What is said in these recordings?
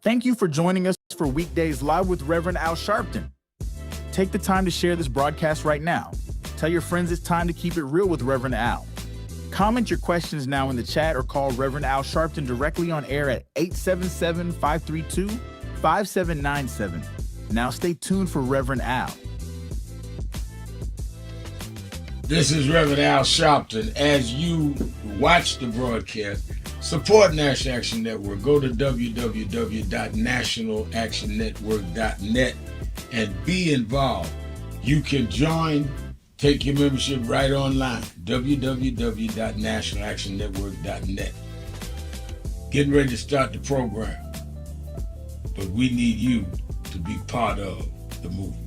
Thank you for joining us for Weekdays Live with Reverend Al Sharpton. Take the time to share this broadcast right now. Tell your friends it's time to keep it real with Reverend Al. Comment your questions now in the chat or call Reverend Al Sharpton directly on air at 877-532-5797. Now stay tuned for Reverend Al. This is Reverend Al Sharpton. As you watch the broadcast, support National Action Network. Go to www.nationalactionnetwork.net and be involved. You can join, take your membership right online, www.nationalactionnetwork.net. Getting ready to start the program, but we need you to be part of the movement.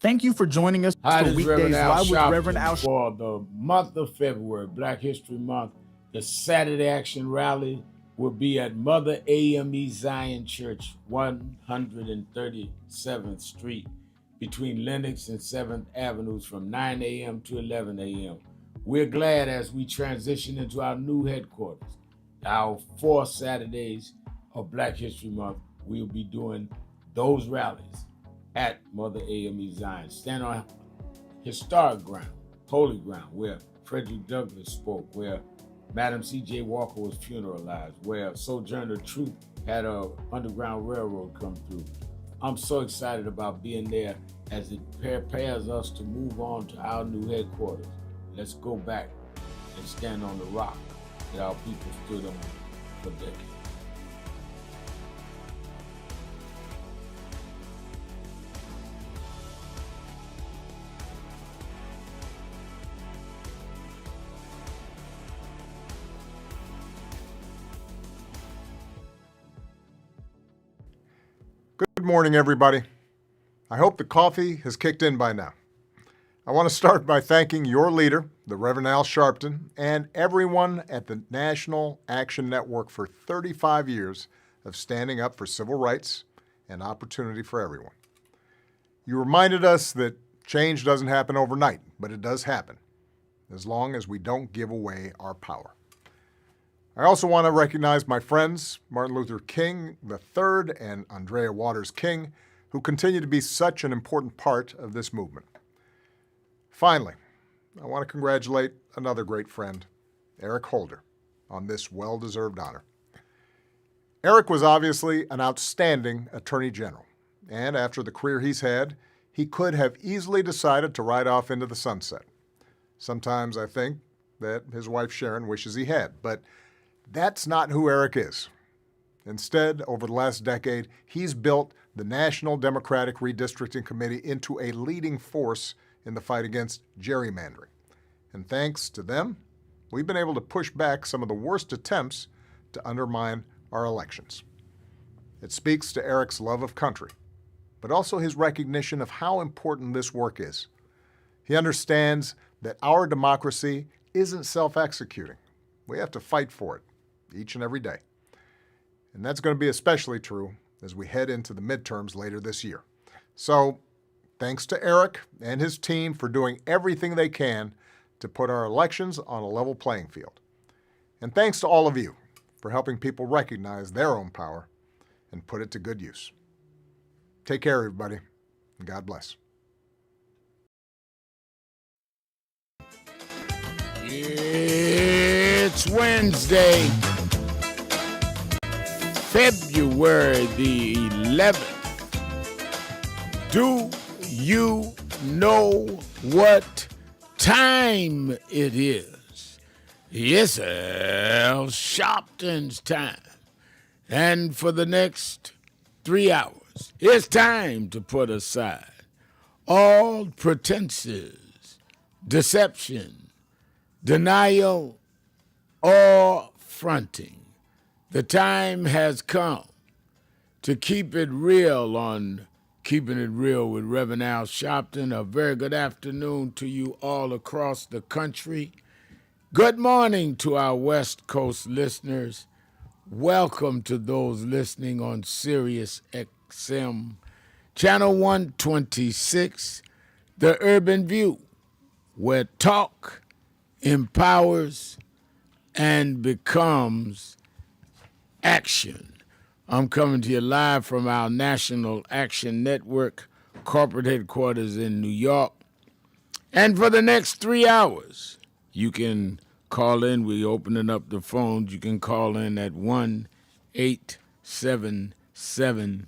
Thank you for joining us Hi, for this is Weekdays Reverend Al Live with Sharpton Reverend Al Sharpton. for the month of February, Black History Month. The Saturday Action Rally will be at Mother AME Zion Church, 137th Street, between Lenox and 7th Avenues from 9 a.m. to 11 a.m. We're glad as we transition into our new headquarters. Our 4 Saturdays of Black History Month, we'll be doing those rallies at Mother AME Zion. Stand on historic ground, holy ground, where Frederick Douglass spoke, where Madam C.J. Walker was funeralized, where Sojourner Truth had a Underground Railroad come through. I'm so excited about being there as it prepares us to move on to our new headquarters. Let's go back and stand on the rock that our people stood on for decades. Good morning, everybody. I hope the coffee has kicked in by now. I want to start by thanking your leader, the Reverend Al Sharpton, and everyone at the National Action Network for 35 years of standing up for civil rights and opportunity for everyone. You reminded us that change doesn't happen overnight, but it does happen, as long as we don't give away our power. I also want to recognize my friends, Martin Luther King III and Andrea Waters King, who continue to be such an important part of this movement. Finally, I want to congratulate another great friend, Eric Holder, on this well-deserved honor. Eric was obviously an outstanding Attorney General, and after the career he's had, he could have easily decided to ride off into the sunset. Sometimes I think that his wife Sharon wishes he had, but that's not who Eric is. Instead, over the last decade, he's built the National Democratic Redistricting Committee into a leading force in the fight against gerrymandering. And thanks to them, we've been able to push back some of the worst attempts to undermine our elections. It speaks to Eric's love of country, but also his recognition of how important this work is. He understands that our democracy isn't self-executing. We have to fight for it each and every day. And that's going to be especially true as we head into the midterms later this year. So, thanks to Eric and his team for doing everything they can to put our elections on a level playing field. And thanks to all of you for helping people recognize their own power and put it to good use. Take care, everybody, and God bless. It's Wednesday, February the 11th. Do you know what time it is? It's Al Sharpton's time. And for the next 3 hours, it's time to put aside all pretenses, deception, denial, or fronting. The time has come to keep it real on Keeping It Real with Reverend Al Sharpton. A very good afternoon to you all across the country. Good morning to our West Coast listeners. Welcome to those listening on Sirius XM, Channel 126, The Urban View, where talk empowers and becomes action. I'm coming to you live from our National Action Network corporate headquarters in New York. And for the next 3 hours, you can call in. We're opening up the phones. You can call in at 1-877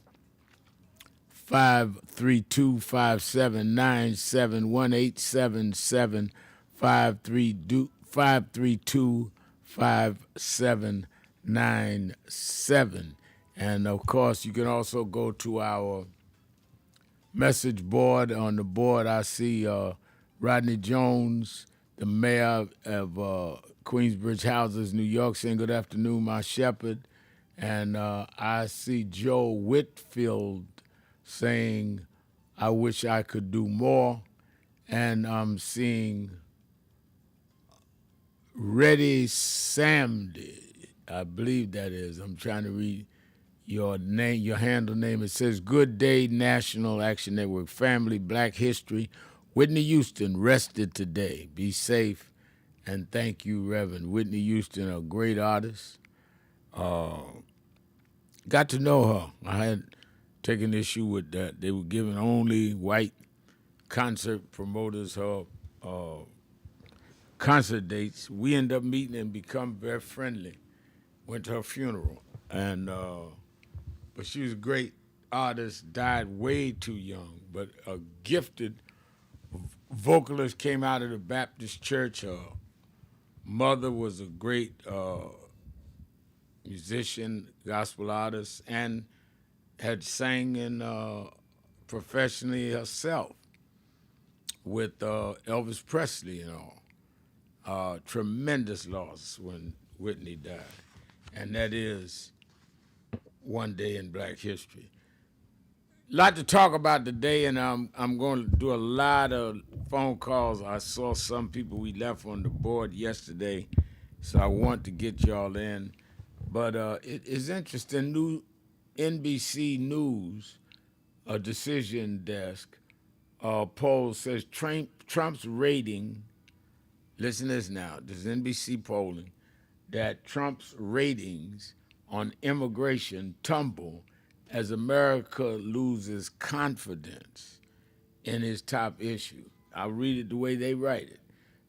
532-5797, 1-877-532-5797. And of course, you can also go to our message board. On the board, I see Rodney Jones, the mayor of Queensbridge Houses, New York, saying good afternoon, my shepherd. And I see Joe Whitfield saying, I wish I could do more. And I'm seeing Reddy Samdi, I believe that is. I'm trying to read your name, your handle name. It says, Good Day, National Action Network Family, Black History. Whitney Houston rested today. Be safe, and thank you, Reverend. Whitney Houston, a great artist. Got to know her. I had taken issue with that. They were giving only white concert promoters her concert dates. We ended up meeting and become very friendly. Went to her funeral, and but she was a great artist. Died way too young, but a gifted vocalist. Came out of the Baptist church. Her mother was a great musician, gospel artist, and had sang in professionally herself with Elvis Presley and all. Tremendous loss when Whitney died. And that is one day in Black history. A lot to talk about today, and I'm going to do a lot of phone calls. I saw some people we left on the board yesterday, so I want to get y'all in. But it is interesting. New NBC News, a decision desk poll says Trump's rating, listen to this now, this is NBC polling, that Trump's ratings on immigration tumble as America loses confidence in his top issue. I'll read it the way they write it.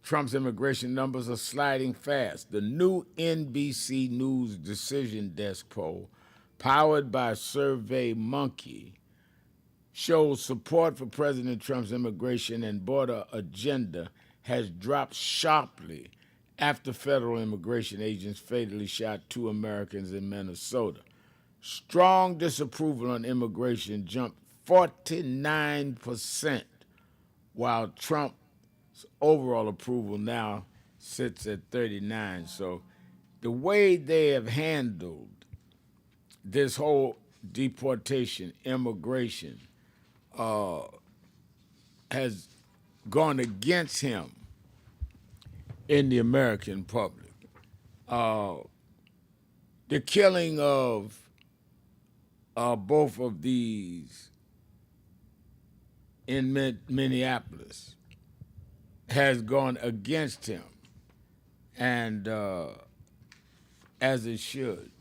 Trump's immigration numbers are sliding fast. The new NBC News Decision Desk poll, powered by SurveyMonkey, shows support for President Trump's immigration and border agenda has dropped sharply after federal immigration agents fatally shot 2 Americans in Minnesota. Strong disapproval on immigration jumped 49%, while Trump's overall approval now sits at 39%. So the way they have handled this whole deportation, immigration, has gone against him in the American public. The killing of both of these in Minneapolis has gone against him, and as it should.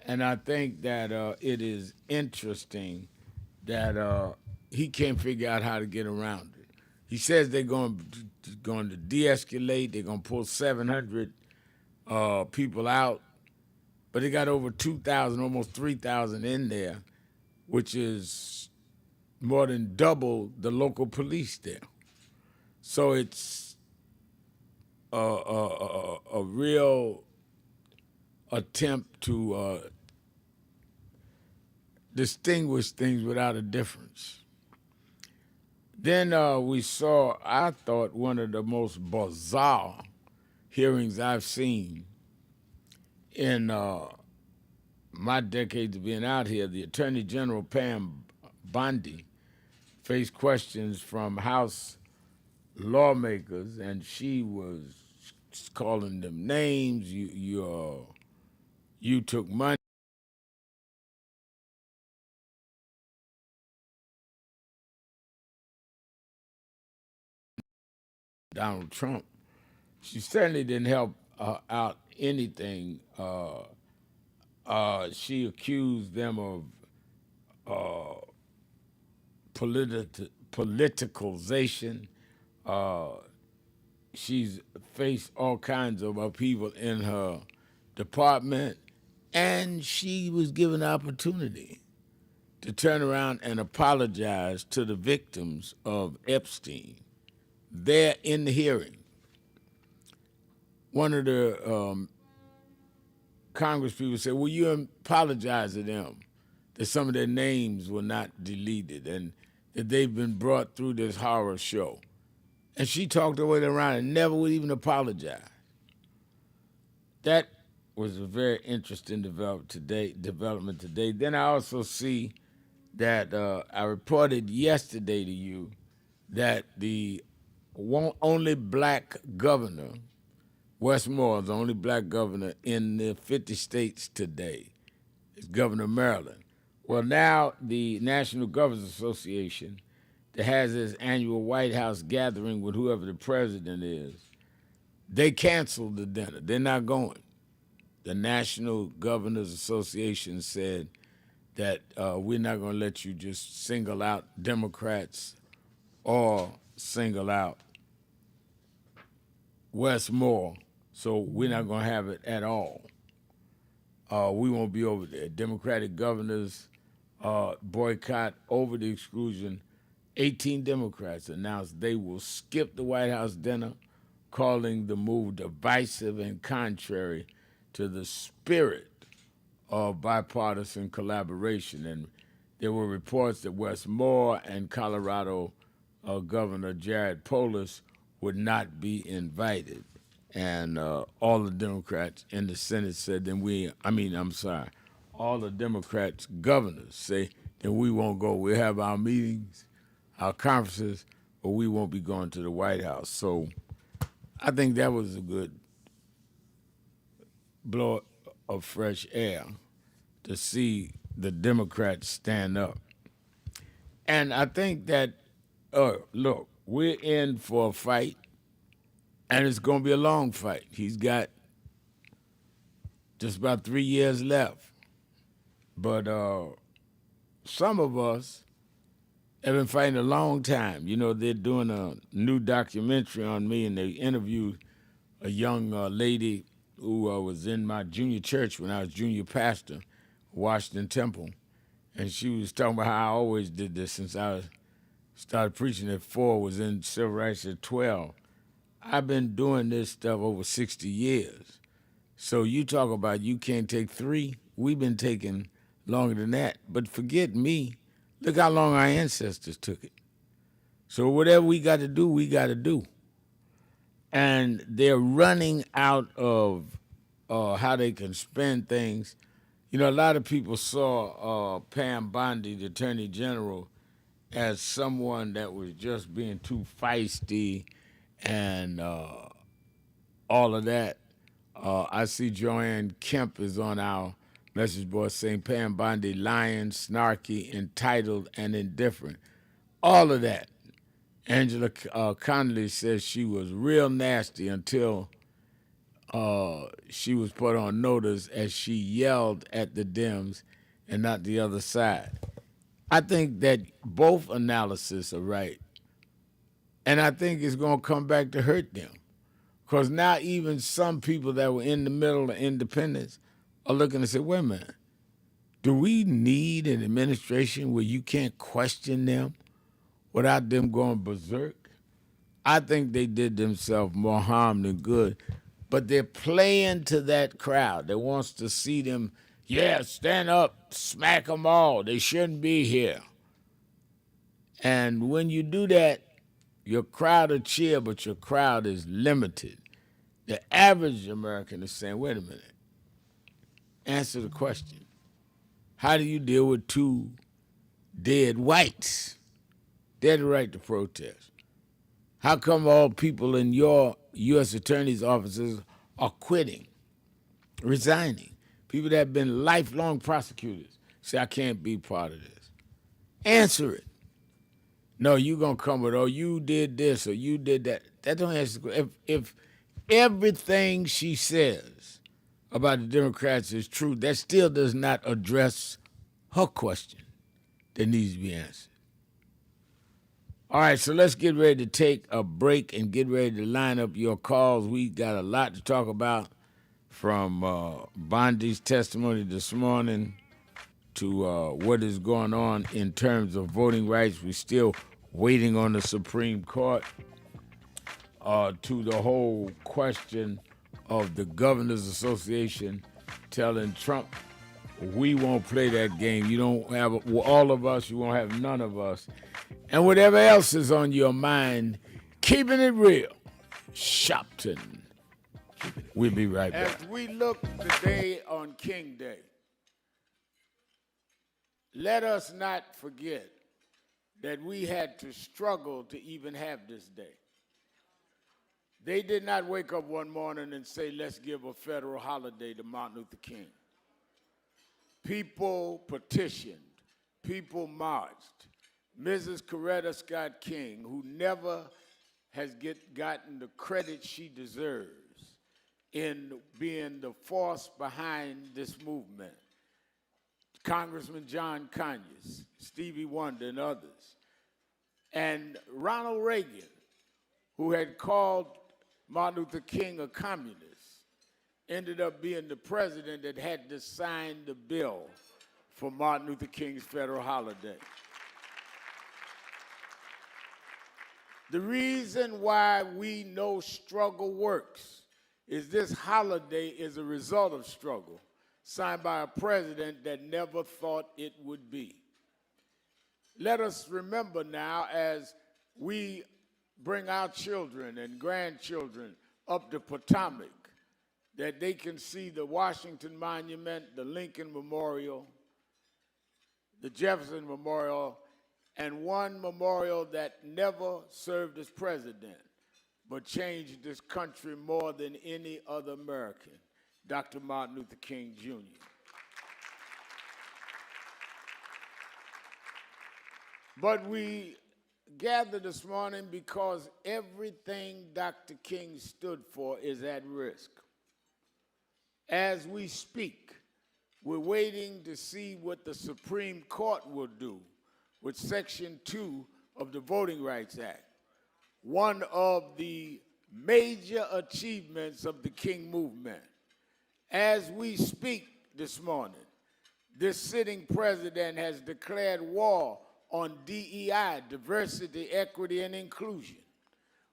And I think that it is interesting that he can't figure out how to get around it. He says they're going to de-escalate. They're going to pull 700 people out, but they got over 2,000, almost 3,000 in there, which is more than double the local police there. So it's a real attempt to distinguish things without a difference. Then we saw, I thought, one of the most bizarre hearings I've seen in my decades of being out here. The Attorney General, Pam Bondi, faced questions from House lawmakers, and she was calling them names. You took money. Donald Trump. She certainly didn't help out anything. She accused them of politicalization. She's faced all kinds of upheaval in her department, and she was given the opportunity to turn around and apologize to the victims of Epstein. There in the hearing, one of the Congress people said, "Will you apologize to them that some of their names were not deleted and that they've been brought through this horror show?" And she talked her way around and never would even apologize. That was a very interesting development today. Then I also see that I reported yesterday to you that the only black governor, Westmore is the only black governor in the 50 states today, is Governor of Maryland. Well, now the National Governors Association that has this annual White House gathering with whoever the president is, they canceled the dinner. They're not going. The National Governors Association said that we're not going to let you just single out Democrats or single out Westmore, so we're not going to have it at all. We won't be over there. Democratic governors boycott over the exclusion. 18 Democrats announced they will skip the White House dinner, calling the move divisive and contrary to the spirit of bipartisan collaboration. And there were reports that Westmore and Colorado Governor Jared Polis would not be invited. And all the Democrats in the Senate said, all the Democrats governors say that we won't go. We'll have our meetings, our conferences, but we won't be going to the White House. So I think that was a good blow of fresh air to see the Democrats stand up. And I think that, look, we're in for a fight, and it's going to be a long fight. He's got just about 3 years left. But some of us have been fighting a long time. You know, they're doing a new documentary on me, and they interviewed a young lady who was in my junior church when I was junior pastor, Washington Temple. And she was talking about how I always did this since I started preaching at 4, was in civil rights at 12. I've been doing this stuff over 60 years. So you talk about you can't take 3. We've been taking longer than that. But forget me. Look how long our ancestors took it. So whatever we got to do, we got to do. And they're running out of how they can spend things. You know, a lot of people saw Pam Bondi, the Attorney General, as someone that was just being too feisty and all of that. I see Joanne Kemp is on our message board saying Pam Bondi lying, snarky, entitled, and indifferent. All of that. Angela Connolly says she was real nasty until she was put on notice as she yelled at the Dems and not the other side. I think that both analyses are right. And I think it's going to come back to hurt them. Because now even some people that were in the middle of independence are looking and say, wait a minute, do we need an administration where you can't question them without them going berserk? I think they did themselves more harm than good. But they're playing to that crowd that wants to see them, stand up, smack them all. They shouldn't be here. And when you do that, your crowd will cheer, but your crowd is limited. The average American is saying, wait a minute, answer the question. How do you deal with 2 dead whites? They had the right to protest. How come all people in your U.S. attorney's offices are quitting, resigning? People that have been lifelong prosecutors say, I can't be part of this. Answer it. No, you're going to come with, you did this or you did that. That don't answer the question. If everything she says about the Democrats is true, that still does not address her question that needs to be answered. All right, so let's get ready to take a break and get ready to line up your calls. We got a lot to talk about, from Bondi's testimony this morning to what is going on in terms of voting rights. We're still waiting on the Supreme Court, to the whole question of the Governors Association telling Trump, we won't play that game. You don't have all of us, you won't have none of us. And whatever else is on your mind, keeping it real. Sharpton. We'll be right back. As we look today on King Day, let us not forget that we had to struggle to even have this day. They did not wake up one morning and say, let's give a federal holiday to Martin Luther King. People petitioned, people marched. Mrs. Coretta Scott King, who never has gotten the credit she deserves in being the force behind this movement. Congressman John Conyers, Stevie Wonder, and others. And Ronald Reagan, who had called Martin Luther King a communist, ended up being the president that had to sign the bill for Martin Luther King's federal holiday. The reason why we know struggle works is this holiday is a result of struggle, signed by a president that never thought it would be. Let us remember now, as we bring our children and grandchildren up the Potomac, that they can see the Washington Monument, the Lincoln Memorial, the Jefferson Memorial, and one memorial that never served as president, but changed this country more than any other American, Dr. Martin Luther King, Jr. But we gather this morning because everything Dr. King stood for is at risk. As we speak, we're waiting to see what the Supreme Court will do with Section 2 of the Voting Rights Act, one of the major achievements of the King movement. As we speak this morning, this sitting president has declared war on DEI, diversity, equity, and inclusion,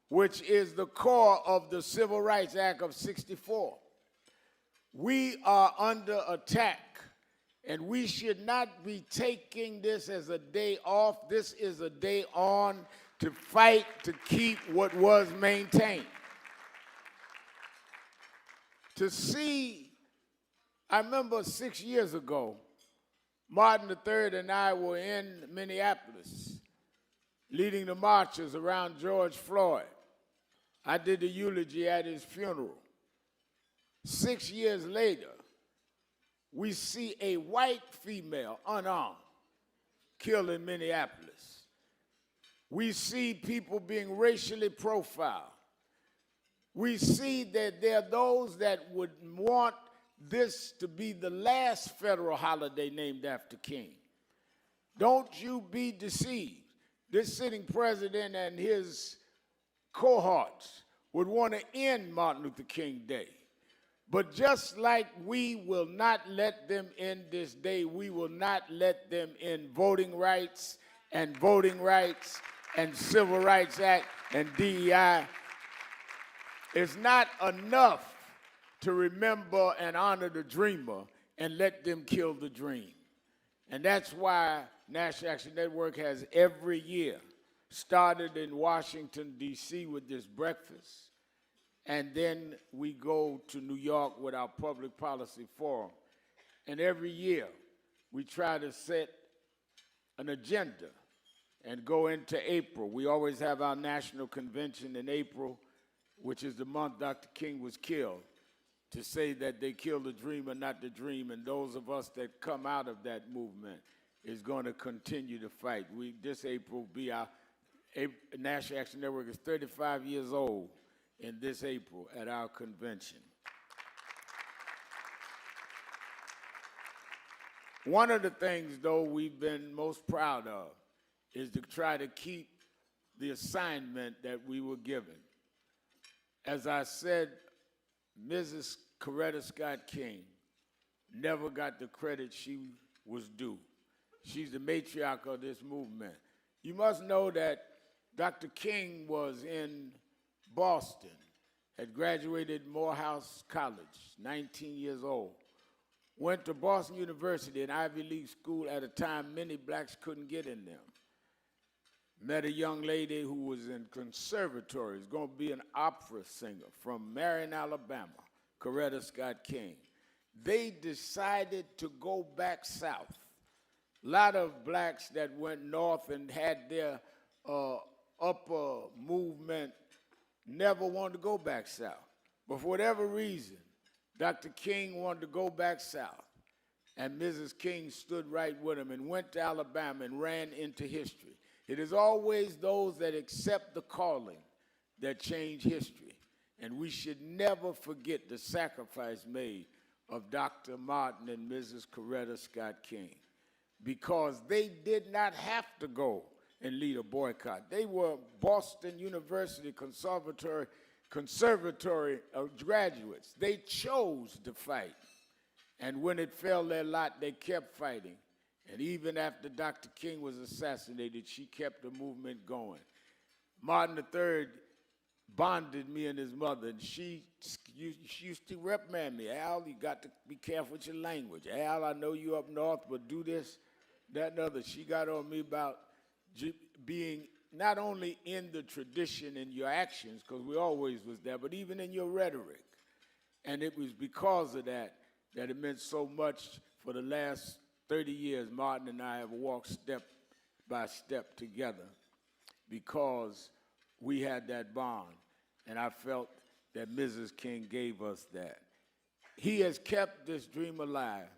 which is the core of the Civil Rights Act of '64. We are under attack, and we should not be taking this as a day off. This is a day on to fight to keep what was maintained. To see, I remember 6 years ago, Martin III and I were in Minneapolis leading the marches around George Floyd. I did the eulogy at his funeral. 6 years later, we see a white female, unarmed, killed in Minneapolis. We see people being racially profiled. We see that there are those that would want this to be the last federal holiday named after King. Don't you be deceived. This sitting president and his cohorts would want to end Martin Luther King Day. But just like we will not let them end this day, we will not let them end voting rights and Civil Rights Act and DEI. It's not enough to remember and honor the dreamer and let them kill the dream. And that's why National Action Network has every year started in Washington, D.C. with this breakfast. And then we go to New York with our public policy forum. And every year, we try to set an agenda and go into April. We always have our national convention in April, which is the month Dr. King was killed, to say that they killed the dreamer, not the dream. And those of us that come out of that movement is going to continue to fight. This April will be our National Action Network is 35 years old in this April at our convention. One of the things, though, we've been most proud of is to try to keep the assignment that we were given. As I said, Mrs. Coretta Scott King never got the credit she was due. She's the matriarch of this movement. You must know that Dr. King was in Boston, had graduated Morehouse College, 19 years old. Went to Boston University, an Ivy League school at a time many blacks couldn't get in them. Met a young lady who was in conservatory, was going to be an opera singer from Marion, Alabama, Coretta Scott King. They decided to go back south. A lot of blacks that went north and had their upper movement never wanted to go back south. But for whatever reason, Dr. King wanted to go back south, and Mrs. King stood right with him and went to Alabama and ran into history. It is always those that accept the calling that change history, and we should never forget the sacrifice made of Dr. Martin and Mrs. Coretta Scott King, because they did not have to go and lead a boycott. They were Boston University Conservatory graduates. They chose to fight. And when it fell their lot, they kept fighting. And even after Dr. King was assassinated, she kept the movement going. Martin III bonded me and his mother, and she used to reprimand me. Al, you got to be careful with your language. Al, I know you up north, but do this, that, and other. She got on me about being not only in the tradition in your actions, because we always was there, but even in your rhetoric. And it was because of that that it meant so much. For the last 30 years, Martin and I have walked step by step together because we had that bond, and I felt that Mrs. King gave us that. He has kept this dream alive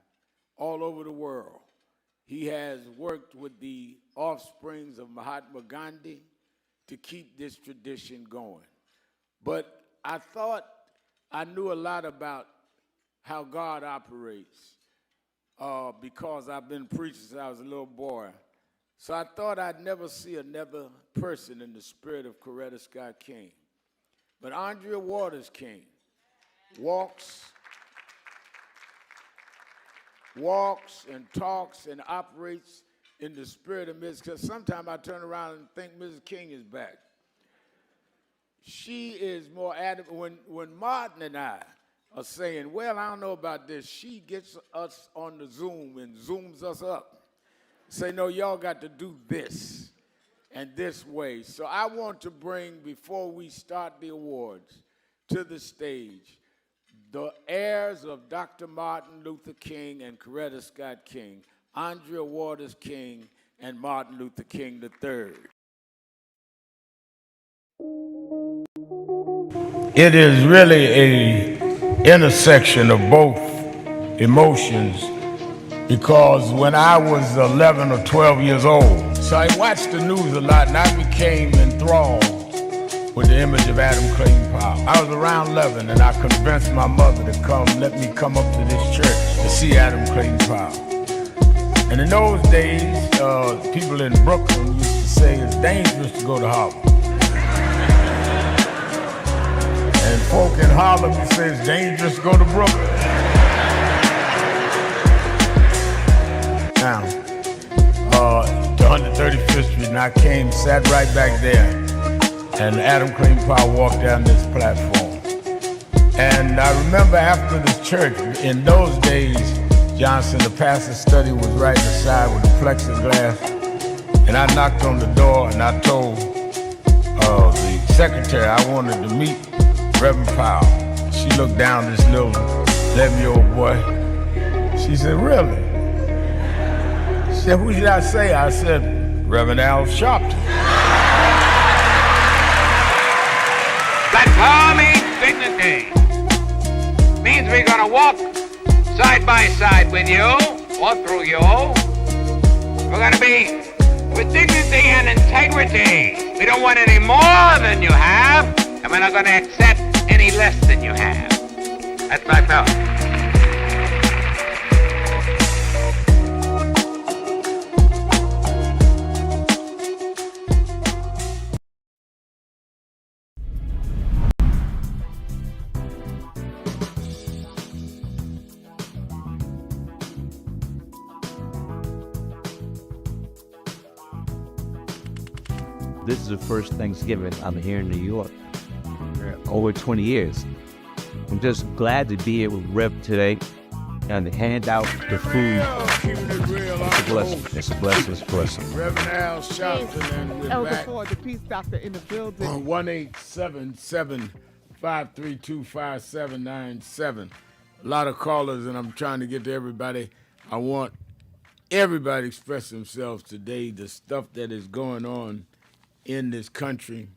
all over the world. He has worked with the offsprings of Mahatma Gandhi to keep this tradition going. But I thought I knew a lot about how God operates because I've been preaching since I was a little boy. So I thought I'd never see another person in the spirit of Coretta Scott King. But Andrea Waters King walks and talks and operates in the spirit of Mrs. Because sometimes I turn around and think Mrs. King is back. She is more adamant. When Martin and I are saying, well, I don't know about this, she gets us on the Zoom and zooms us up. Say, no, y'all got to do this and this way. So I want to bring, before we start the awards, to the stage the heirs of Dr. Martin Luther King and Coretta Scott King, Andrea Waters King and Martin Luther King III. It is really an intersection of both emotions, because when I was 11 or 12 years old, so I watched the news a lot, and I became enthralled with the image of Adam Clayton Powell. I was around 11, and I convinced my mother to let me come up to this church to see Adam Clayton Powell. And in those days, people in Brooklyn used to say it's dangerous to go to Harlem. And folk in Harlem used to say it's dangerous to go to Brooklyn. Now, to 135th Street, and I came, sat right back there, and Adam Clayton Powell walked down this platform. And I remember after the church, in those days, Johnson, the pastor's study was right inside with the plexiglass, and I knocked on the door and I told the secretary I wanted to meet Reverend Powell. She looked down this little 11-year-old boy. She said, really? She said, who should I say? I said, Reverend Al Sharpton. That power means dignity. Means we're gonna walk side by side with you, or through you. We're gonna be with dignity and integrity. We don't want any more than you have, and we're not going to accept any less than you have. That's my fellow. This is the first Thanksgiving I'm here in New York. Over 20 years. I'm just glad to be here with Rev today and to hand out the food. It's a blessing. It's a blessing. It's a blessing. Reverend Al Sharpton, and we're Elder back Ford, the peace doctor in the building. on 1-877-532-5797. A lot of callers, and I'm trying to get to everybody. I want everybody to express themselves today. The stuff that is going on in this country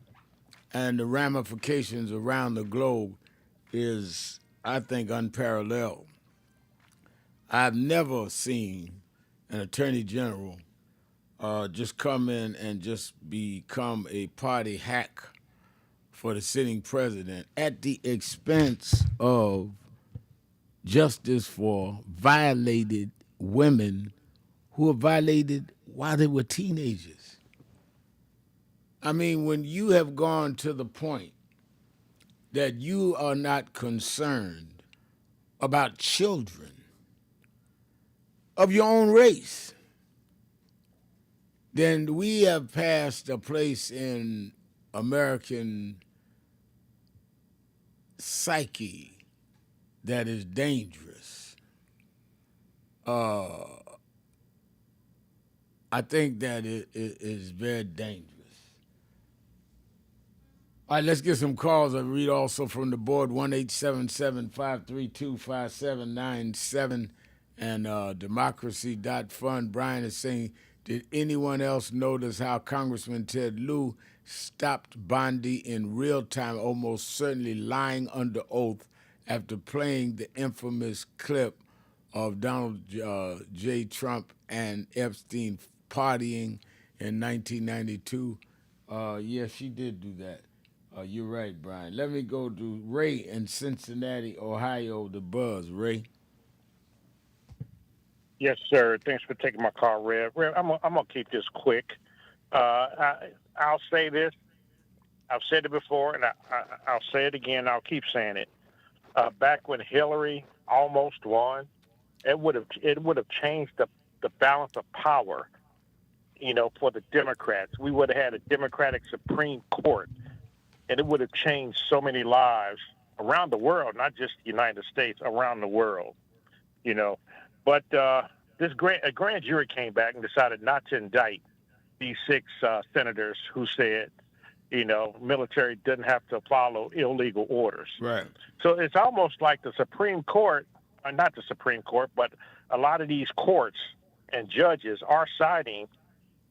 and the ramifications around the globe is, I think, unparalleled. I've never seen an attorney general just come in and just become a party hack for the sitting president at the expense of justice for violated women who were violated while they were teenagers. I mean, when you have gone to the point that you are not concerned about children of your own race, then we have passed a place in American psyche that is dangerous. I think that it is very dangerous. All right, let's get some calls. I read also from the board, 1-877-532-5797 and democracy.fund. Brian is saying, did anyone else notice how Congressman Ted Lieu stopped Bondi in real time, almost certainly lying under oath after playing the infamous clip of Donald J. Trump and Epstein partying in 1992? Yeah, she did do that. You're right, Brian. Let me go to Ray in Cincinnati, Ohio, the Buzz. Ray? Yes, sir. Thanks for taking my call, Rev. Rev, I'm gonna keep this quick. I'll say this. I've said it before, and I'll say it again. I'll keep saying it. Back when Hillary almost won, it would have changed the balance of power, for the Democrats. We would have had a Democratic Supreme Court, and it would have changed so many lives around the world, not just the United States, around the world, But a grand jury came back and decided not to indict these 6 senators who said, military doesn't have to follow illegal orders. Right. So it's almost like the Supreme Court, not the Supreme Court, but a lot of these courts and judges are siding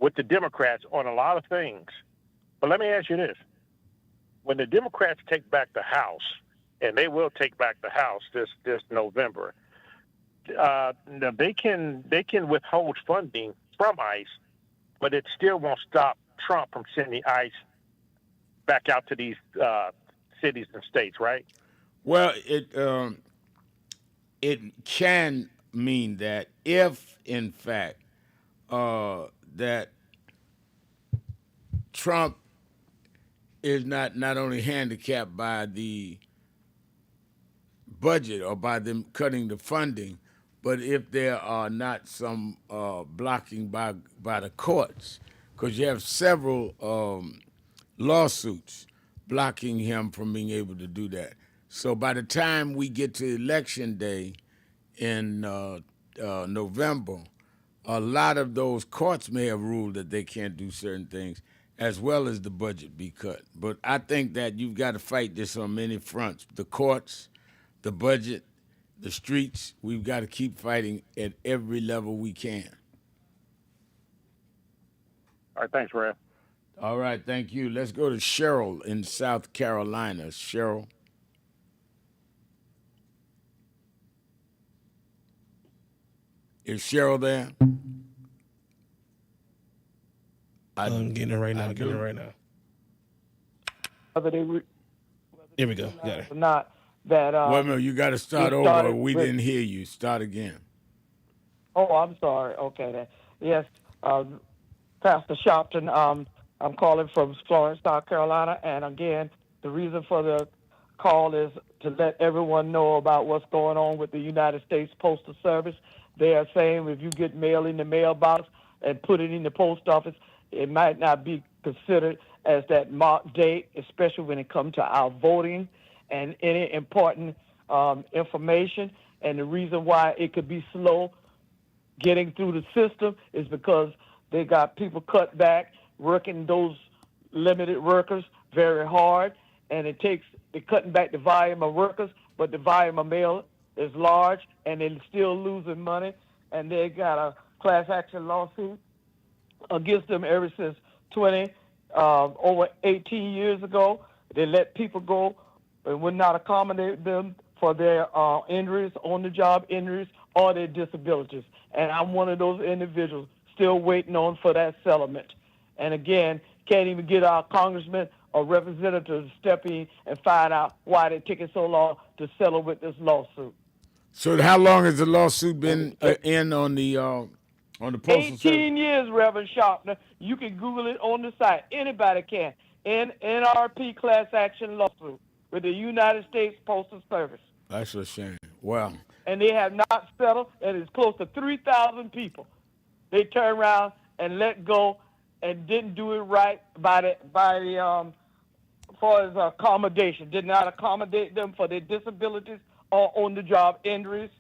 with the Democrats on a lot of things. But let me ask you this. When the Democrats take back the House, and they will take back the House this November, they can withhold funding from ICE, but it still won't stop Trump from sending ICE back out to these cities and states, right? Well, it can mean that if, in fact, that Trump is not only handicapped by the budget or by them cutting the funding, but if there are not some blocking by the courts, because you have several lawsuits blocking him from being able to do that. So by the time we get to Election Day in November, a lot of those courts may have ruled that they can't do certain things, as well as the budget be cut. But I think that you've got to fight this on many fronts. The courts, the budget, the streets, we've got to keep fighting at every level we can. All right, thanks, Rev. All right, thank you. Let's go to Cheryl in South Carolina. Cheryl. Is Cheryl there? I'm getting it right now. Whether they Here we go. Got it. or not, that Wait a minute, you got to start we over. started We with- didn't hear you. Start again. Oh, I'm sorry. Okay, then. Yes, Pastor Sharpton. I'm calling from Florence, South Carolina, and again, the reason for the call is to let everyone know about what's going on with the United States Postal Service. They are saying if you get mail in the mailbox and put it in the post office, it might not be considered as that marked date, especially when it comes to our voting and any important information. And the reason why it could be slow getting through the system is because they got people cut back, working those limited workers very hard, and they're cutting back the volume of workers, but the volume of mail is large, and they're still losing money, and they got a class action lawsuit against them ever since over 18 years ago. They let people go and would not accommodate them for their injuries, on-the-job injuries, or their disabilities. And I'm one of those individuals still waiting on for that settlement. And again, can't even get our congressman or representative to step in and find out why they're taking so long to settle with this lawsuit. So how long has the lawsuit been in on the Postal 18 Service? years, Reverend Sharpton. You can Google it on the site. Anybody can. NRP class action lawsuit with the United States Postal Service. That's a shame. Wow. And they have not settled, and it's close to 3,000 people. They turned around and let go and didn't do it right by the for his accommodation. Did not accommodate them for their disabilities or on-the-job injuries.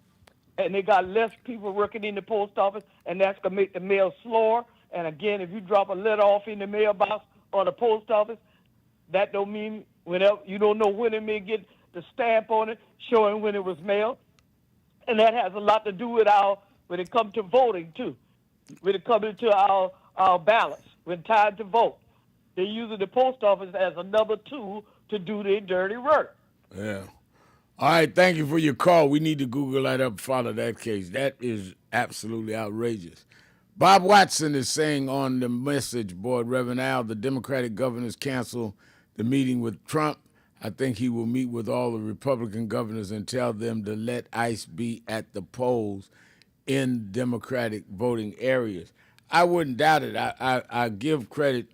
And they got less people working in the post office, and that's going to make the mail slower. And again, if you drop a letter off in the mailbox or the post office, that don't mean whenever you don't know when it may get the stamp on it showing when it was mailed. And that has a lot to do with when it comes to voting too. When it comes to our ballots, when time to vote. They're using the post office as another tool to do their dirty work. Yeah. All right, thank you for your call. We need to Google that up, follow that case. That is absolutely outrageous. Bob Watson is saying on the message board, Reverend Al, the Democratic governors cancel the meeting with Trump. I think he will meet with all the Republican governors and tell them to let ICE be at the polls in Democratic voting areas. I wouldn't doubt it. I give credit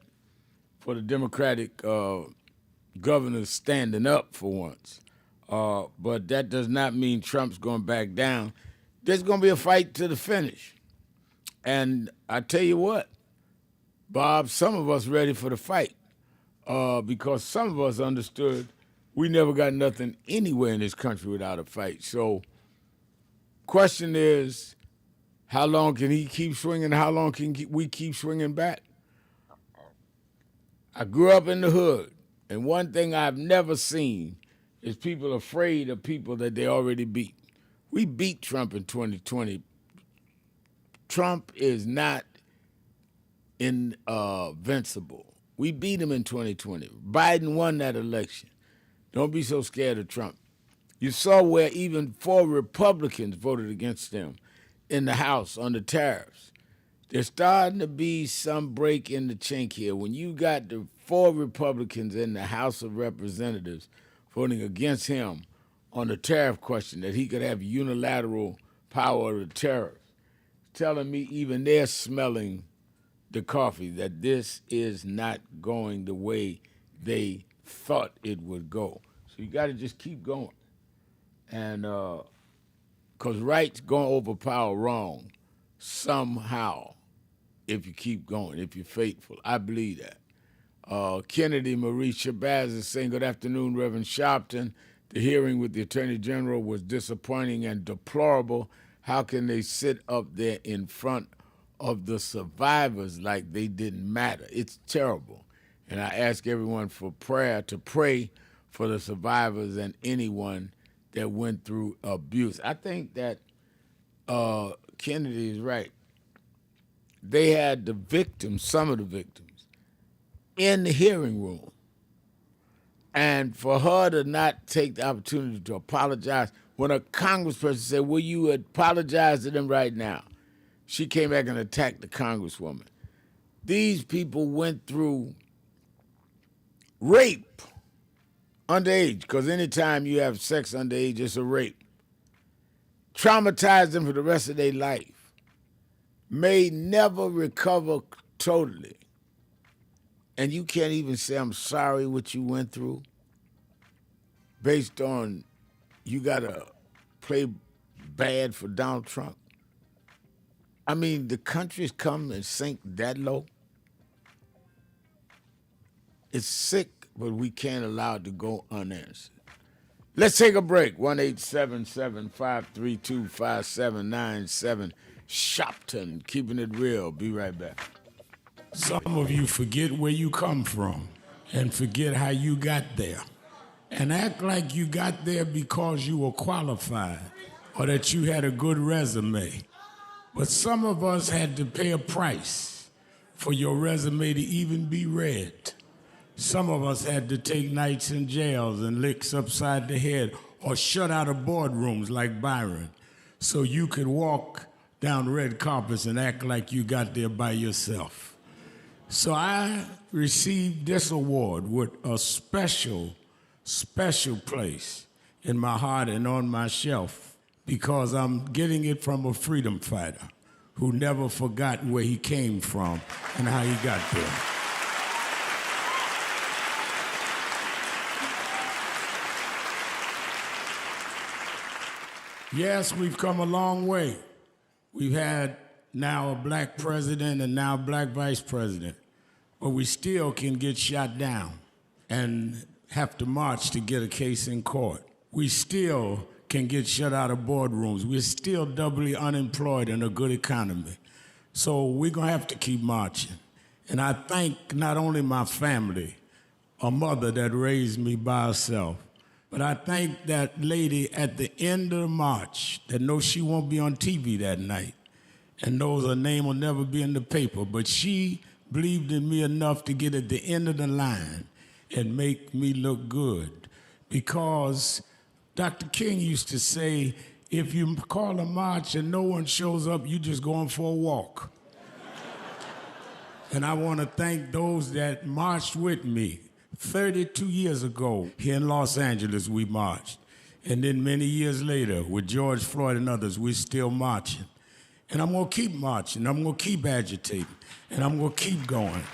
for the Democratic governors standing up for once. But that does not mean Trump's going back down. There's going to be a fight to the finish. And I tell you what, Bob, some of us ready for the fight because some of us understood we never got nothing anywhere in this country without a fight. So question is, how long can he keep swinging? How long can we keep swinging back? I grew up in the hood, and one thing I've never seen is people afraid of people that they already beat. We beat Trump in 2020. Trump is not invincible. We beat him in 2020. Biden won that election. Don't be so scared of Trump. You saw where even 4 Republicans voted against him in the House on the tariffs. There's starting to be some break in the chink here. When you got the 4 Republicans in the House of Representatives voting against him on the tariff question, that he could have unilateral power of the tariffs, telling me even they're smelling the coffee, that this is not going the way they thought it would go. So you got to just keep going. And because right's going to overpower wrong somehow if you keep going, if you're faithful. I believe that. Kennedy Marie Shabazz is saying, good afternoon, Reverend Sharpton. The hearing with the Attorney General was disappointing and deplorable. How can they sit up there in front of the survivors like they didn't matter? It's terrible. And I ask everyone for prayer to pray for the survivors and anyone that went through abuse. I think that Kennedy is right. They had the victims, some of the victims, in the hearing room. And for her to not take the opportunity to apologize, when a congressperson said, will you apologize to them right now? She came back and attacked the congresswoman. These people went through rape underage, because anytime you have sex underage, it's a rape. Traumatized them for the rest of their life. May never recover totally. And you can't even say, I'm sorry what you went through, based on you got to play bad for Donald Trump. I mean, the country's come and sink that low. It's sick, but we can't allow it to go unanswered. Let's take a break. 1-877-532-5797. Sharpton, keeping it real. Be right back. Some of you forget where you come from and forget how you got there and act like you got there because you were qualified or that you had a good resume. But some of us had to pay a price for your resume to even be read. Some of us had to take nights in jails and licks upside the head or shut out of boardrooms like Byron so you could walk down red carpets and act like you got there by yourself. So I received this award with a special, special place in my heart and on my shelf because I'm getting it from a freedom fighter who never forgot where he came from and how he got there. Yes, we've come a long way. We've had now a black president and now a black vice president, but we still can get shot down and have to march to get a case in court. We still can get shut out of boardrooms. We're still doubly unemployed in a good economy. So we're gonna have to keep marching. And I thank not only my family, a mother that raised me by herself, but I thank that lady at the end of the march that knows she won't be on TV that night and knows her name will never be in the paper, but she believed in me enough to get at the end of the line and make me look good. Because Dr. King used to say, if you call a march and no one shows up, you just going for a walk. And I want to thank those that marched with me. 32 years ago, here in Los Angeles, we marched. And then many years later, with George Floyd and others, we're still marching. And I'm gonna keep marching, I'm gonna keep agitating, and I'm gonna keep going.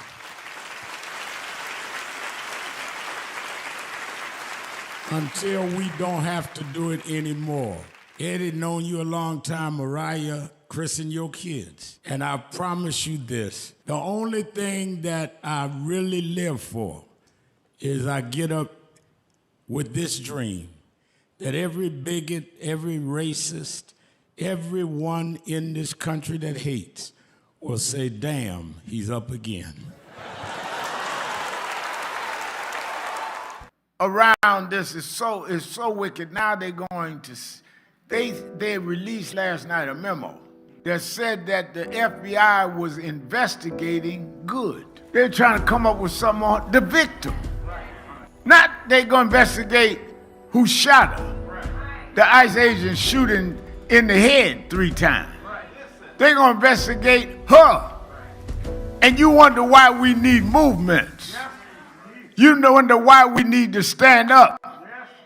Until we don't have to do it anymore. Eddie, known you a long time, Mariah, Chris, and your kids. And I promise you this, the only thing that I really live for is I get up with this dream that every bigot, every racist, everyone in this country that hates will say, damn, he's up again. Around this is so wicked. Now they're going to, they released last night a memo that said that the FBI was investigating good. They're trying to come up with something on the victim. Not they gonna investigate who shot her. The ICE agent shooting in the head 3 times. They're gonna investigate her. And you wonder why we need movements. You wonder why we need to stand up.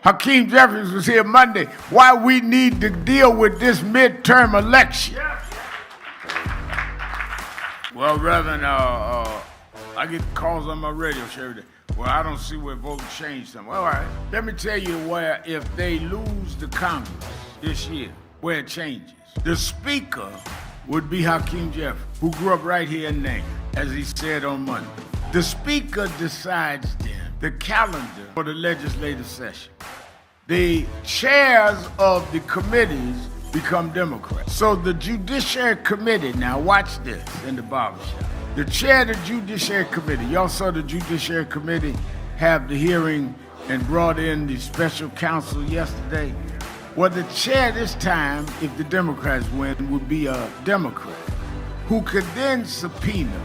Hakeem Jeffries was here Monday. Why we need to deal with this midterm election. Well, Reverend, I get calls on my radio show every day. Well, I don't see where voting changed them. All right, let me tell you where, if they lose the Congress this year, where it changes. The Speaker would be Hakeem Jeffries, who grew up right here in Name, as he said on Monday. The Speaker decides then the calendar for the legislative session. The chairs of the committees become Democrats. So the Judiciary Committee, now watch this in the barbershop. The chair of the Judiciary Committee, y'all saw the Judiciary Committee have the hearing and brought in the special counsel yesterday. Well, the chair this time, if the Democrats win, would be a Democrat who could then subpoena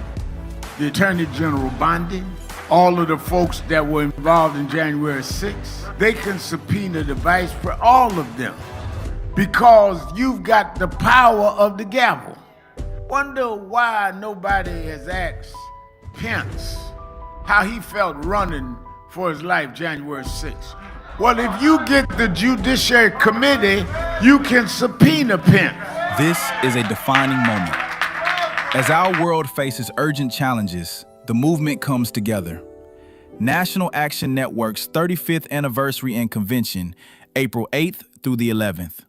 the Attorney General Bondi, all of the folks that were involved in January 6th. They can subpoena the vice for all of them because you've got the power of the gavel. Wonder why nobody has asked Pence how he felt running for his life January 6th. Well, if you get the Judiciary Committee, you can subpoena Pence. This is a defining moment. As our world faces urgent challenges, the movement comes together. National Action Network's 35th anniversary and convention, April 8th through the 11th.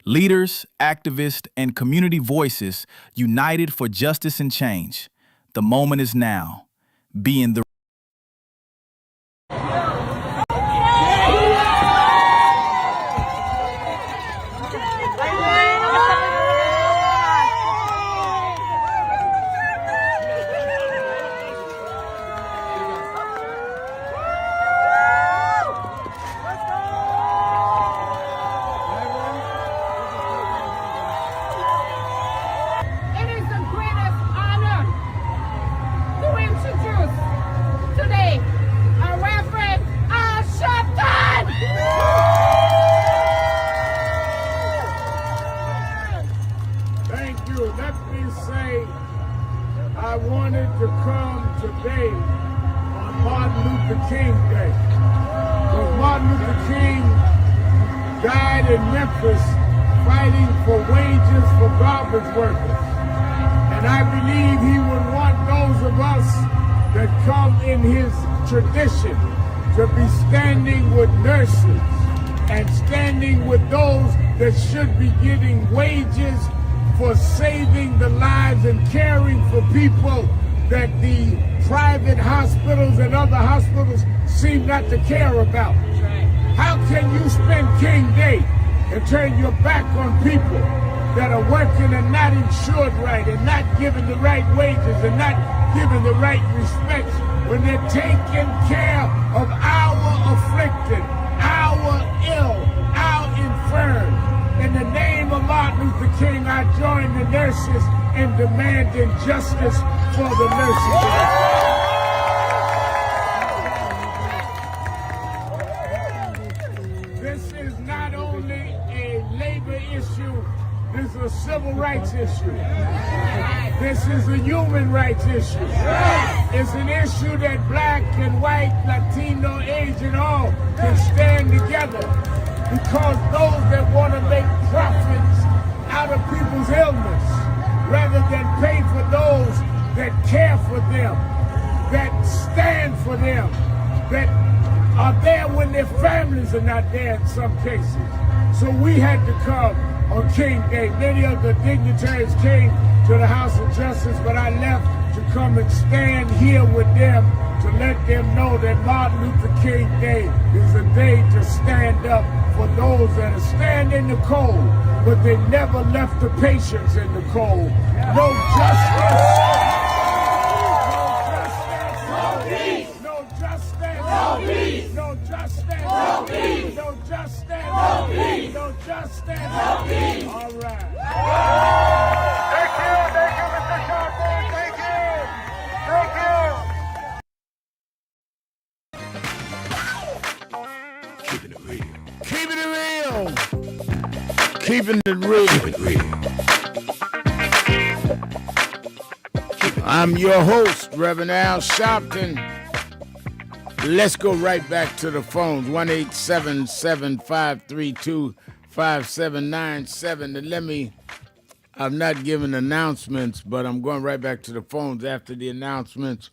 Leaders, activists, and community voices united for justice and change. The moment is now. Be in the I wanted to come today on Martin Luther King Day. Because Martin Luther King died in Memphis fighting for wages for garbage workers. And I believe he would want those of us that come in his tradition to be standing with nurses and standing with those that should be getting wages for saving the lives and caring for people that the private hospitals and other hospitals seem not to care about. How can you spend King Day and turn your back on people that are working and not insured right and not given the right wages and not given the right respect when they're taking care of our afflicted, our ill, our infirm? In the name of Martin Luther King, I join the nurses in demanding justice for the nurses. This is not only a labor issue, this is a civil rights issue. This is a human rights issue. It's an issue that black and white, Latino, Asian, all can stand together. Because those that want to make profits out of people's illness, rather than pay for those that care for them, that stand for them, that are there when their families are not there in some cases. So we had to come on King Day. Many of the dignitaries came to the House of Justice, but I left to come and stand here with them to let them know that Martin Luther King Day is a day to stand up for those that are standing in the cold, but they never left the patients in the cold. No justice. No peace. No justice. No peace. No justice. No peace. No justice. No peace. No justice. No peace. All right. Thank you, Mr. Sharpton. Thank you. Thank you. Keeping it real. Keeping it real. Keeping it real. Keep it real. I'm your host, Reverend Al Sharpton. Let's go right back to the phones. 1-877-532-5797. And I'm not giving announcements, but I'm going right back to the phones after the announcements.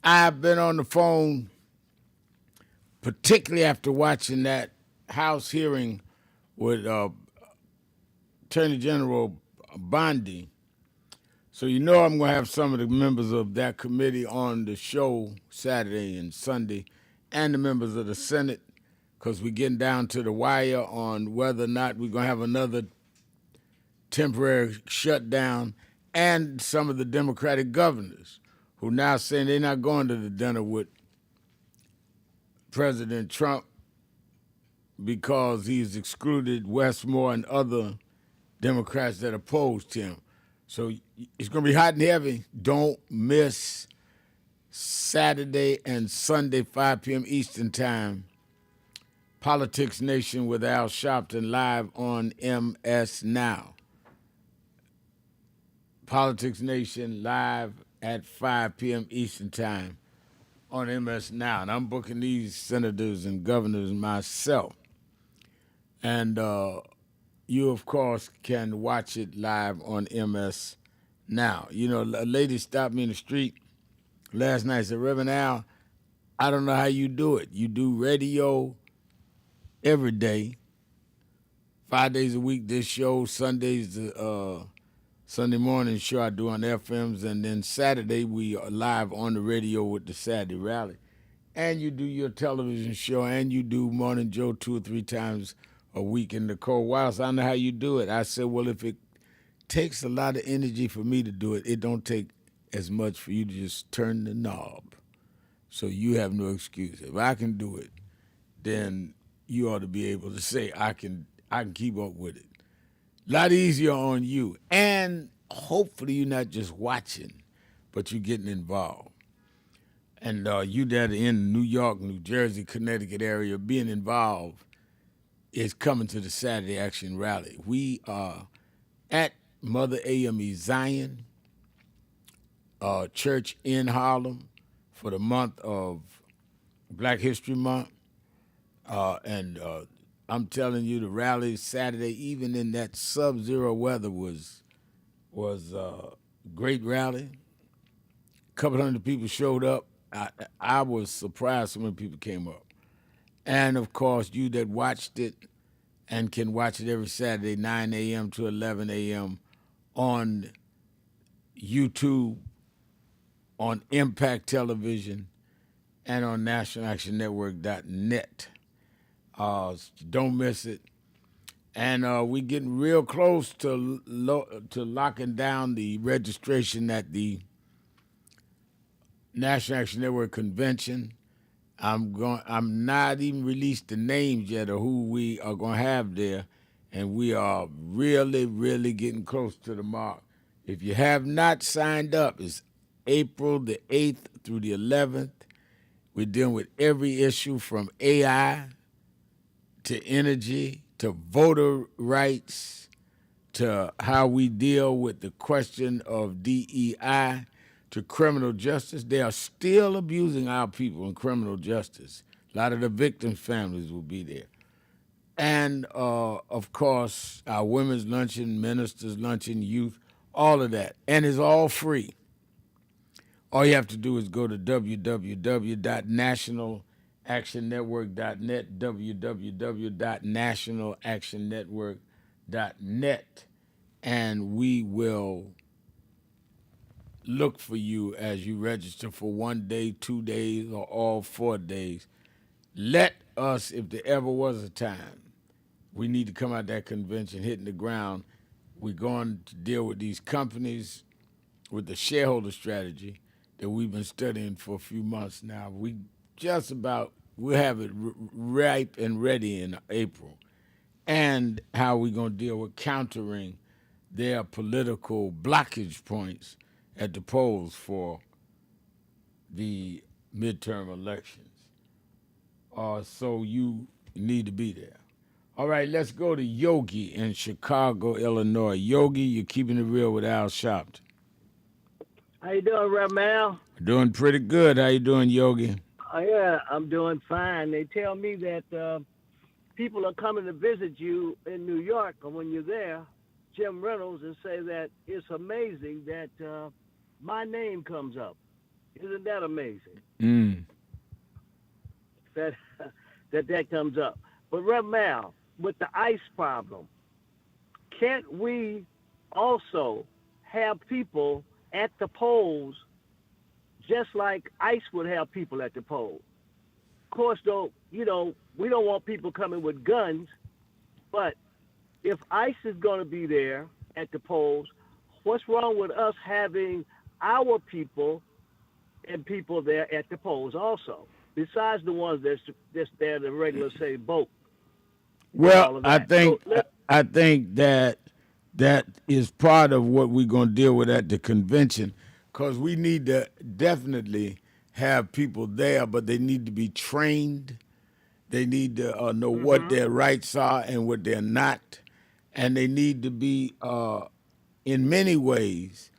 I've been on the phone, particularly after watching that House hearing with Attorney General Bondi. So you know I'm going to have some of the members of that committee on the show Saturday and Sunday, and the members of the Senate, because we're getting down to the wire on whether or not we're going to have another temporary shutdown, and some of the Democratic governors who now saying they're not going to the dinner with President Trump because he's excluded Westmore and other Democrats that opposed him. So it's going to be hot and heavy. Don't miss Saturday and Sunday, 5 p.m. Eastern Time. Politics Nation with Al Sharpton live on MS Now. Politics Nation live at 5 p.m. Eastern Time on MS Now. And I'm booking these senators and governors myself. And you, of course, can watch it live on MS Now. You know, a lady stopped me in the street last night and said, Reverend Al, I don't know how you do it. You do radio every day, 5 days a week, this show, Sundays, Sunday morning show I do on FMs, and then Saturday we are live on the radio with the Saturday Rally. And you do your television show, and you do Morning Joe 2 or 3 times a week in the cold wilds. I don't know how you do it. I said, well, if it takes a lot of energy for me to do it, it don't take as much for you to just turn the knob. So you have no excuse. If I can do it, then you ought to be able to say I can keep up with it. A lot easier on you. And hopefully you're not just watching, but you're getting involved. And you that are in New York, New Jersey, Connecticut area, being involved is coming to the Saturday Action Rally. We are at Mother AME Zion Church in Harlem for the month of Black History Month. And I'm telling you, the rally Saturday, even in that sub-zero weather, was a great rally. A couple hundred people showed up. I was surprised so many people came up. And, of course, you that watched it and can watch it every Saturday, 9 a.m. to 11 a.m. on YouTube, on Impact Television, and on nationalactionnetwork.net. Don't miss it. And we're getting real close to locking down the registration at the National Action Network Convention. I'm not even released the names yet of who we are going to have there, and we are really, really getting close to the mark. If you have not signed up, it's April the 8th through the 11th. We're dealing with every issue from AI to energy to voter rights to how we deal with the question of DEI to criminal justice. They are still abusing our people in criminal justice. A lot of the victims' families will be there. And, of course, our women's luncheon, ministers' luncheon, youth, all of that. And it's all free. All you have to do is go to www.nationalactionnetwork.net, www.nationalactionnetwork.net, and we will look for you as you register for 1 day, 2 days, or all 4 days. Let us, if there ever was a time, we need to come out that convention hitting the ground. We're going to deal with these companies with the shareholder strategy that we've been studying for a few months now. We'll have it ripe and ready in April. And how we're going to deal with countering their political blockage points at the polls for the midterm elections. So you need to be there. All right, let's go to Yogi in Chicago, Illinois. Yogi, you're keeping it real with Al Sharpton. How you doing, Reverend Al? Doing pretty good. How you doing, Yogi? Yeah, I'm doing fine. They tell me that people are coming to visit you in New York, and when you're there, Jim Reynolds, and say that it's amazing that my name comes up. Isn't that amazing? That comes up. But Reverend Al, with the ICE problem, can't we also have people at the polls just like ICE would have people at the polls? Of course, though, we don't want people coming with guns, but if ICE is going to be there at the polls, what's wrong with us having our people and people there at the polls also, besides the ones that's there, the regular, say, vote? Well, I think that is part of what we're going to deal with at the convention, because we need to definitely have people there, but they need to be trained. They need to know what their rights are and what they're not, and they need to be, in many ways,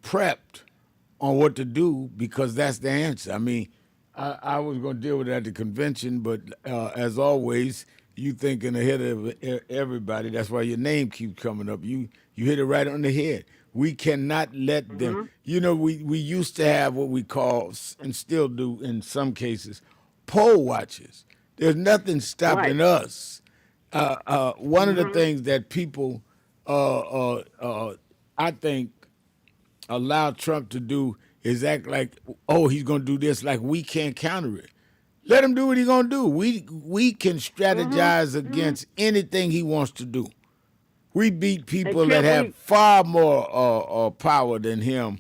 prepped on what to do because that's the answer. I mean, I was going to deal with it at the convention, but as always, you thinking ahead of everybody. That's why your name keeps coming up. You hit it right on the head. We cannot let them. You know, we used to have what we call, and still do in some cases, poll watchers. There's nothing stopping us. One of the things that people, I think, allow Trump to do is act like, oh, he's going to do this, like we can't counter it. Let him do what he's going to do. We can strategize against anything he wants to do. We beat people that have far more power than him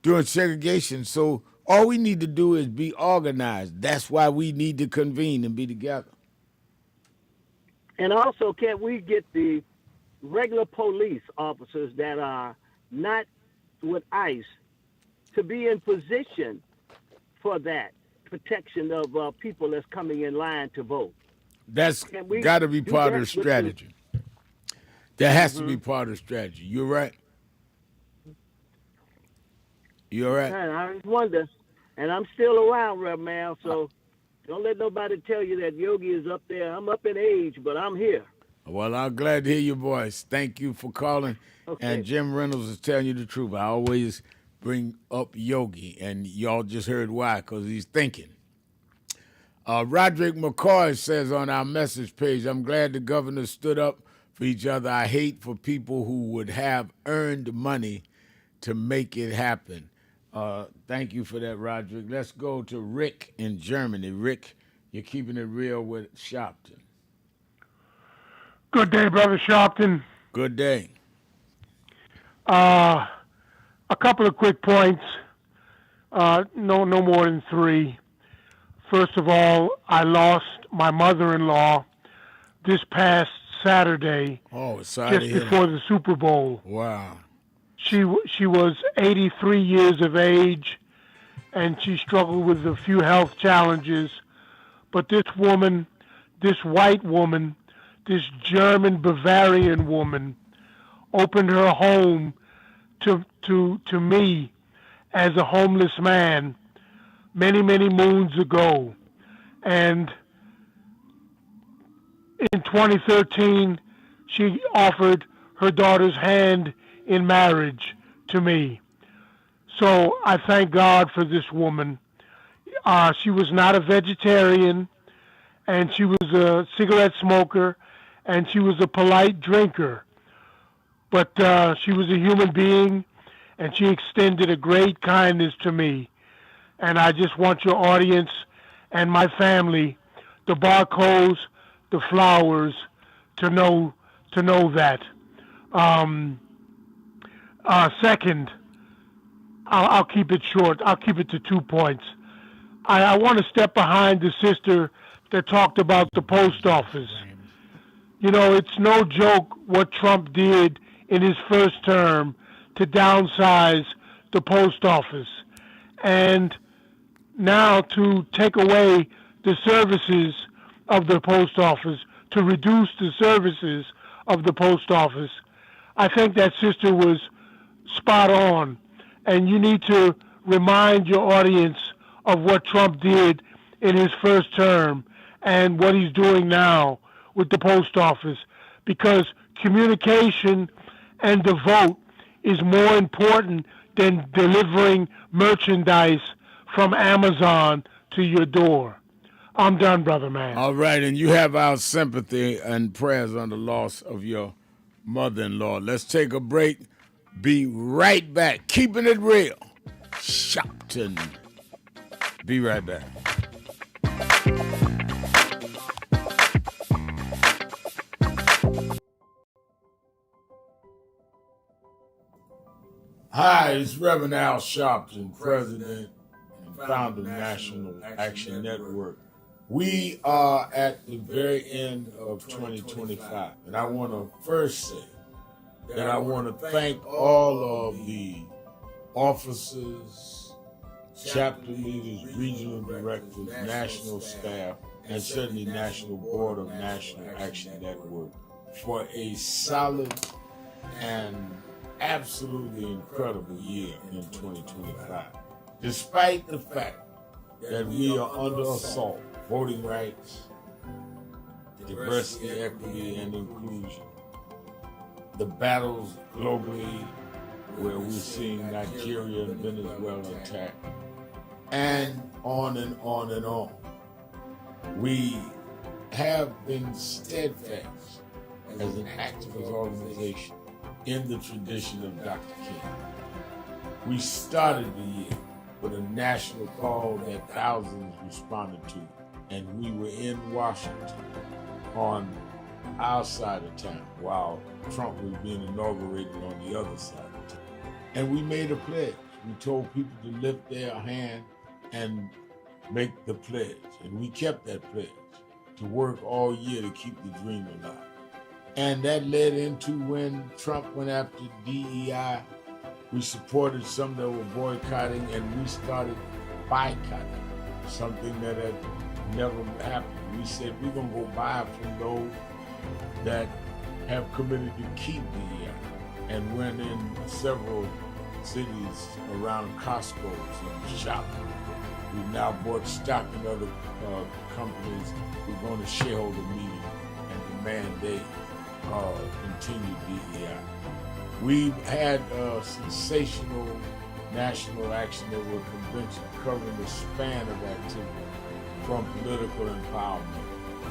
during segregation. So all we need to do is be organized. That's why we need to convene and be together. And also, can't we get the regular police officers that are not with ICE to be in position for that protection of people that's coming in line to vote? That's got to be part of the strategy. That has to be part of the strategy. You're right. You're right. I just wonder, and I'm still around, Rev Mal, so don't let nobody tell you that Yogi is up there. I'm up in age, but I'm here. Well, I'm glad to hear your voice. Thank you for calling. Okay. And Jim Reynolds is telling you the truth. I always bring up Yogi, and y'all just heard why, because he's thinking. Roderick McCoy says on our message page, I'm glad the governor stood up for each other. I hate for people who would have earned money to make it happen. Thank you for that, Roderick. Let's go to Rick in Germany. Rick, you're keeping it real with Sharpton. Good day, Brother Sharpton. Good day. A couple of quick points. No more than three. First of all, I lost my mother-in-law this past Saturday, sorry just before the Super Bowl. Wow. She was 83 years of age, and she struggled with a few health challenges. But this woman, this white woman, this German Bavarian woman, opened her home to me as a homeless man many moons ago. And in 2013, she offered her daughter's hand in marriage to me. So I thank God for this woman. She was not a vegetarian, and she was a cigarette smoker, and she was a polite drinker. But she was a human being, and she extended a great kindness to me. And I just want your audience and my family, the Barcodes, the Flowers, to know that. Second, I'll keep it short. I'll keep it to 2 points. I want to step behind the sister that talked about the post office. You know, it's no joke what Trump did in his first term to downsize the post office. And now to take away the services of the post office, to reduce the services of the post office, I think that sister was spot on. And you need to remind your audience of what Trump did in his first term and what he's doing now with the post office, because communication and the vote is more important than delivering merchandise from Amazon to your door. I'm done, brother man. All right, and you have our sympathy and prayers on the loss of your mother-in-law. Let's take a break. Be right back. Keeping it real. Sharpton. Be right back. Hi, it's Reverend Al Sharpton, President and founder of National Action Network. We are at the very end of 2025, and I want to first say that I want to thank all of the officers, chapter leaders, regional directors, national staff, and certainly National Board of National Action Network for a solid and absolutely incredible year in 2025. Despite the fact that we are under assault, voting rights, diversity, equity, and inclusion, the battles globally where we're seeing Nigeria and Venezuela attacked, and on and on and on. We have been steadfast as an activist organization in the tradition of Dr. King. We started the year with a national call that thousands responded to, and we were in Washington on our side of town while Trump was being inaugurated on the other side of town. And we made a pledge. We told people to lift their hand and make the pledge. And we kept that pledge to work all year to keep the dream alive. And that led into when Trump went after DEI, we supported some that were boycotting, and we started boycotting, something that had never happened. We said we're going to go buy from those that have committed to keep DEI, and went in several cities around Costco's and Sharpton. We've now bought stock in other companies. We're going to shareholder meeting and demand they continue DEI. We've had a sensational national action network convention covering the span of activity, from political empowerment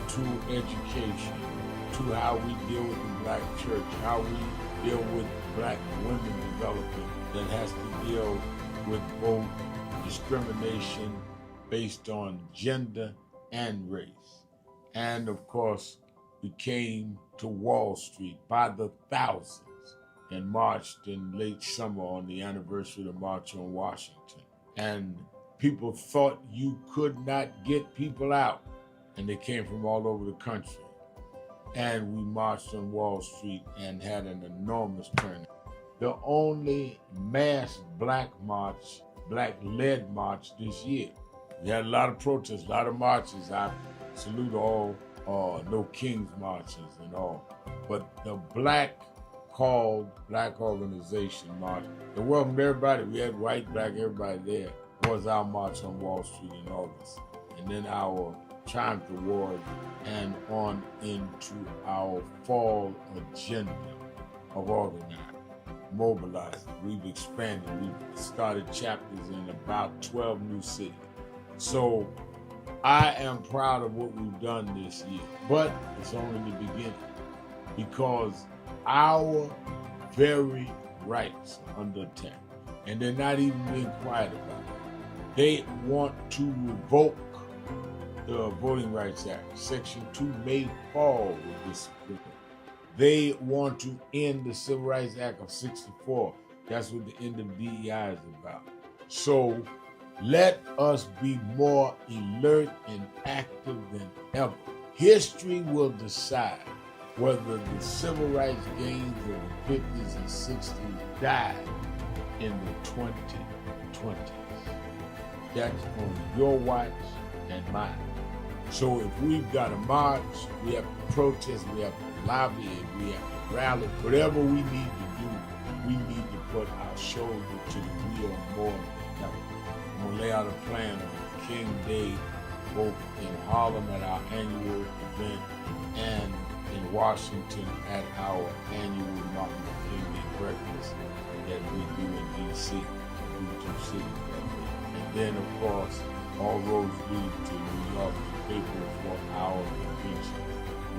to education, to how we deal with the black church, how we deal with black women development that has to deal with both discrimination based on gender and race. And of course, we came to Wall Street by the thousands and marched in late summer on the anniversary of the March on Washington. And people thought you could not get people out, and they came from all over the country. And we marched on Wall Street and had an enormous turnout. The only mass black march, black-led march this year. We had a lot of protests, a lot of marches. I salute all No Kings marches and all. But the black organization march, it welcomed everybody. We had white, black, everybody there. Was our march on Wall Street in August. And then our Triumph Award and on into our fall agenda of organizing, mobilizing. We've expanded. We've started chapters in about 12 new cities. So I am proud of what we've done this year, but it's only the beginning, because our very rights are under attack, and they're not even being quiet about it. They want to revoke the Voting Rights Act. Section 2 may fall with this Supreme Court. They want to end the Civil Rights Act of '64. That's what the end of DEI is about. So let us be more alert and active than ever. History will decide whether the civil rights gains of the 50s and 60s died in the 2020s. That's on your watch and mine. So if we've got to march, we have to protest, we have to lobby, we have to rally, whatever we need to do, we need to put our shoulder to the wheel more than ever. I'm going to lay out a plan on King Day, both in Harlem at our annual event and in Washington at our annual Martin Luther King Day breakfast that we do in D.C. We do 2 cities that day. And then, of course, all roads lead to New York to pay for our convention.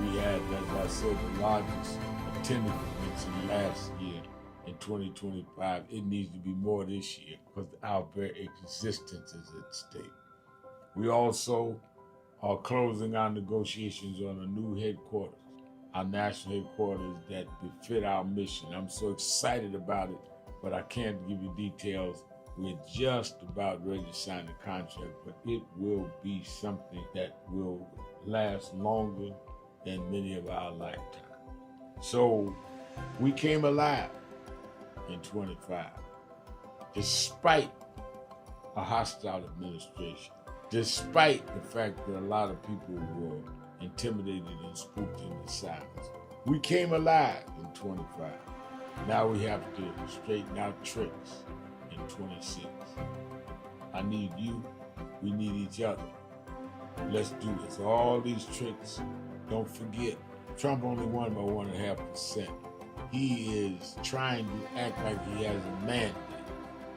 We had, as I said, the largest attended convention last year. In 2025, it needs to be more this year because our very existence is at stake. We also are closing our negotiations on a new headquarters, our national headquarters that befit our mission. I'm so excited about it, but I can't give you details. We're just about ready to sign the contract, but it will be something that will last longer than many of our lifetimes. So we came alive in 25, despite a hostile administration, despite the fact that a lot of people were intimidated and spooked into silence. We came alive in 25. Now we have to straighten out tricks in 26. I need you. We need each other. Let's do this. All these tricks, don't forget, Trump only won by 1.5%. He is trying to act like he has a mandate.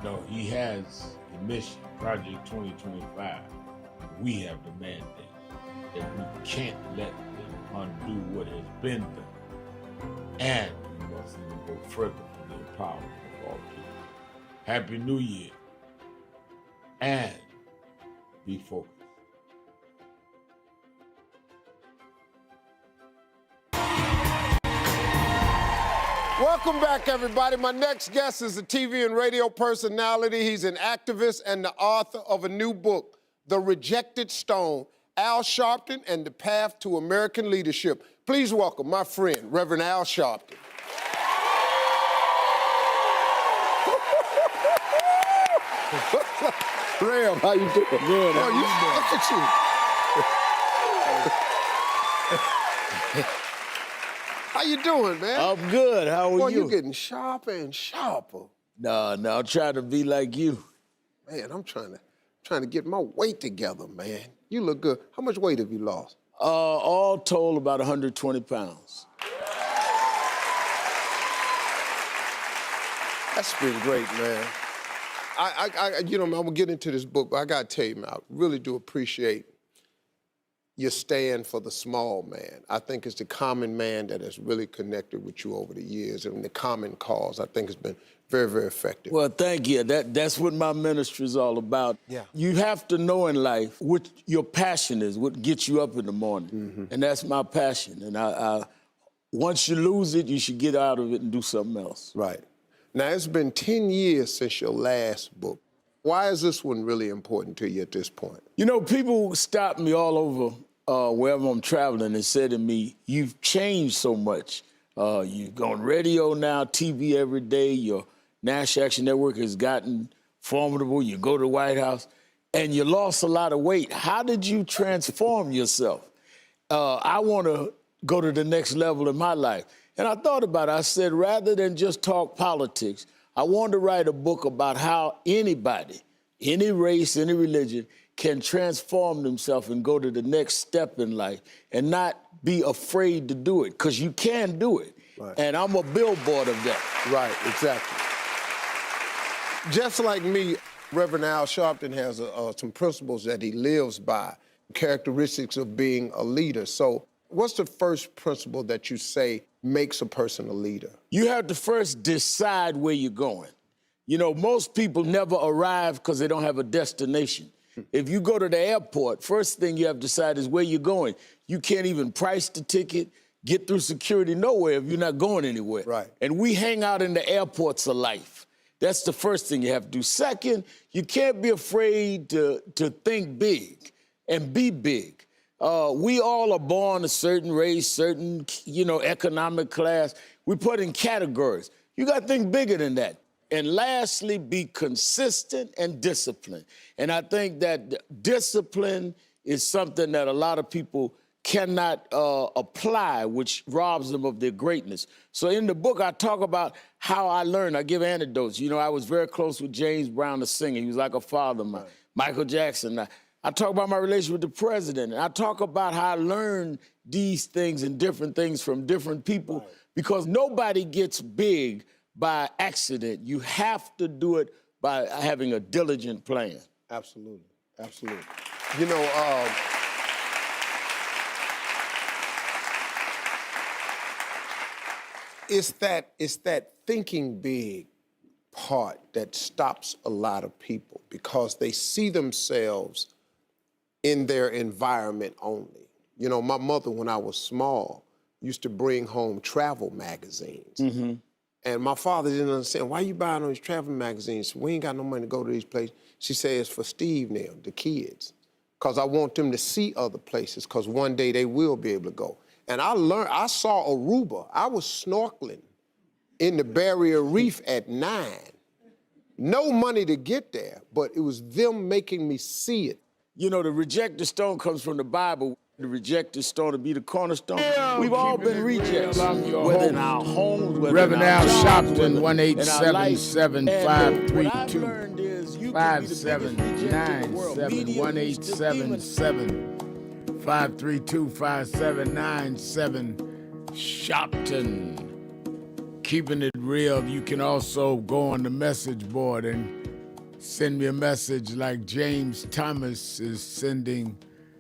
No, he has a mission, Project 2025. We have the mandate that we can't let them undo what has been done. And we must even go further for the empowerment of all people. Happy New Year. And be focused. Welcome back, everybody. My next guest is a TV and radio personality. He's an activist and the author of a new book, The Rejected Stone, Al Sharpton and the Path to American Leadership. Please welcome my friend, Reverend Al Sharpton. Ram, how you doing? Good. Look at you. How you doing, man? I'm good. How are Boy, you? you getting sharper and sharper. No, I'm trying to be like you. Man, I'm trying to get my weight together, man. You look good. How much weight have you lost? All told, about 120 pounds. That's been great, man. I'm gonna get into this book, but I gotta tell you, man, I really do appreciate your stand for the small man. I think it's the common man that has really connected with you over the years, and the common cause, I think, has been very, very effective. Well, thank you. That's what my ministry is all about. Yeah. You have to know in life what your passion is, what gets you up in the morning. Mm-hmm. And that's my passion. And I once you lose it, you should get out of it and do something else. Right. Now, it's been 10 years since your last book. Why is this one really important to you at this point? You know, people stop me all over wherever I'm traveling and say to me, you've changed so much. You've gone radio now, TV every day. Your National Action Network has gotten formidable. You go to the White House, and you lost a lot of weight. How did you transform yourself? I want to go to the next level in my life. And I thought about it. I said, rather than just talk politics, I wanted to write a book about how anybody, any race, any religion, can transform themselves and go to the next step in life and not be afraid to do it, because you can do it. Right. And I'm a billboard of that. Right, exactly. Just like me, Reverend Al Sharpton has some principles that he lives by, characteristics of being a leader. So what's the first principle that you say makes a person a leader? You have to first decide where you're going. You know, most people never arrive because they don't have a destination. If you go to the airport, first thing you have to decide is where you're going. You can't even price the ticket, get through security nowhere if you're not going anywhere. Right. And we hang out in the airports of life. That's the first thing you have to do. Second, you can't be afraid to think big and be big. We all are born a certain race, certain, economic class. We put in categories. You got to think bigger than that. And lastly, be consistent and disciplined. And I think that discipline is something that a lot of people cannot apply, which robs them of their greatness. So in the book, I talk about how I learned. I give anecdotes. You know, I was very close with James Brown, the singer. He was like a father of mine. Right. Michael Jackson. I talk about my relationship with the president. And I talk about how I learned these things and different things from different people, right, because nobody gets big by accident. You have to do it by having a diligent plan. Absolutely, absolutely. You know, it's that thinking big part that stops a lot of people, because they see themselves in their environment only. You know, my mother, when I was small, used to bring home travel magazines. Mm-hmm. And my father didn't understand, why you buying all these travel magazines? We ain't got no money to go to these places. She said, it's for Steve now, the kids, because I want them to see other places, because one day they will be able to go. And I saw Aruba. I was snorkeling in the Barrier Reef at 9. No money to get there, but it was them making me see it. You know, the rejected stone comes from the Bible. The rejected stone to be the cornerstone. We've all been rejects, whether in our homes, whether Reverend in our Al jobs, Sharpton, whether in our life. 1-877-532-5797. Sharpton. Keeping it real. You can also go on the message board and send me a message like James Thomas is sending,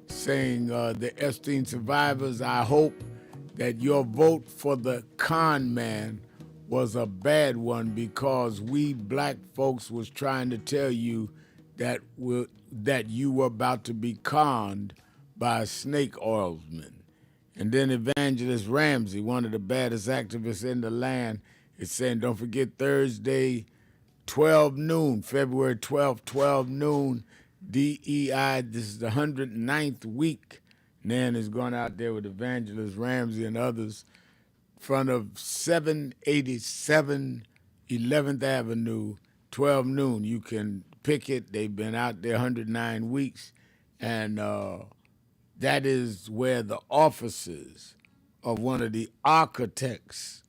saying, the Epstein survivors, I hope that your vote for the con man was a bad one because we black folks was trying to tell you that you were about to be conned by a snake oilsman. And then Evangelist Ramsey, one of the baddest activists in the land, is saying, don't forget Thursday, 12 noon, February 12th, 12 noon, DEI, this is the 109th week. Nan is going out there with Evangelist Ramsey and others in front of 787 11th Avenue, 12 noon. You can pick it. They've been out there 109 weeks. And that is where the offices of one of the architects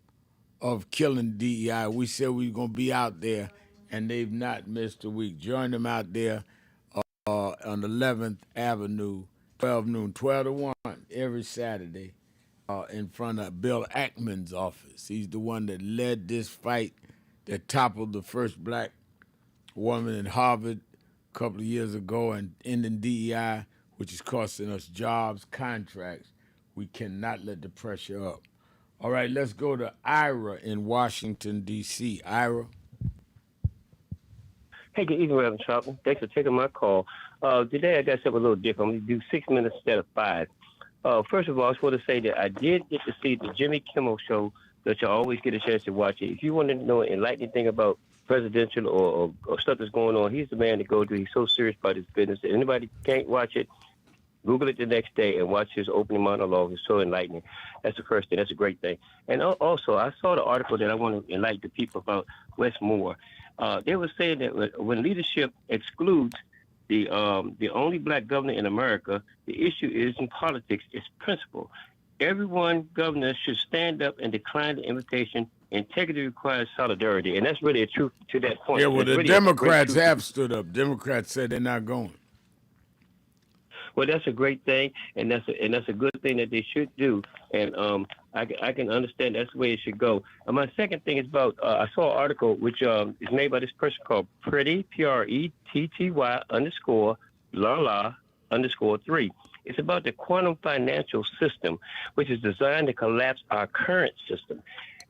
of killing DEI, we said we were going to be out there, and they've not missed a week. Join them out there on 11th Avenue, 12 noon, 12 to 1 every Saturday in front of Bill Ackman's office. He's the one that led this fight that toppled the first black woman in Harvard a couple of years ago and ending DEI, which is costing us jobs, contracts. We cannot let the pressure up. All right, let's go to Ira in Washington, D.C. Ira. Hey, good evening, Reverend Sharpton. Thanks for taking my call. Today I got something a little different. I'm going to do 6 minutes instead of 5. First of all, I just want to say that I did get to see the Jimmy Kimmel show that you always get a chance to watch it. If you want to know an enlightening thing about presidential or stuff that's going on, he's the man to go to. He's so serious about his business. If anybody can't watch it, Google it the next day and watch his opening monologue. It's so enlightening. That's the first thing. That's a great thing. And also, I saw the article that I want to enlighten the people about Wes Moore. They were saying that when leadership excludes the only black governor in America, the issue isn't politics, it's principle. Everyone governor should stand up and decline the invitation. Integrity requires solidarity. And that's really a truth to that point. Yeah, well, the Democrats have stood up. Democrats said they're not going. Well, that's a great thing, and that's a good thing that they should do. And I can understand that's the way it should go. My second thing is about I saw an article which is made by this person called Pretty PRETTY _LA_3. It's about the quantum financial system, which is designed to collapse our current system.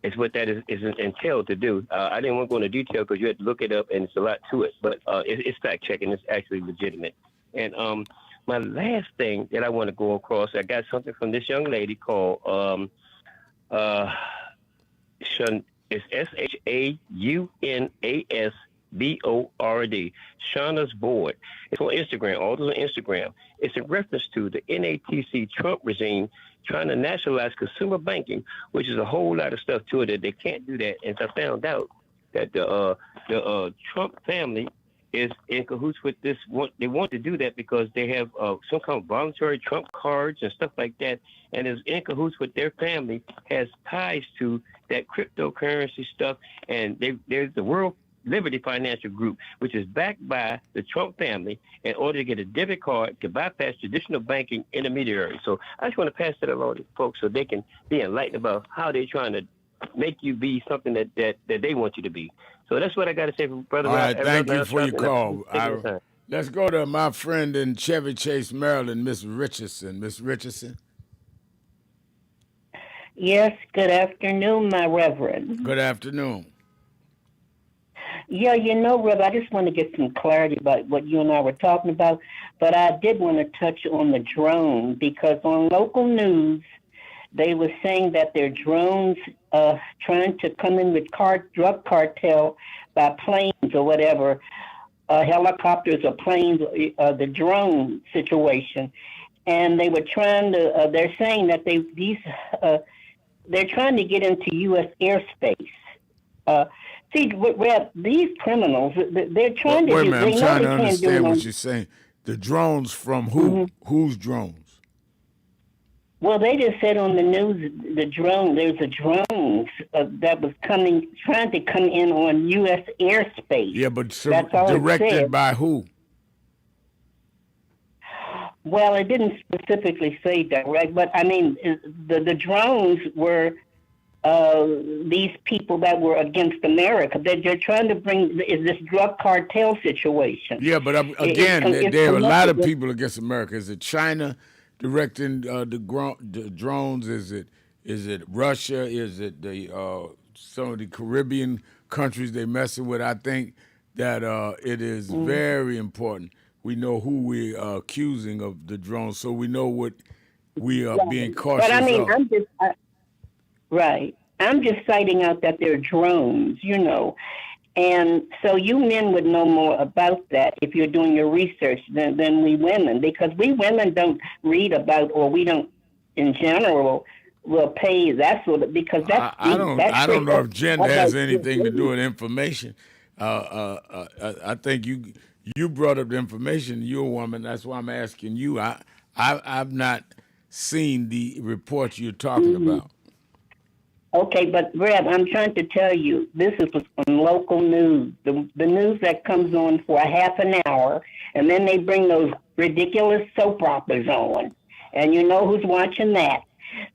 It's what that is entailed to do. I didn't want to go into detail because you had to look it up, and it's a lot to it. But it's fact checking. It's actually legitimate. And my last thing that I want to go across, I got something from this young lady called it's SHAUNASBORD, Shauna's Board. It's on Instagram. All those on Instagram. It's in reference to the NATC Trump regime trying to nationalize consumer banking, which is a whole lot of stuff to it that they can't do that. And I found out that the Trump family is in cahoots with this. They want to do that because they have some kind of voluntary Trump cards and stuff like that, and is in cahoots with their family, has ties to that cryptocurrency stuff, and there's the World Liberty Financial Group, which is backed by the Trump family in order to get a debit card to bypass traditional banking intermediaries. So I just want to pass that along to folks so they can be enlightened about how they're trying to make you be something that they want you to be. So that's what I got to say, brother. All right, thank you for your call. Let's go to my friend in Chevy Chase, Maryland, Miss Richardson. Miss Richardson. Yes, good afternoon, my Reverend. Good afternoon. Yeah, Rev, I just want to get some clarity about what you and I were talking about, but I did want to touch on the drone because on local news, they were saying that their drones trying to come in with drug cartel by planes or whatever, helicopters or planes, the drone situation. And they were trying to, they're saying that they're trying to get into U.S. airspace. See, Rep, these criminals, they're trying to... Wait a minute, I'm trying to understand what you're saying. The drones from who? Mm-hmm. Whose drones? Well, they just said on the news there's a drone that was trying to come in on U.S. airspace. Yeah, but That's all it directed said. by who? Well, it didn't specifically say direct, but I mean, the drones were these people that were against America. They're trying to bring this drug cartel situation. Yeah, but again, there are a lot of people against America. Is it China directing the drones? Is it Russia? Is it some of the Caribbean countries they messing with? I think that it is very important. We know who we are accusing of the drones, so we know what we are being cautious But I mean, of. Right. I'm just citing out that they're drones, And so you men would know more about that if you're doing your research than we women, because we women don't read about, or we don't, in general, will pay that sort of, because that's... I don't know if gender has anything to do with information. I think you brought up the information. You're a woman. That's why I'm asking you. I've not seen the reports you're talking about. Okay, but Reb, I'm trying to tell you, this is on local news, the news that comes on for a half an hour, and then they bring those ridiculous soap operas on, and you know who's watching that.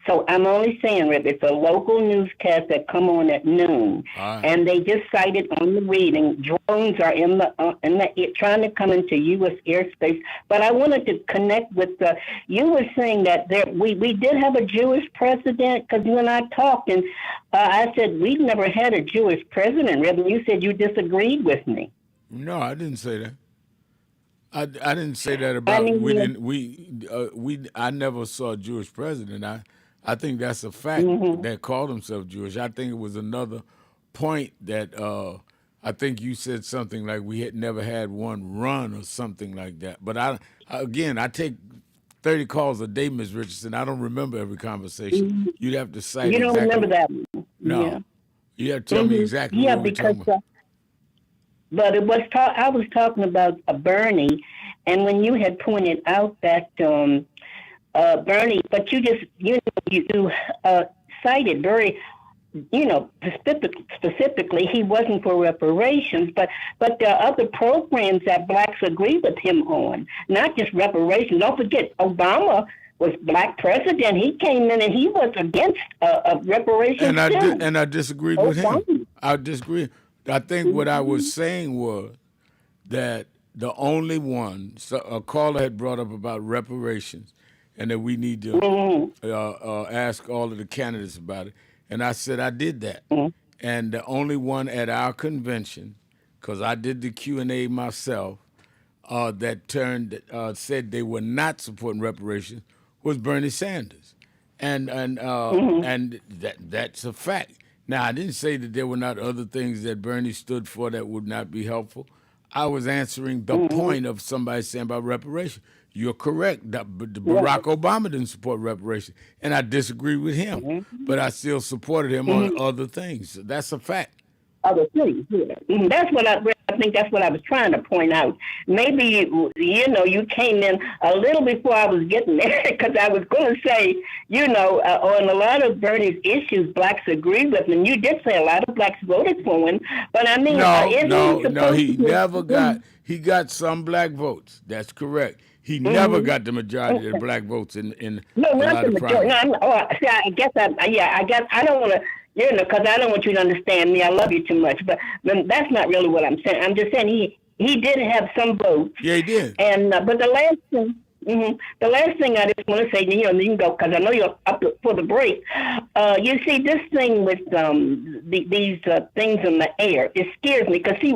So I'm only saying, Reb, it's a local newscast that come on at noon, and they just cited on the reading, drones are in the trying to come into U.S. airspace. But I wanted to connect with you were saying that we did have a Jewish president, because you and I talked, and I said we've never had a Jewish president, Reb, and you said you disagreed with me. No, I didn't say that. I didn't say that about I never saw a Jewish president. I think that's a fact that called himself Jewish. I think it was another point that I think you said something like we had never had one run or something like that. But I take 30 calls a day, Ms. Richardson. I don't remember every conversation. You'd have to cite. You don't remember that one? No. Yeah. You have to tell me exactly what we're talking about. But I was talking about Bernie, and when you had pointed out that Bernie, but you cited very, specifically he wasn't for reparations, but there are other programs that blacks agree with him on, not just reparations. Don't forget, Obama was black president. He came in and he was against reparations and I disagreed with him. I disagree. I think what I was saying was that the only one, a caller had brought up about reparations and that we need to ask all of the candidates about it. And I said I did that. And the only one at our convention, because I did the Q&A myself, that said they were not supporting reparations was Bernie Sanders. And that's a fact. Now, I didn't say that there were not other things that Bernie stood for that would not be helpful. I was answering the point of somebody saying about reparations. You're correct. Barack Obama didn't support reparations, and I disagree with him, but I still supported him on other things. That's a fact. Other things, yeah. That's what I think. That's what I was trying to point out. Maybe you came in a little before I was getting there, because I was going to say, on a lot of Bernie's issues, blacks agree with him. You did say a lot of blacks voted for him, but I mean, no, he never got. He got some black votes. That's correct. He never got the majority of the black votes in no, a not lot the of majority. I guess I don't want to. Because I don't want you to understand me. I love you too much, but that's not really what I'm saying. I'm just saying he did have some votes. Yeah, he did. And but the last thing I just want to say, you can go because I know you're up for the break. You see, this thing with these things in the air, it scares me. Because see,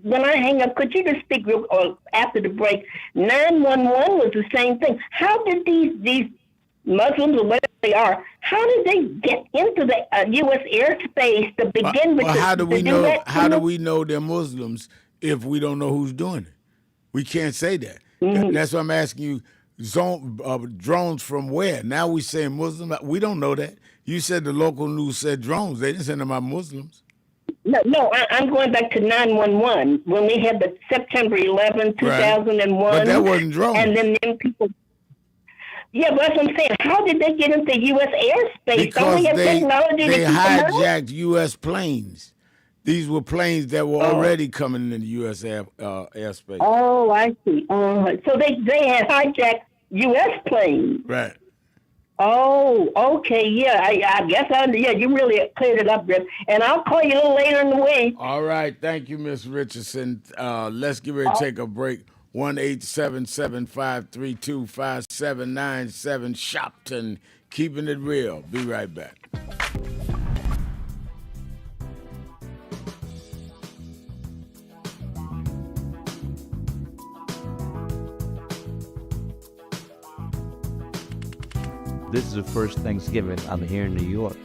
when I hang up, could you just speak after the break? 911 was the same thing. How did these Muslims or whatever they are, how did they get into the U.S. airspace to begin with? How do we know? How do we know they're Muslims if we don't know who's doing it? We can't say that. That's why I'm asking you. Drones from where? Now we say Muslim. We don't know that. You said the local news said drones. They didn't send them out Muslims. No, I'm going back to 911 when we had the September 11, 2001. But that wasn't drones. And then people. Yeah, but that's what I'm saying. How did they get into U.S. airspace? Because have technology they to keep them out? hijacked U.S. planes. These were planes that were already coming into U.S. airspace. Oh, I see. So they had hijacked U.S. planes. Right. Oh, okay. Yeah, I guess you really cleared it up, Rip. And I'll call you a little later in the week. All right. Thank you, Miss Richardson. Let's get ready to take a break. 1-877-532-5797 Sharpton, keeping it real. Be right back. This is the first Thanksgiving I'm here in New York.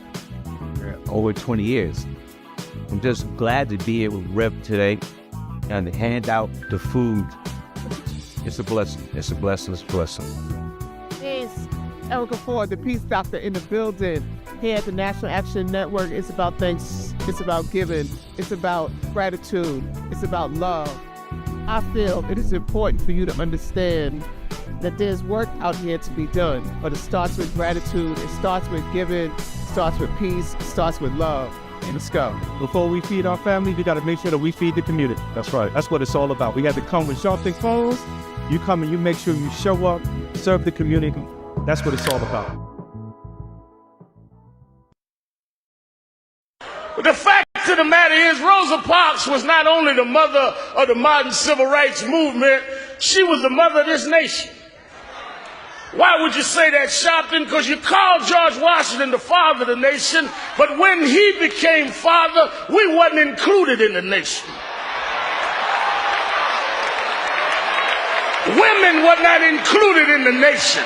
Over 20 years. I'm just glad to be here with Rev today and to hand out the food. It's a blessing. It's a blessing. It's a blessing. It's Erica Ford, the Peace Doctor in the building. Here at the National Action Network, it's about thanks. It's about giving. It's about gratitude. It's about love. I feel it is important for you to understand that there's work out here to be done, but it starts with gratitude, it starts with giving, it starts with peace, it starts with love. Let's go. Before we feed our family, we got to make sure that we feed the community. That's right. That's what it's all about. We got to come with Sharpton phones. You come and you make sure you show up, serve the community. That's what it's all about. The fact of the matter is, Rosa Parks was not only the mother of the modern civil rights movement, she was the mother of this nation. Why would you say that, Sharpton? Because you called George Washington the father of the nation, but when he became father, we wasn't included in the nation. Women were not included in the nation.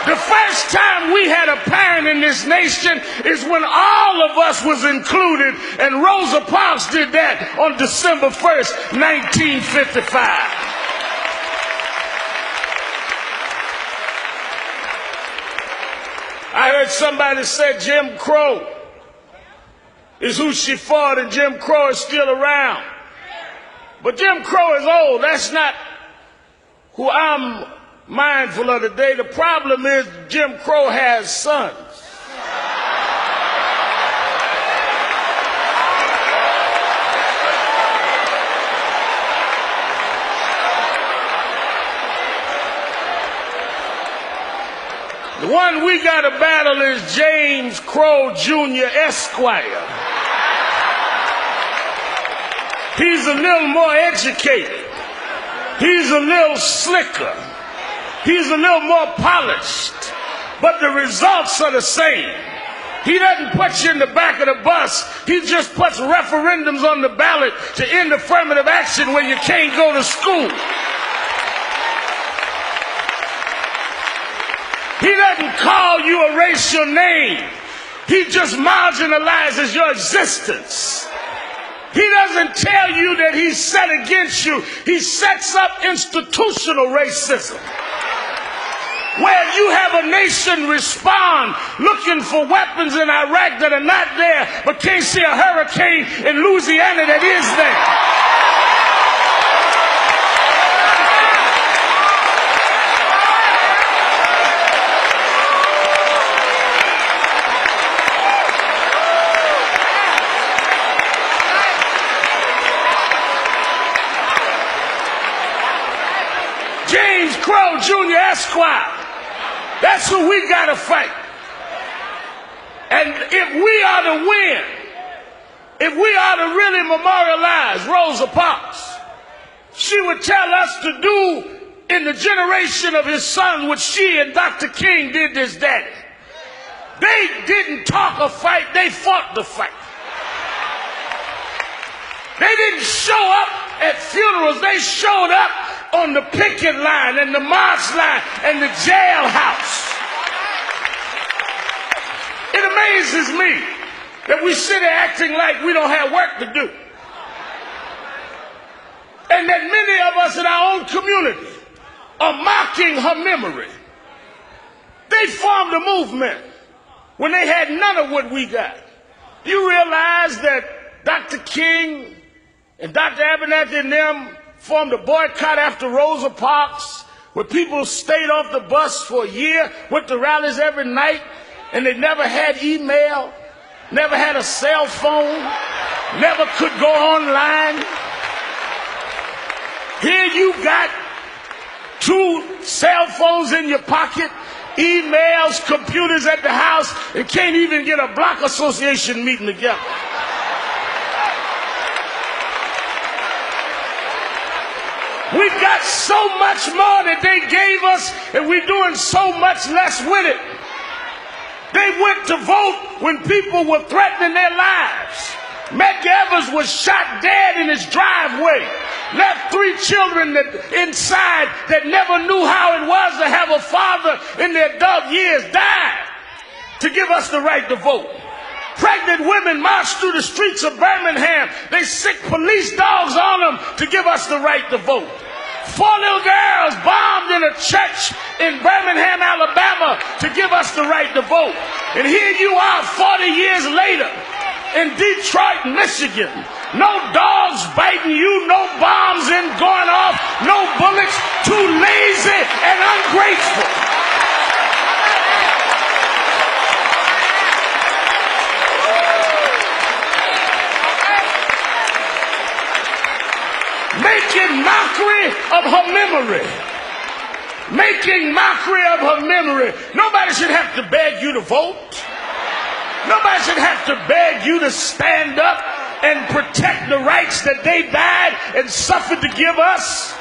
The first time we had a parent in this nation is when all of us was included, and Rosa Parks did that on December 1st, 1955. I heard somebody say Jim Crow is who she fought, and Jim Crow is still around. But Jim Crow is old. That's not who I'm mindful of today. The problem is Jim Crow has sons. The one we got to battle is James Crow Jr. Esquire. He's a little more educated. He's a little slicker. He's a little more polished. But the results are the same. He doesn't put you in the back of the bus. He just puts referendums on the ballot to end affirmative action when you can't go to school. He doesn't call you, erase your name. He just marginalizes your existence. He doesn't tell you that he's set against you. He sets up institutional racism, where you have a nation respond looking for weapons in Iraq that are not there, but can't see a hurricane in Louisiana that is there. James Crow Jr. Esquire. That's who we got to fight. And if we are to win, if we are to really memorialize Rosa Parks, she would tell us to do in the generation of his son what she and Dr. King did to his daddy. They didn't talk a fight, they fought the fight. They didn't show up at funerals, they showed up on the picket line and the march line and the jailhouse. It amazes me that we sit here acting like we don't have work to do. And that many of us in our own community are mocking her memory. They formed a movement when they had none of what we got. You realize that Dr. King and Dr. Abernathy and them formed a boycott after Rosa Parks where people stayed off the bus for a year, went to rallies every night, and they never had email, never had a cell phone, never could go online. Here you got 2 cell phones in your pocket, emails, computers at the house, and can't even get a block association meeting together. We've got so much more that they gave us, and we're doing so much less with it. They went to vote when people were threatening their lives. Medgar Evers was shot dead in his driveway, left 3 children inside that never knew how it was to have a father in their adult years, died to give us the right to vote. Pregnant women marched through the streets of Birmingham. They sick police dogs on them to give us the right to vote. 4 little girls bombed in a church in Birmingham, Alabama to give us the right to vote. And here you are 40 years later in Detroit, Michigan. No dogs biting you, no bombs going off, no bullets, too lazy and ungrateful. Making mockery of her memory. Making mockery of her memory. Nobody should have to beg you to vote. Nobody should have to beg you to stand up and protect the rights that they died and suffered to give us.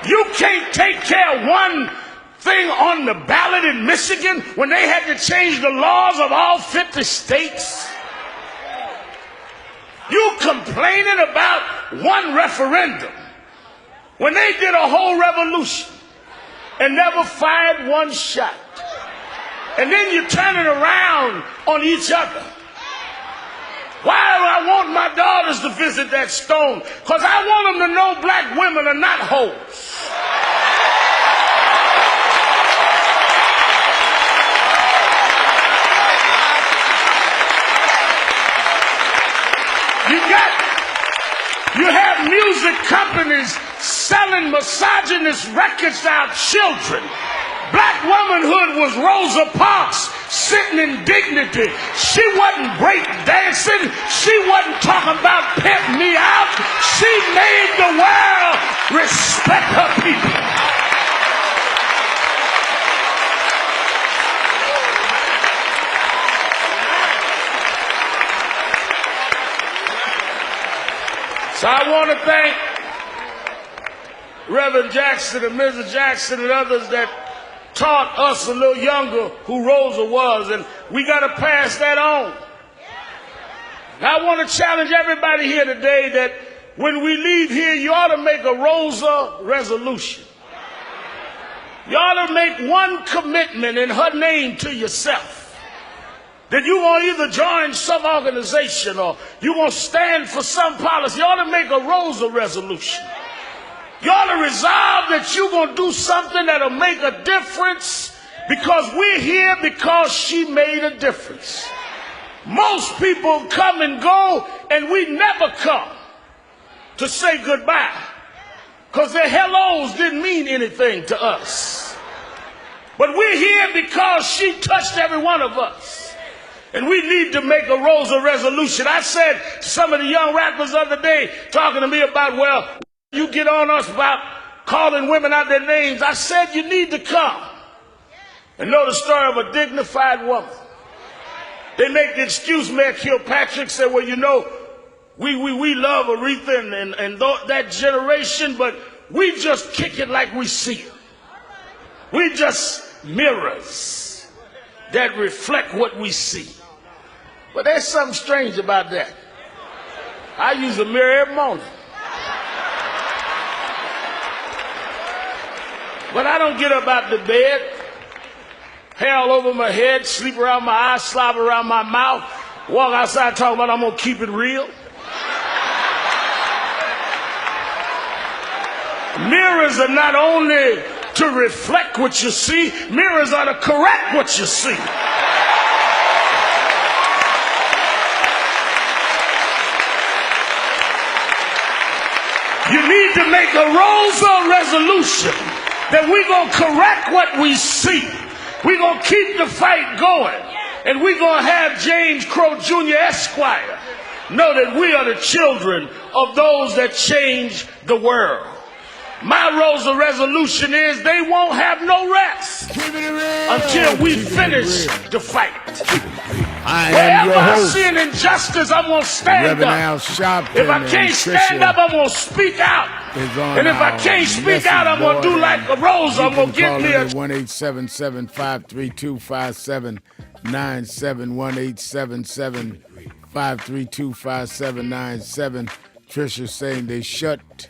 You can't take care of one thing on the ballot in Michigan when they had to change the laws of all 50 states. You complaining about one referendum when they did a whole revolution and never fired one shot. And then you turn it around on each other. Why do I want my daughters to visit that stone? Because I want them to know black women are not hoes. You have music companies selling misogynist records to our children. Black womanhood was Rosa Parks sitting in dignity. She wasn't break dancing. She wasn't talking about pimp me out. She made the world respect her people. So I want to thank Reverend Jackson and Mrs. Jackson and others that taught us a little younger who Rosa was, and we got to pass that on. Now I want to challenge everybody here today that when we leave here, you ought to make a Rosa resolution. You ought to make one commitment in her name to yourself. That you won't either join some organization or you won't stand for some policy. You ought to make a Rosa resolution. You ought to resolve that you're going to do something that'll make a difference because we're here because she made a difference. Most people come and go and we never come to say goodbye because their hellos didn't mean anything to us. But we're here because she touched every one of us. And we need to make a Rosa resolution. I said to some of the young rappers the other day, talking to me about, well, you get on us about calling women out their names. I said you need to come and know the story of a dignified woman. They make the excuse, Mayor Kilpatrick said, well, you know, we love Aretha and that generation, but we just kick it like we see it. We just mirrors that reflect what we see. But there's something strange about that. I use a mirror every morning. But I don't get up out the bed, hair all over my head, sleep around my eyes, slobber around my mouth, walk outside talking about I'm going to keep it real. Mirrors are not only to reflect what you see, mirrors are to correct what you see. You need to make a Rosa resolution that we're going to correct what we see. We're going to keep the fight going. And we're going to have James Crow Jr. Esquire know that we are the children of those that change the world. My Rosa resolution is they won't have no rest until we finish the fight. Wherever I see an injustice, I'm going to stand up. If I can't stand up, I'm going to speak out. And if I can't speak out, I'm going to do like a Rosa. I'm going to get me a... 1-877-532-5797, 1-877-532-5797. Tricia saying they shut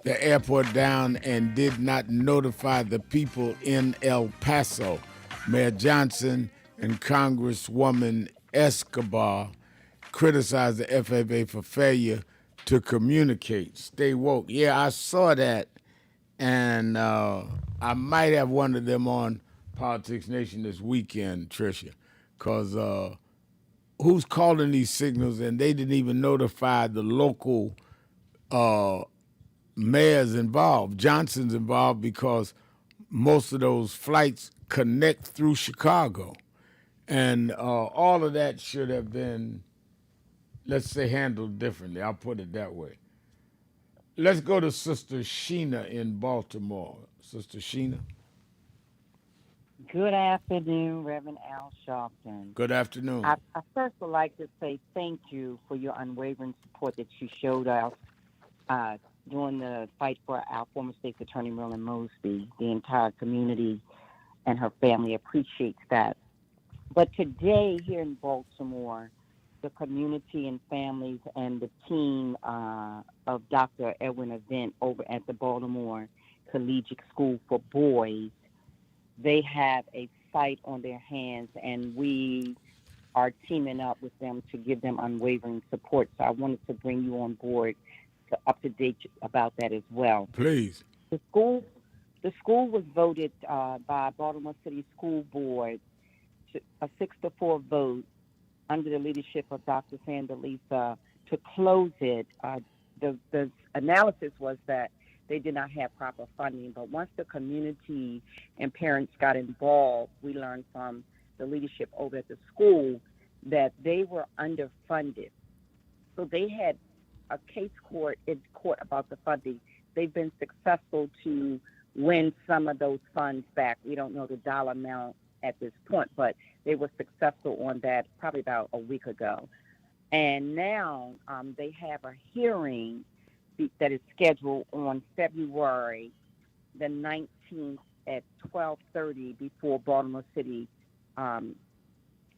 the airport down and did not notify the people in El Paso. Mayor Johnson and Congresswoman Escobar criticized the FAA for failure to communicate. Stay woke. Yeah, I saw that, and I might have one of them on Politics Nation this weekend, Tricia, because who's calling these signals, and they didn't even notify the local mayors involved. Johnson's involved because most of those flights connect through Chicago. And all of that should have been, let's say, handled differently. I'll put it that way. Let's go to Sister Sheena in Baltimore. Sister Sheena. Good afternoon, Reverend Al Sharpton. Good afternoon. I first would like to say thank you for your unwavering support that you showed us during the fight for our former state's attorney, Marilyn Mosby. The entire community and her family appreciates that. But today here in Baltimore, the community and families and the team of Dr. Edwin Event over at the Baltimore Collegiate School for Boys, they have a fight on their hands, and we are teaming up with them to give them unwavering support. So I wanted to bring you on board to up to date about that as well. Please. The school was voted by Baltimore City School Board a 6-4 vote under the leadership of Dr. Sandalisa to close it. The analysis was that they did not have proper funding, but once the community and parents got involved, we learned from the leadership over at the school that they were underfunded. So they had a case in court about the funding. They've been successful to win some of those funds back. We don't know the dollar amount at this point, but they were successful on that probably about a week ago. And now they have a hearing that is scheduled on February the 19th at 12:30 before Baltimore City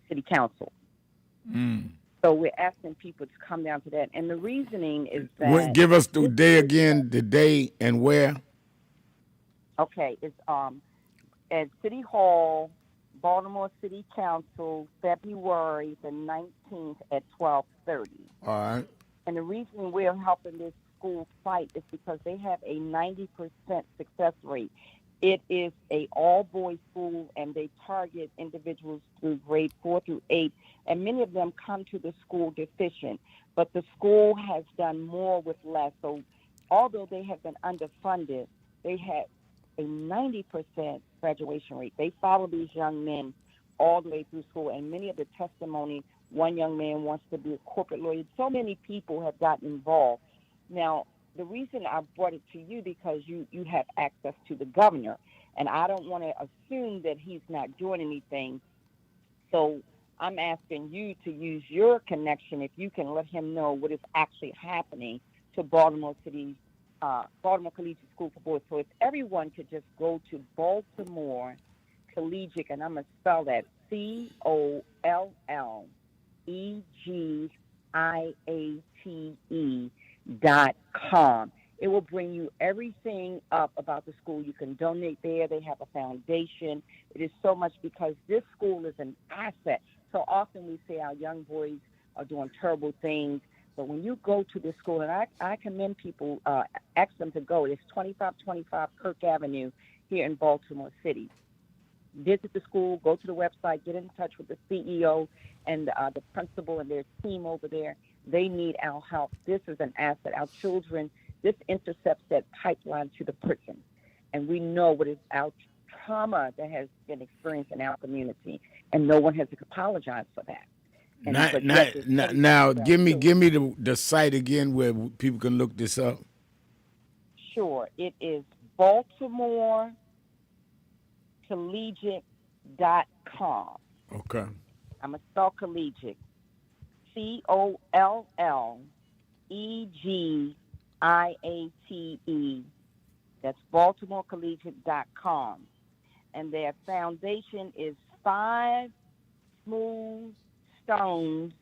City Council. So we're asking people to come down to that. And the reasoning is that... Give us the day again, the day and where. Okay, it's at City Hall, Baltimore City Council, February the 19th at 12:30. All right. And the reason we're helping this school fight is because they have a 90% success rate. It is a all-boys school, and they target individuals through grade 4 through 8, and many of them come to the school deficient. But the school has done more with less. So although they have been underfunded, they have a 90% graduation rate. They follow these young men all the way through school, and many of the testimony, one young man wants to be a corporate lawyer. So many people have gotten involved. Now, the reason I brought it to you because you have access to the governor, and I don't want to assume that he's not doing anything. So I'm asking you to use your connection if you can let him know what is actually happening to Baltimore City, Baltimore Collegiate School for Boys. So if everyone could just go to Baltimore Collegiate, and I'm going to spell that COLLEGIATE.com. It will bring you everything up about the school. You can donate there. They have a foundation. It is so much because this school is an asset. So often we say our young boys are doing terrible things, but when you go to this school, and I commend people, ask them to go. It's 2525 Kirk Avenue here in Baltimore City. Visit the school, go to the website, get in touch with the CEO and the principal and their team over there. They need our help. This is an asset. Our children, this intercepts that pipeline to the prison. and we know what is our trauma that has been experienced in our community, and no one has apologized for that. And Now, give me the site again where people can look this up. Sure, it is BaltimoreCollegiate.com. Okay. I'm going to spell collegiate. COLLEGIATE. That's BaltimoreCollegiate.com. And their foundation is 5 Smooth Stones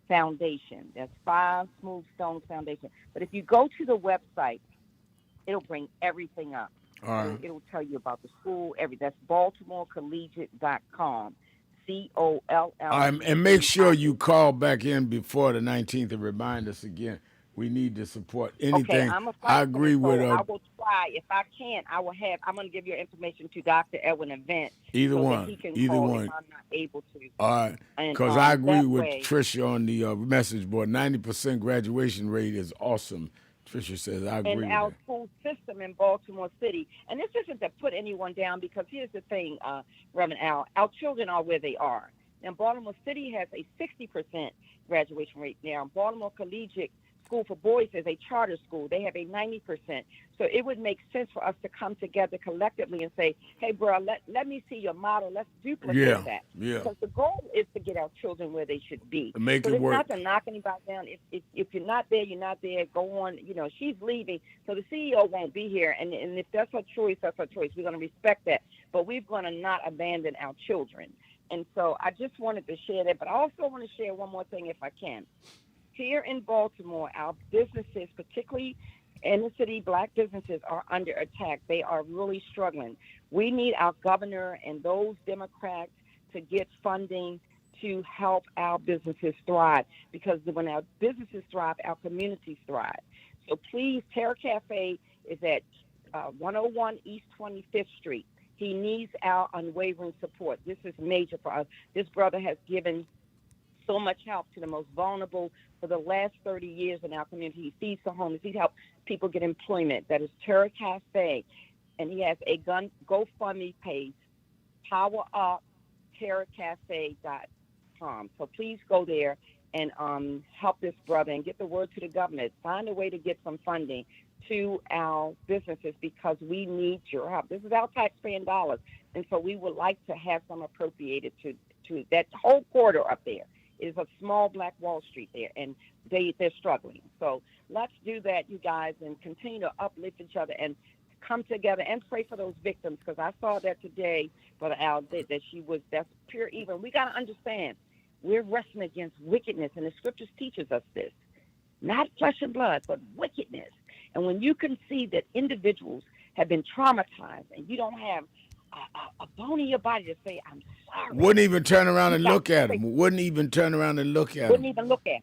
Foundation. That's 5 Smooth Stones Foundation. But if you go to the website, it'll bring everything up. All right. It'll tell you about the school, everything. That's BaltimoreCollegiate.com. COLL. And make sure you call back in before the 19th and remind us again. We need to support anything. Okay, I agree with I will try. If I can't, I'm going to give your information to Dr. Edwin Event. Either so one. That he can Either call one. If I'm not able to. All right. Because I agree with Tricia on the message board. 90% graduation rate is awesome. Tricia says, I agree with our that. school system in Baltimore City. And this isn't to put anyone down, because here's the thing, Reverend Al. Our children are where they are. Now, Baltimore City has a 60% graduation rate now. Baltimore Collegiate School for Boys is a charter school. They have a 90%. So it would make sense for us to come together collectively and say, hey, bro, let me see your model. Let's duplicate that. Yeah. Because the goal is to get our children where they should be. Make it it's work. not to knock anybody down. If you're not there, you're not there. Go on. She's leaving, so the CEO won't be here. And if that's her choice, that's her choice. We're going to respect that. But we're going to not abandon our children. And so I just wanted to share that. But I also want to share one more thing, if I can. Here in Baltimore, our businesses, particularly inner city Black businesses, are under attack. They are really struggling. We need our governor and those Democrats to get funding to help our businesses thrive, because when our businesses thrive, our communities thrive. So please, Terra Cafe is at 101 East 25th Street. He needs our unwavering support. This is major for us. This brother has given so much help to the most vulnerable for the last 30 years in our community. He feeds the homeless. He helps people get employment. That is Terra Cafe. And he has a GoFundMe page, powerupterracafe.com. So please go there and help this brother and get the word to the government. Find a way to get some funding to our businesses, because we need your help. This is our taxpaying dollars. And so we would like to have some appropriated to that whole corridor up there. Is a small Black Wall Street there, and they're struggling. So let's do that, you guys, and continue to uplift each other and come together and pray for those victims, because I saw that today, Brother Al, that's pure evil. We got to understand, we're wrestling against wickedness, and the scriptures teaches us this. Not flesh and blood, but wickedness. And when you can see that individuals have been traumatized and you don't have a bone in your body to say, I'm sorry. Wouldn't even turn around and look at him. Wouldn't even turn around and look at him. Wouldn't even look at him.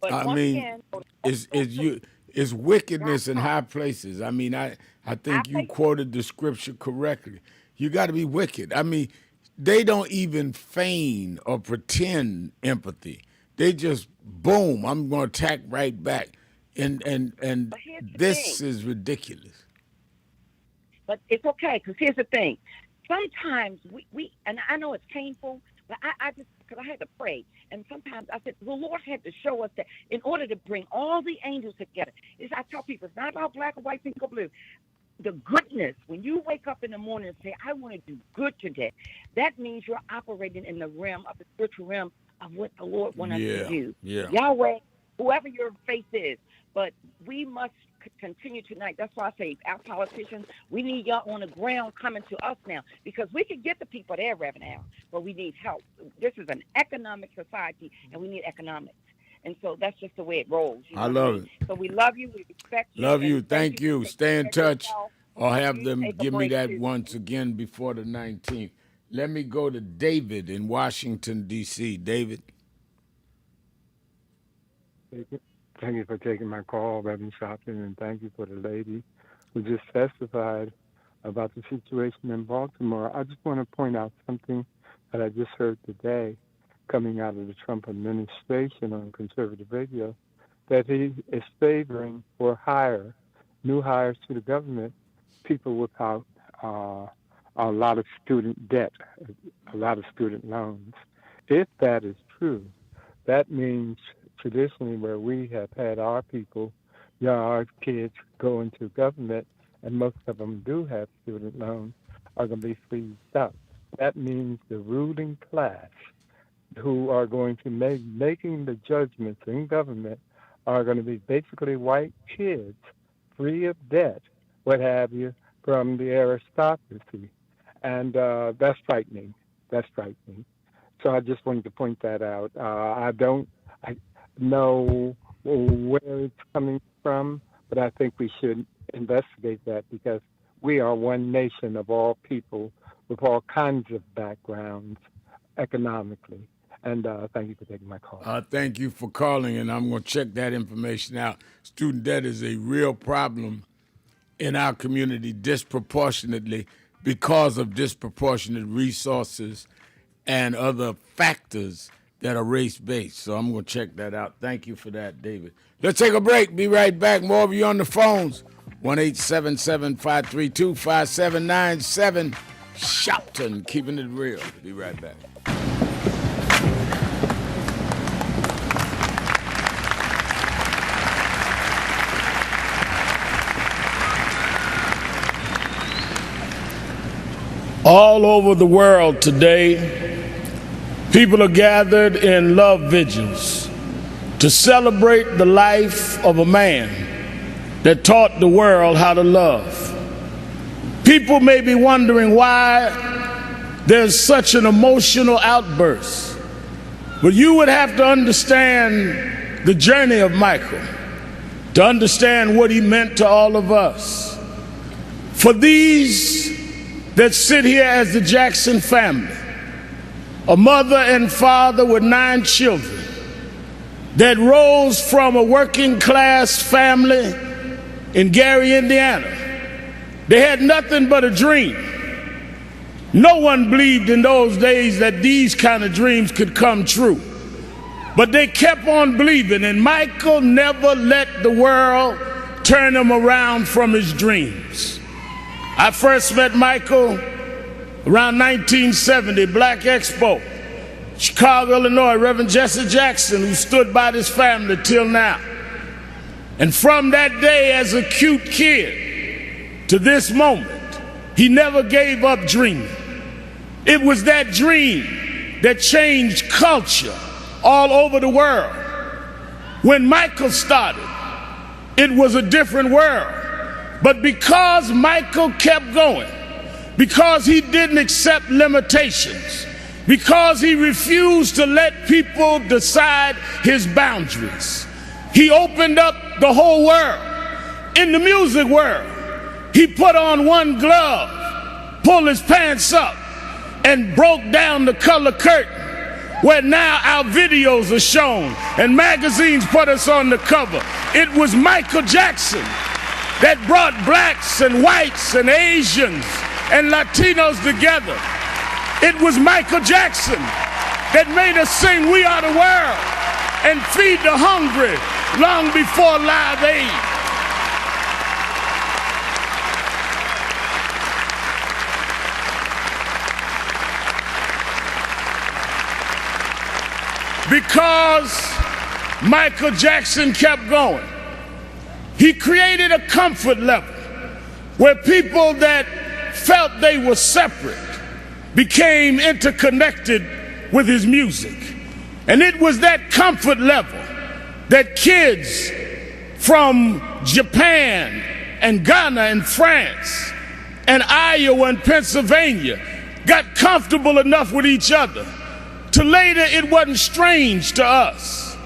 But I mean, it's wickedness in high places. I mean, I think you quoted the scripture correctly. You got to be wicked. I mean, they don't even feign or pretend empathy. They just, boom, I'm going to attack right back. And this is ridiculous. But it's okay, because here's the thing. Sometimes we and I know it's painful, but I just, because I had to pray. And sometimes I said, the Lord had to show us that in order to bring all the angels together. I tell people, it's not about black or white, pink or blue. The goodness, when you wake up in the morning and say, I want to do good today, that means you're operating in the realm of the spiritual realm of what the Lord wants us to do. Yeah. Yahweh, whoever your faith is. But we must continue tonight. That's why I say our politicians, we need y'all on the ground coming to us now, because we can get the people there, Reverend Al, but we need help. This is an economic society, and we need economics. And so that's just the way it rolls. I love it. So we love you. We respect you. Love you. Thank you. Stay in touch. Or have them Take a give me break, that too. once again before the 19th. Let me go to David in Washington, D.C. David. Thank you for taking my call, Reverend Sharpton, and thank you for the lady who just testified about the situation in Baltimore. I just want to point out something that I just heard today coming out of the Trump administration on conservative radio, that he is favoring for new hires to the government people without a lot of student debt, a lot of student loans. If that is true, that means traditionally where we have had our people, our kids go into government, and most of them do have student loans, are going to be freezed up. That means the ruling class who are going to making the judgments in government are going to be basically white kids, free of debt, what have you, from the aristocracy. And that's frightening. That's frightening. So I just wanted to point that out. I don't know where it's coming from, but I think we should investigate that because we are one nation of all people with all kinds of backgrounds economically. And thank you for taking my call. Thank you for calling, and I'm going to check that information out. Student debt is a real problem in our community disproportionately because of disproportionate resources and other factors that are race-based. So I'm going to check that out. Thank you for that, David. Let's take a break. Be right back. More of you on the phones. 1-877-532-5797. Sharpton, keeping it real. Be right back. All over the world today, people are gathered in love vigils to celebrate the life of a man that taught the world how to love. People may be wondering why there's such an emotional outburst, but you would have to understand the journey of Michael to understand what he meant to all of us. For these that sit here as the Jackson family, a mother and father with 9 children that rose from a working class family in Gary, Indiana. They had nothing but a dream. No one believed in those days that these kind of dreams could come true. But they kept on believing, and Michael never let the world turn him around from his dreams. I first met Michael around 1970, Black Expo, Chicago, Illinois, Reverend Jesse Jackson, who stood by this family till now. And from that day as a cute kid to this moment, he never gave up dreaming. It was that dream that changed culture all over the world. When Michael started, it was a different world. But because Michael kept going, because he didn't accept limitations, because he refused to let people decide his boundaries, he opened up the whole world. In the music world, he put on one glove, pulled his pants up, and broke down the color curtain, where now our videos are shown and magazines put us on the cover. It was Michael Jackson that brought blacks and whites and Asians and Latinos together. It was Michael Jackson that made us sing "We Are the World" and feed the hungry long before Live Aid. Because Michael Jackson kept going, he created a comfort level where people that felt they were separate became interconnected with his music. And it was that comfort level that kids from Japan and Ghana and France and Iowa and Pennsylvania got comfortable enough with each other to later it wasn't strange to us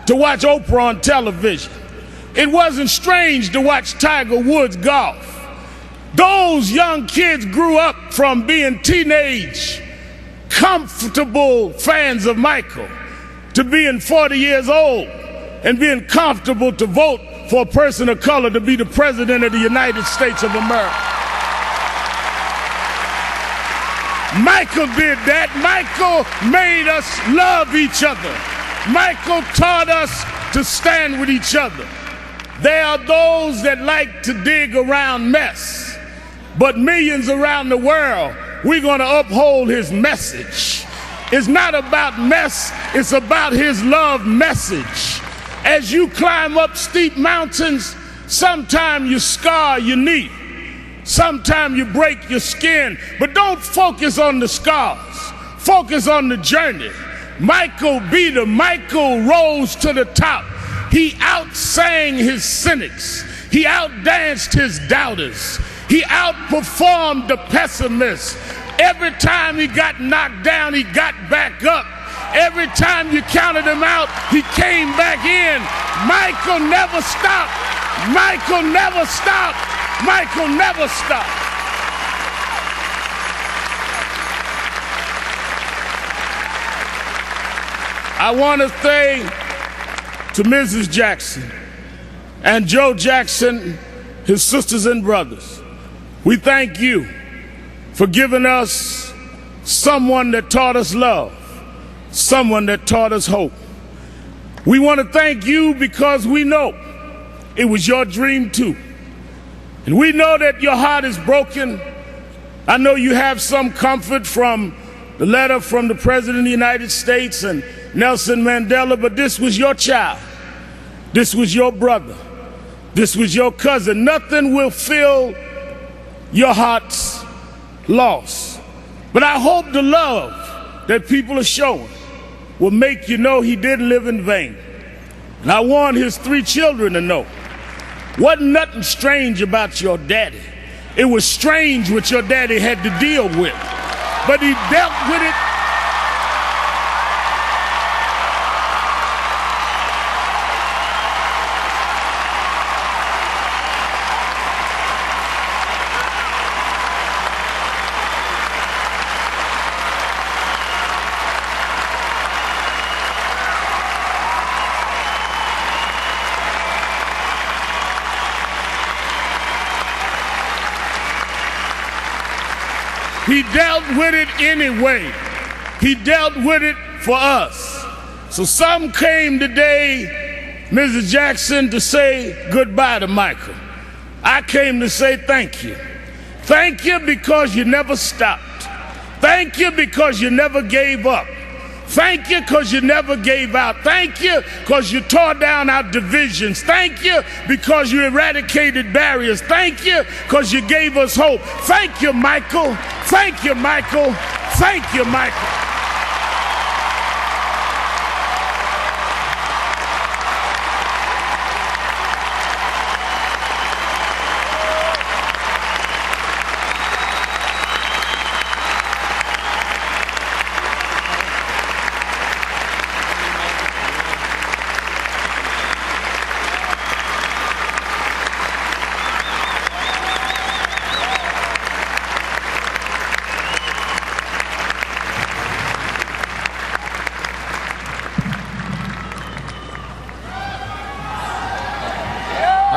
to watch Oprah on television. It wasn't strange to watch Tiger Woods golf. Those young kids grew up from being teenage, comfortable fans of Michael to being 40 years old and being comfortable to vote for a person of color to be the president of the United States of America. Michael did that. Michael made us love each other. Michael taught us to stand with each other. There are those that like to dig around mess but millions around the world, we're going to uphold his message. It's not about mess, it's about his love message. As you climb up steep mountains, sometimes you scar your knee, sometimes you break your skin, but don't focus on the scars, focus on the journey. Michael rose to the top. He outsang his cynics. He outdanced his doubters. He outperformed the pessimists. Every time he got knocked down, he got back up. Every time you counted him out, he came back in. Michael never stopped. Michael never stopped. Michael never stopped. I want to say to Mrs. Jackson and Joe Jackson, his sisters and brothers, we thank you for giving us someone that taught us love, someone that taught us hope. We want to thank you because we know it was your dream too. And we know that your heart is broken. I know you have some comfort from the letter from the President of the United States and Nelson Mandela, but this was your child. This was your brother. This was your cousin. Nothing will fill your heart's loss. But I hope the love that people are showing will make you know he didn't live in vain. And I want his 3 children to know, wasn't nothing strange about your daddy. It was strange what your daddy had to deal with. But he dealt with it. He dealt with it anyway. He dealt with it for us. So some came today, Mrs. Jackson, to say goodbye to Michael. I came to say thank you. Thank you because you never stopped. Thank you because you never gave up. Thank you because you never gave out. Thank you because you tore down our divisions. Thank you because you eradicated barriers. Thank you because you gave us hope. Thank you, Michael. Thank you, Michael. Thank you, Michael.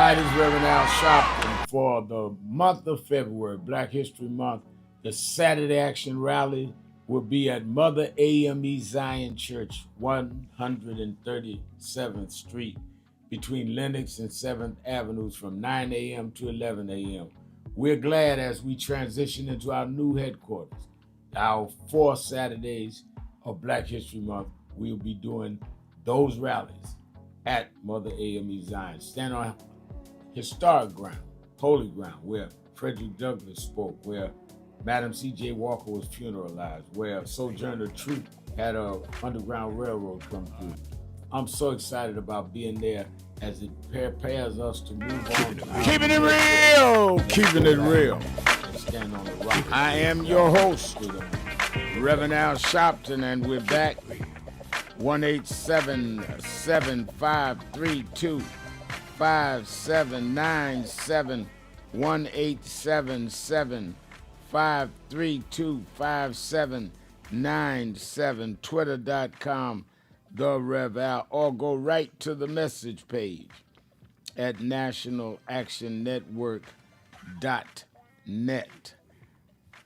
Hi, this is Reverend Al Sharpton for the month of February, Black History Month. The Saturday Action Rally will be at Mother AME Zion Church, 137th Street, between Lenox and 7th Avenues from 9 a.m. to 11 a.m. We're glad as we transition into our new headquarters. Our 4 Saturdays of Black History Month, we'll be doing those rallies at Mother AME Zion. Stand on historic ground, holy ground, where Frederick Douglass spoke, where Madam C.J. Walker was funeralized, where Sojourner Truth had an underground railroad come through. I'm so excited about being there as it prepares us to move on. Keeping it real, keeping it real. Stand on the rock. I am your host, Reverend Al Sharpton, and we're back. 1-877-532-5797, 1-877-532-5797, twitter.com, The Rev Al, or go right to the message page at nationalactionnetwork.net.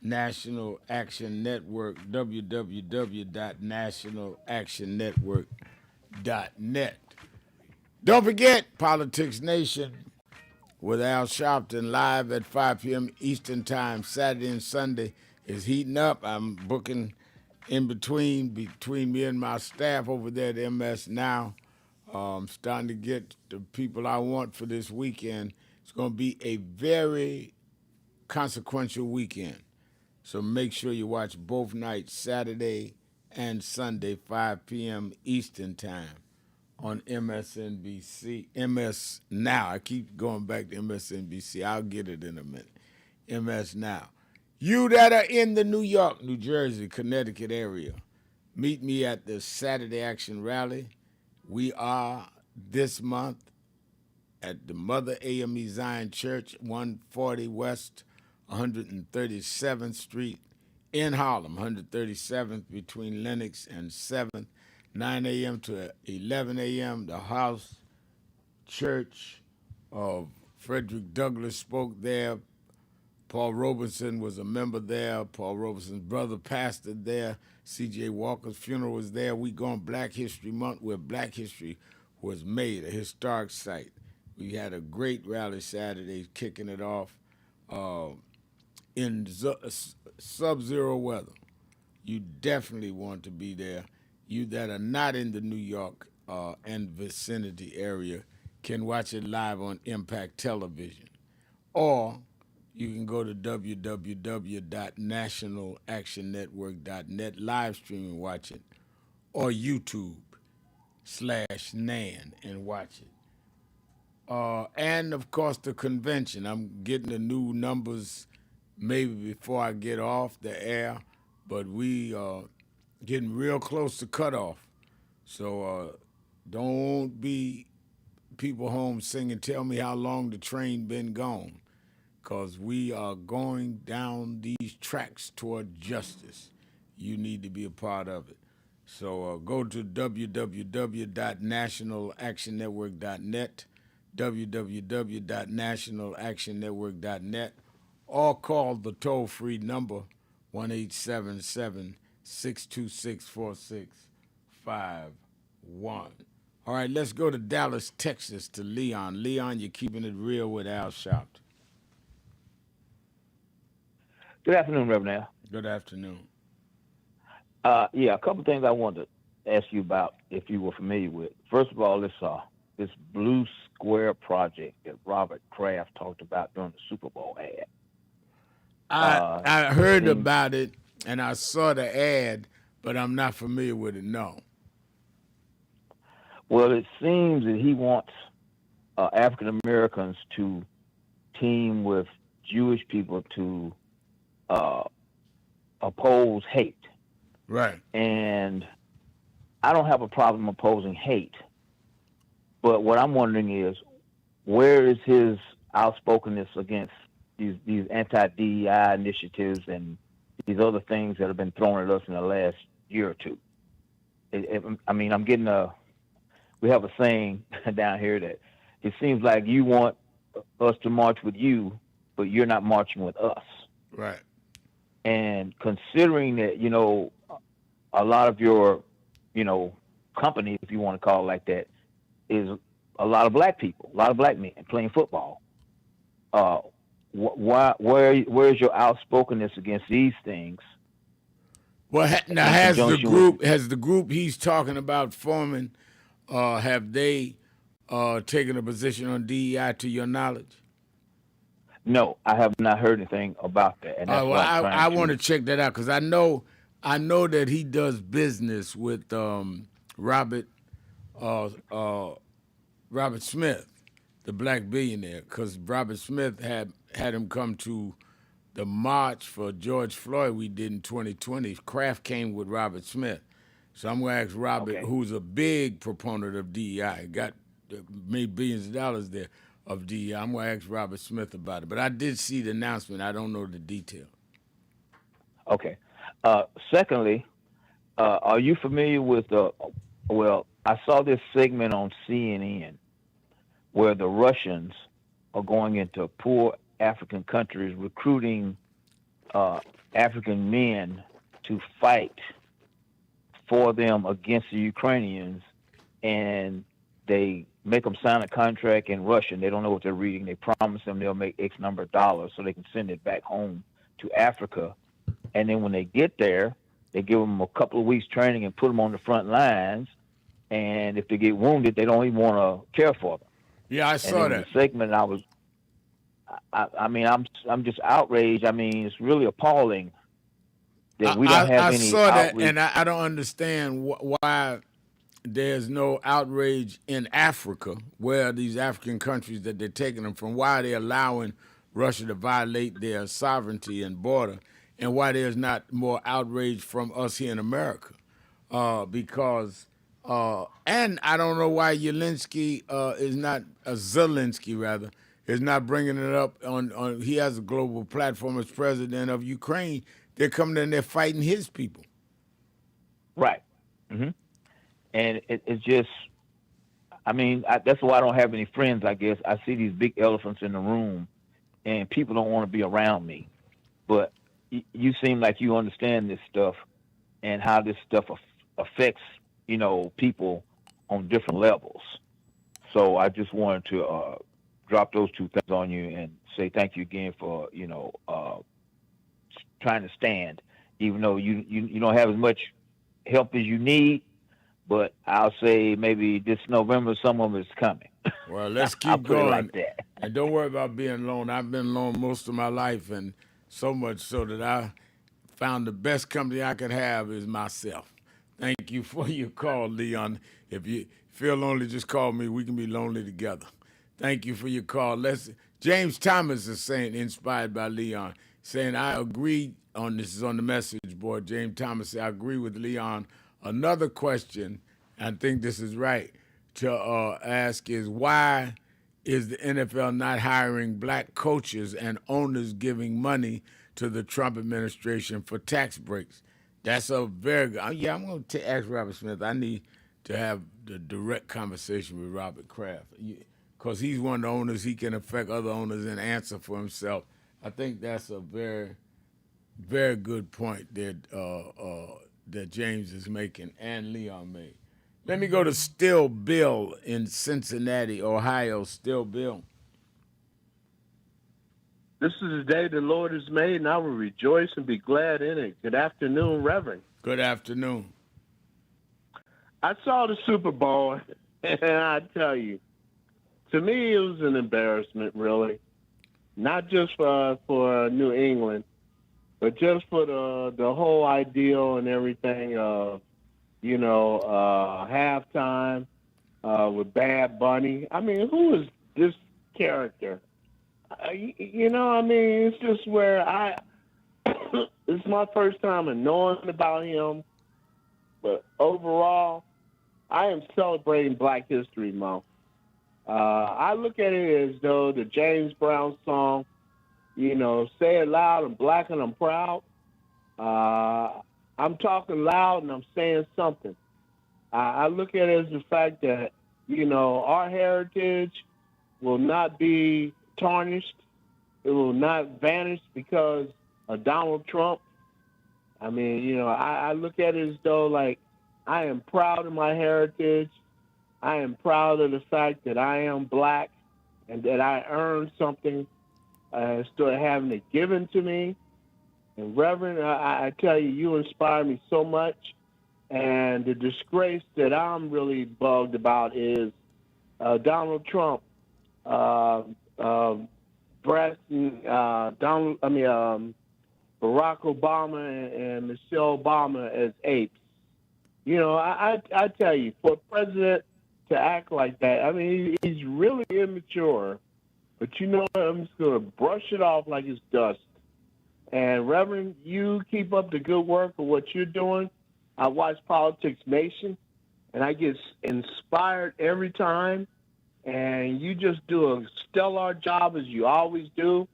National Action Network, www.nationalactionnetwork.net. Don't forget, Politics Nation, with Al Sharpton live at 5 p.m. Eastern Time, Saturday and Sunday is heating up. I'm booking in between me and my staff over there at MS Now. I'm starting to get the people I want for this weekend. It's going to be a very consequential weekend. So make sure you watch both nights, Saturday and Sunday, 5 p.m. Eastern Time on MSNBC. MS Now. I keep going back to MSNBC. I'll get it in a minute. MS Now. You that are in the New York, New Jersey, Connecticut area, meet me at the Saturday Action Rally. We are this month at the Mother AME Zion Church, 140 West 137th Street in Harlem, 137th between Lenox and 7th, 9 a.m. to 11 a.m. The house church of Frederick Douglass spoke there. Paul Robeson was a member there. Paul Robeson's brother pastored there. C.J. Walker's funeral was there. We go on Black History Month, where Black history was made, a historic site. We had a great rally Saturday, kicking it off in sub-zero weather. You definitely want to be there. You that are not in the New York and vicinity area can watch it live on Impact Television. Or you can go to www.nationalactionnetwork.net, live stream and watch it, or YouTube/NAN and watch it. And, of course, the convention. I'm getting the new numbers maybe before I get off the air, but we are getting real close to cutoff. So don't be people home singing, tell me how long the train been gone, because we are going down these tracks toward justice. You need to be a part of it. So go to www.nationalactionnetwork.net, www.nationalactionnetwork.net, or call the toll-free number 1-877-626-4651. All right, let's go to Dallas, Texas, to Leon. Leon, you're keeping it real with Al Sharpton. Good afternoon, Reverend Al. Good afternoon. A couple things I wanted to ask you about, if you were familiar with. First of all, this Blue Square project that Robert Kraft talked about during the Super Bowl ad. I heard about it, and I saw the ad, but I'm not familiar with it, no. Well, it seems that he wants African Americans to team with Jewish people to oppose hate. Right. And I don't have a problem opposing hate. But what I'm wondering is, where is his outspokenness against these anti-DEI initiatives and these other things that have been thrown at us in the last year or two? We have a saying down here that it seems like you want us to march with you, but you're not marching with us. Right. And considering that, a lot of your, company, if you want to call it like that, is a lot of black people, a lot of black men playing football. Where is your outspokenness against these things? Well, now has the group he's talking about forming, have they taken a position on DEI to your knowledge? No, I have not heard anything about that. And that's I want to check that out, because I know that he does business with Robert Smith, the black billionaire, because Robert Smith had him come to the march for George Floyd we did in 2020. Kraft came with Robert Smith. So I'm going to ask Robert, who's a big proponent of DEI, made billions of dollars there of DEI. I'm going to ask Robert Smith about it. But I did see the announcement. I don't know the detail. Okay. Secondly, are you familiar with I saw this segment on CNN where the Russians are going into poor African countries recruiting African men to fight for them against the Ukrainians, and they make them sign a contract in Russian. They don't know what they're reading. They promise them they'll make X number of dollars so they can send it back home to Africa. And then when they get there, they give them a couple of weeks training and put them on the front lines. And if they get wounded, they don't even want to care for them. Yeah, I saw that. The segment I mean, I'm just outraged. I mean, it's really appalling that we don't have any saw outreach. that, and I don't understand why there's no outrage in Africa, where these African countries that they're taking them from, why they're allowing Russia to violate their sovereignty and border, and why there's not more outrage from us here in America. And I don't know why Zelensky is not bringing it up on. He has a global platform as president of Ukraine. They're coming in there fighting his people. Right. Mm-hmm. And it's just, I mean, that's why I don't have any friends, I guess. I see these big elephants in the room, and people don't want to be around me. But you seem like you understand this stuff and how this stuff affects, people on different levels. So I just wanted to drop those two things on you and say thank you again for, trying to stand, even though you don't have as much help as you need. But I'll say maybe this November some of it's coming. Well, let's keep I'll put going. it like that. And don't worry about being alone. I've been alone most of my life, and so much so that I found the best company I could have is myself. Thank you for your call, Leon. If you feel lonely, just call me. We can be lonely together. Thank you for your call. James Thomas is saying, inspired by Leon, saying, I agree on this is on the message board. James Thomas said, I agree with Leon. Another question, I think this is right, to ask is why is the NFL not hiring black coaches and owners giving money to the Trump administration for tax breaks? That's a very good. I'm going to ask Robert Smith. I need to have the direct conversation with Robert Kraft because he's one of the owners. He can affect other owners and answer for himself. I think that's a very, very good point that James is making and Leon made. Let me go to Still Bill in Cincinnati, Ohio. Still Bill. This is the day the Lord has made, and I will rejoice and be glad in it. Good afternoon, Reverend. Good afternoon. I saw the Super Bowl, and I tell you, to me, it was an embarrassment, really. Not just for New England, but just for the whole ideal and everything of, halftime with Bad Bunny. I mean, who is this character? It's just where it's my first time in knowing about him. But overall, I am celebrating Black History Month. I look at it as though the James Brown song, say it loud, I'm black and I'm proud. I'm talking loud and I'm saying something. I look at it as the fact that, our heritage will not be tarnished. It will not vanish because of Donald Trump. I mean, I look at it as though, like, I am proud of my heritage. I am proud of the fact that I am black and that I earned something instead of having it given to me. And Reverend, I tell you, you inspire me so much. And the disgrace that I'm really bugged about is Donald Trump Barack Obama and Michelle Obama as apes. I tell you, for a president to act like that, I mean, he's really immature. But I'm just going to brush it off like it's dust. And Reverend, you keep up the good work of what you're doing. I watch Politics Nation, and I get inspired every time. And you just do a stellar job as you always do.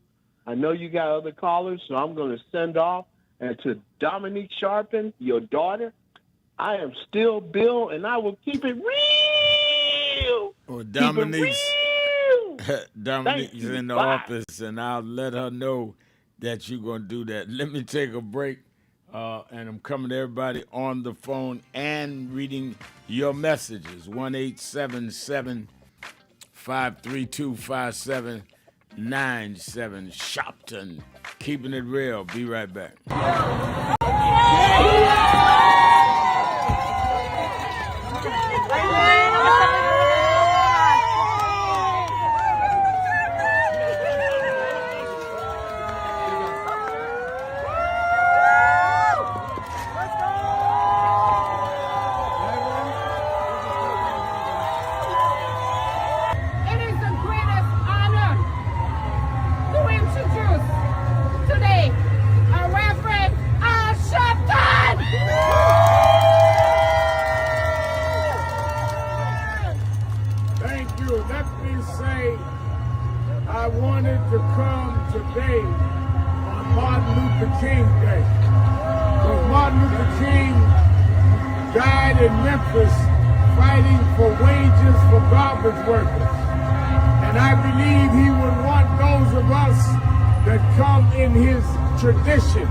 I know you got other callers, so I'm going to send off. And to Dominique Sharpton, your daughter, I am still Bill, and I will keep it real. Well, Dominique's in the office, and I'll let her know that you're going to do that. Let me take a break, and I'm coming to everybody on the phone and reading your messages. 1-877 532-5797. Sharpton, keeping it real. Be right back. I wanted to come today on Martin Luther King Day. Because Martin Luther King died in Memphis fighting for wages for garbage workers. And I believe he would want those of us that come in his tradition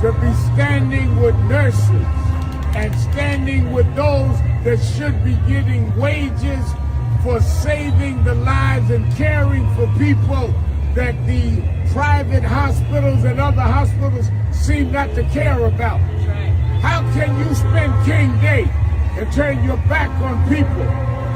to be standing with nurses and standing with those that should be getting wages for saving the lives and caring for people that the private hospitals and other hospitals seem not to care about. How can you spend King Day and turn your back on people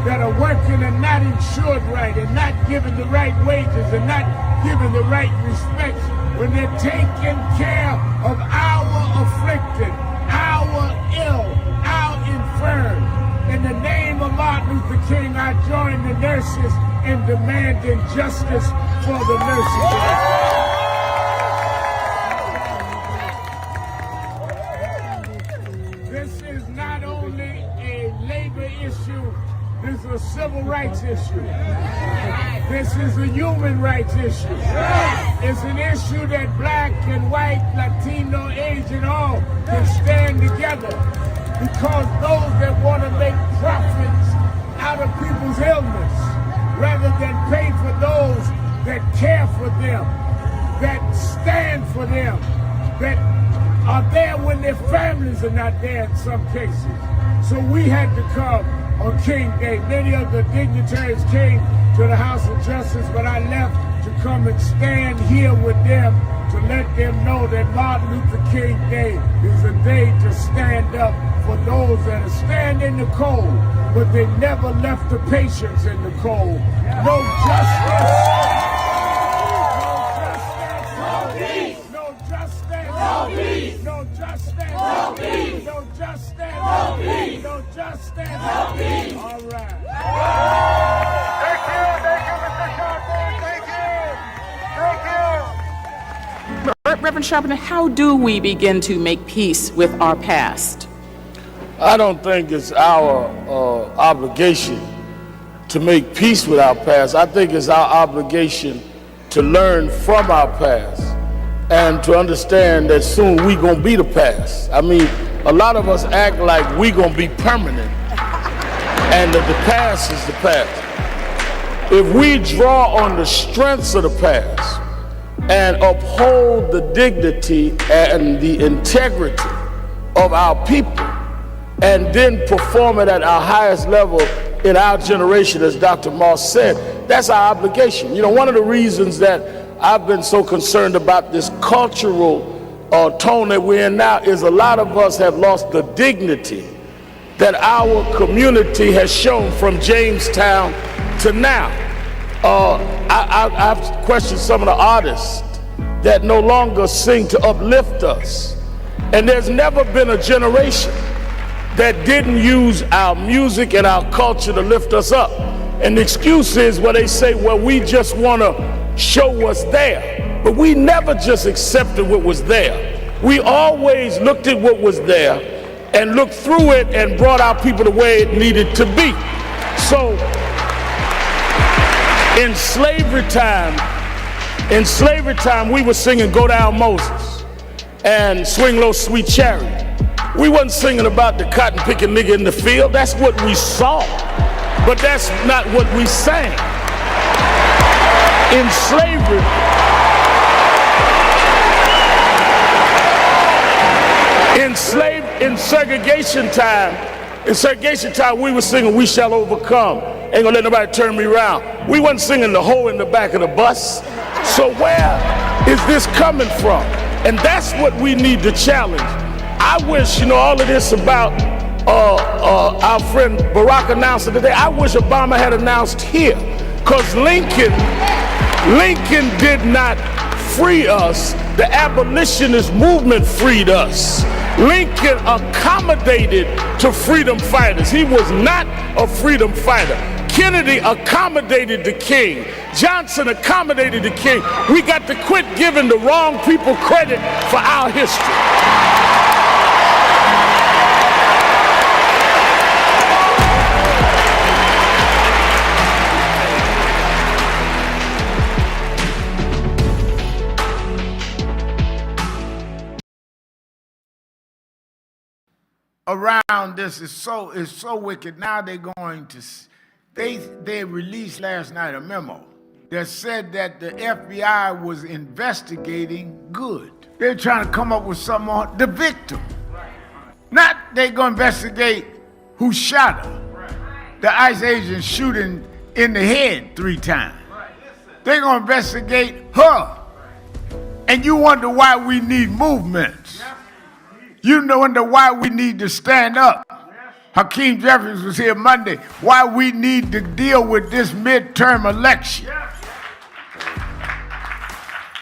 that are working and not insured right and not given the right wages and not given the right respect when they're taking care of our afflicted, our ill, our infirm? In the name of Martin Luther King, I join the nurses in demanding justice for the nurses. This is not only a labor issue, this is a civil rights issue. This is a human rights issue. It's an issue that black and white, Latino, Asian, all can stand together. Because those that want to make profits out of people's illness, rather than pay for those that care for them, that stand for them, that are there when their families are not there in some cases. So we had to come on King Day. Many of the dignitaries came to the House of Justice, but I left to come and stand here with them to let them know that Martin Luther King Day is a day to stand up for those that are standing in the cold, but they never left the patients in the cold. No justice. No peace. No justice. No peace. No justice. No peace. No justice. No peace. No justice. No peace. All right. Thank you, Mr. Sharpton. Thank you. Reverend Sharpton, how do we begin to make peace with our past? I don't think it's our obligation to make peace with our past. I think it's our obligation to learn from our past and to understand that soon we gonna be the past. I mean, a lot of us act like we gonna be permanent and that the past is the past. If we draw on the strengths of the past and uphold the dignity and the integrity of our people, and then perform it at our highest level in our generation, as Dr. Moss said, that's our obligation. You know, one of the reasons that I've been so concerned about this cultural tone that we're in now is a lot of us have lost the dignity that our community has shown from Jamestown to now. I've questioned some of the artists that no longer sing to uplift us. And there's never been a generation that didn't use our music and our culture to lift us up. And the excuse is where they say, well, we just want to show what's there. But we never just accepted what was there. We always looked at what was there and looked through it and brought our people the way it needed to be. So in slavery time, we were singing Go Down Moses and Swing Low Sweet Chariot. We wasn't singing about the cotton picking nigga in the field. That's what we saw, but that's not what we sang. In slavery, in segregation time, In segregation time, we were singing "We Shall Overcome." Ain't gonna let nobody turn me around. We wasn't singing "The Hole in the Back of the Bus." So where is this coming from? And that's what we need to challenge. I wish, all of this about our friend Barack announced it today. I wish Obama had announced here, because Lincoln did not free us. The abolitionist movement freed us. Lincoln accommodated to freedom fighters. He was not a freedom fighter. Kennedy accommodated the king. Johnson accommodated the king. We got to quit giving the wrong people credit for our history. Around this is so wicked. Now they're going to, they released last night a memo that said that the FBI was investigating good. They're trying to come up with something on the victim. Not they gonna investigate who shot her. The ICE agent shooting in the head 3 times. They're gonna investigate her. And you wonder why we need movements. You wonder why we need to stand up. Hakeem Jeffries was here Monday. Why we need to deal with this midterm election.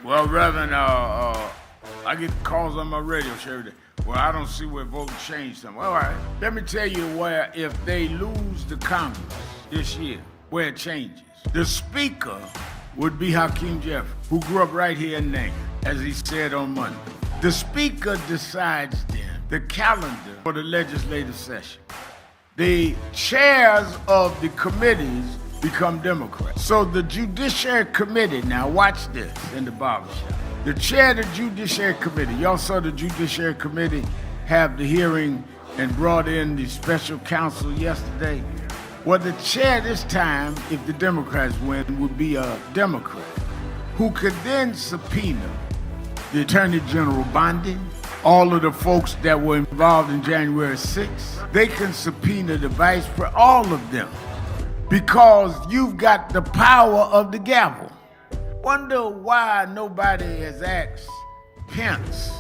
Well, Reverend, I get calls on my radio show every day. Well, I don't see where voting changed something. All right, let me tell you where, if they lose the Congress this year, where it changes. The Speaker would be Hakeem Jeffries, who grew up right here in Name, as he said on Monday. The Speaker decides then the calendar for the legislative session. The chairs of the committees become Democrats. So the Judiciary Committee, now watch this in the barbershop. The chair of the Judiciary Committee, y'all saw the Judiciary Committee have the hearing and brought in the special counsel yesterday. Well, the chair this time, if the Democrats win, would be a Democrat who could then subpoena the Attorney General Bondi, all of the folks that were involved in January 6th. They can subpoena the Vice President, all of them, because you've got the power of the gavel. Wonder why nobody has asked Pence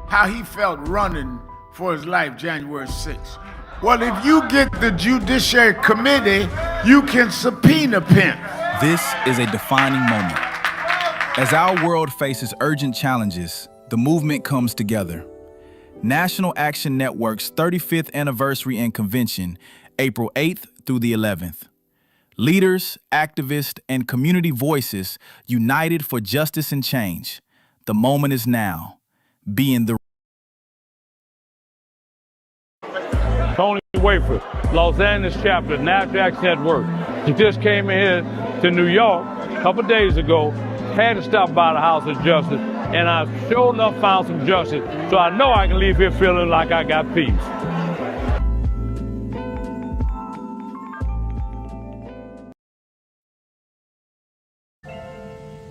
how he felt running for his life January 6th. Well, if you get the Judiciary Committee, you can subpoena Pence. This is a defining moment. As our world faces urgent challenges, the movement comes together. National Action Network's 35th anniversary and convention, April 8th through the 11th. Leaders, activists, and community voices united for justice and change. The moment is now. Be in the Tony Wafer, Los Angeles chapter, National Action Network. He just came in here to New York a couple days ago, had to stop by the House of Justice, and I sure enough found some justice, so I know I can leave here feeling like I got peace.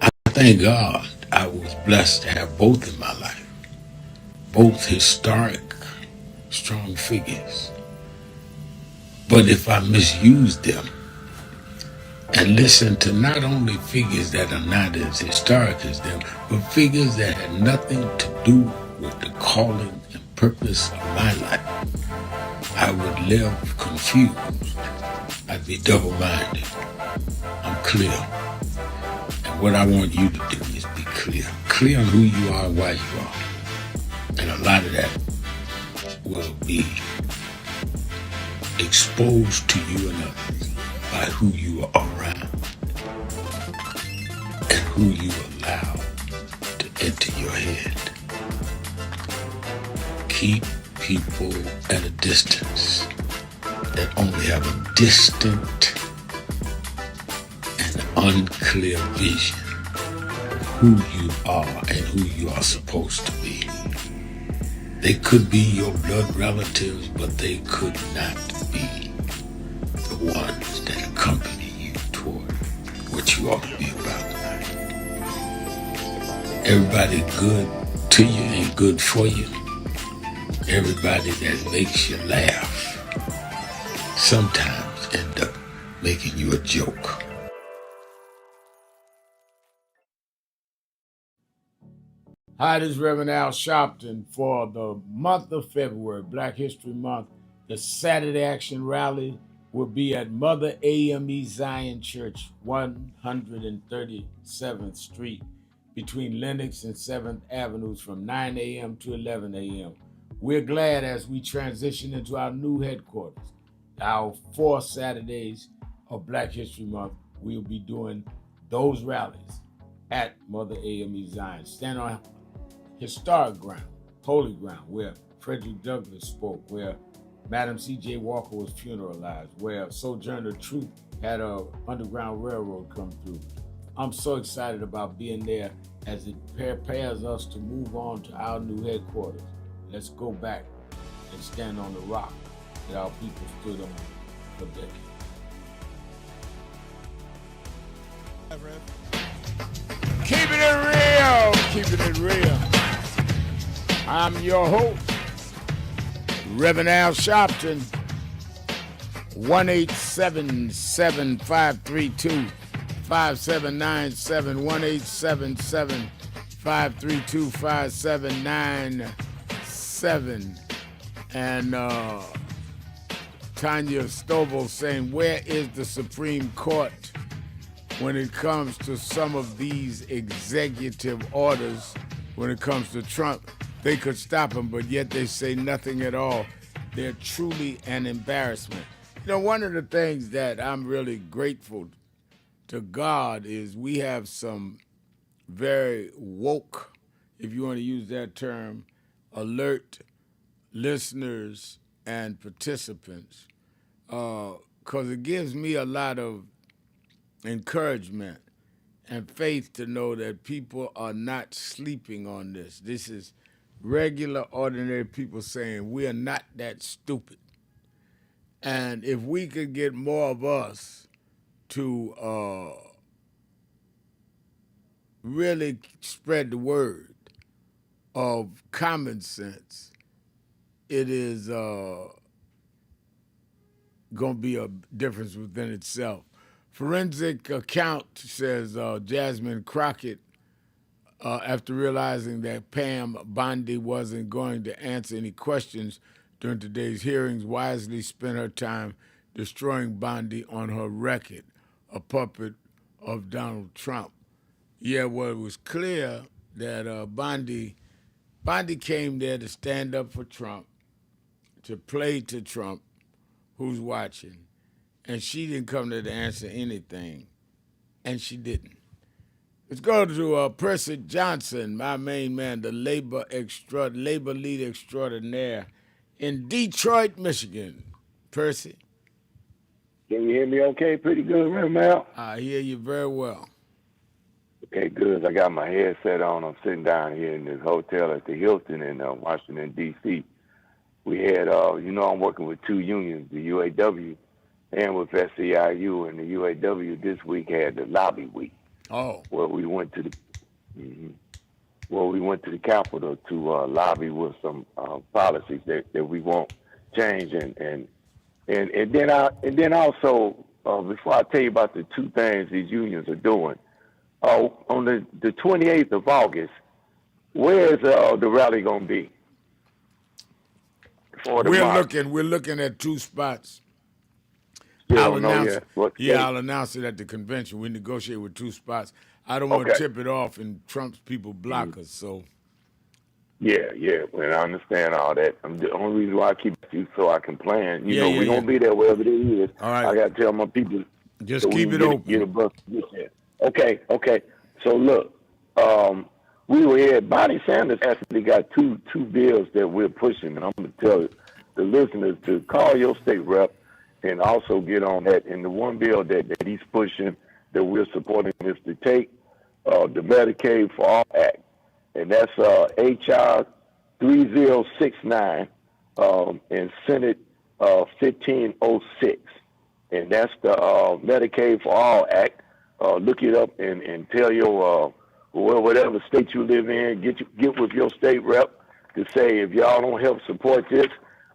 I thank God I was blessed to have both in my life. Both historic, strong figures. But if I misuse them and listen to not only figures that are not as historic as them, but figures that had nothing to do with the calling and purpose of my life, I would live confused. I'd be double-minded. I'm clear. And what I want you to do is be clear. Clear on who you are and why you are. And a lot of that will be exposed to you and others by who you are around and who you allow to enter your head. Keep people at a distance that only have a distant and unclear vision of who you are and who you are supposed to be. They could be your blood relatives, but they could not be the ones that accompany you toward what you ought to be about. Everybody good to you ain't good for you. Everybody that makes you laugh sometimes end up making you a joke. Hi, this is Reverend Al Sharpton for the month of February, Black History Month. The Saturday Action Rally will be at Mother AME Zion Church, 137th Street, between Lenox and 7th Avenues from 9 a.m. to 11 a.m. We're glad as we transition into our new headquarters. Our 4 Saturdays of Black History Month, we'll be doing those rallies at Mother AME Zion. Stand on historic ground, holy ground, where Frederick Douglass spoke, where Madam C.J. Walker was funeralized, where Sojourner Truth had a Underground Railroad come through. I'm so excited about being there as it prepares us to move on to our new headquarters. Let's go back and stand on the rock that our people stood on for decades. Keeping it real, keeping it real. I'm your host, Reverend Al Sharpton, 1-877-532-5797, 1-877-532-5797. And Tanya Stovall saying, where is the Supreme Court when it comes to some of these executive orders? When it comes to Trump, they could stop him, but yet they say nothing at all. They're truly an embarrassment. You know, one of the things that I'm really grateful to God is we have some very woke, if you want to use that term, alert listeners and participants, because it gives me a lot of encouragement and faith to know that people are not sleeping on this. This is regular, ordinary people saying we are not that stupid. And if we could get more of us to really spread the word of common sense, it is going to be a difference within itself. Forensic account says Jasmine Crockett, after realizing that Pam Bondi wasn't going to answer any questions during today's hearings, wisely spent her time destroying Bondi on her record, a puppet of Donald Trump. Yeah, well, it was clear that Bondi came there to stand up for Trump, to play to Trump, who's watching, and she didn't come there to answer anything, and she didn't. Let's go to Percy Johnson, my main man, the labor lead extraordinaire in Detroit, Michigan. Percy. Can you hear me okay? Pretty good, Reverend Al? I hear you very well. Okay, good. I got my headset on. I'm sitting down here in this hotel at the Hilton in Washington, D.C. We had, I'm working with 2 unions, the UAW and with SEIU, and the UAW this week had the lobby week. Oh. Where we went to the Capitol to lobby with some policies that we want change, and then also before I tell you about the 2 things these unions are doing, on the 28th of August, where is the rally going to be? We're looking at 2 spots. I'll announce it at the convention. We negotiate with 2 spots. I don't want to tip it off and Trump's people block us. So. Yeah. Well, I understand all that. The only reason why I keep you so I can plan. We're gonna be there wherever it is. All right. I gotta tell my people. Just keep it open. Get a bus. Okay. So look, we were here. Bonnie Sanders actually got two bills that we're pushing, and I'm gonna tell the listeners to call your state rep and also get on that. And the one bill that he's pushing that we're supporting is to take the Medicaid for All Act, and that's H.R. 3069 and Senate 1506, and that's the Medicaid for All Act. Look it up and tell your whatever state you live in, get with your state rep to say, if y'all don't help support this,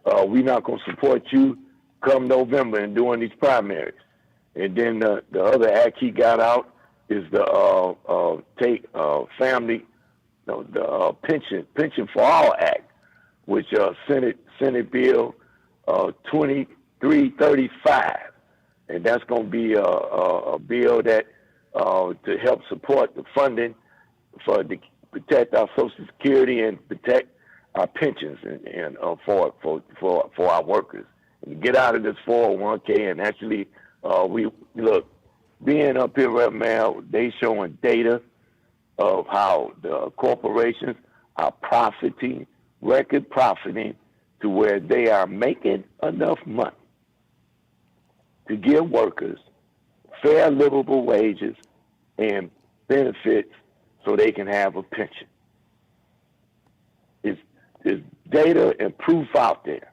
we're not going to support you. come November and doing these primaries. And then the other act he got out is the family, the pension for all act, which Senate Bill 2335, and that's going to be a bill that to help support the funding to protect our Social Security and protect our pensions and for our workers, and get out of this 401k. And actually, we look, being up here right now, they showing data of how the corporations are record profiting to where they are making enough money to give workers fair, livable wages and benefits so they can have a pension. There's data and proof out there.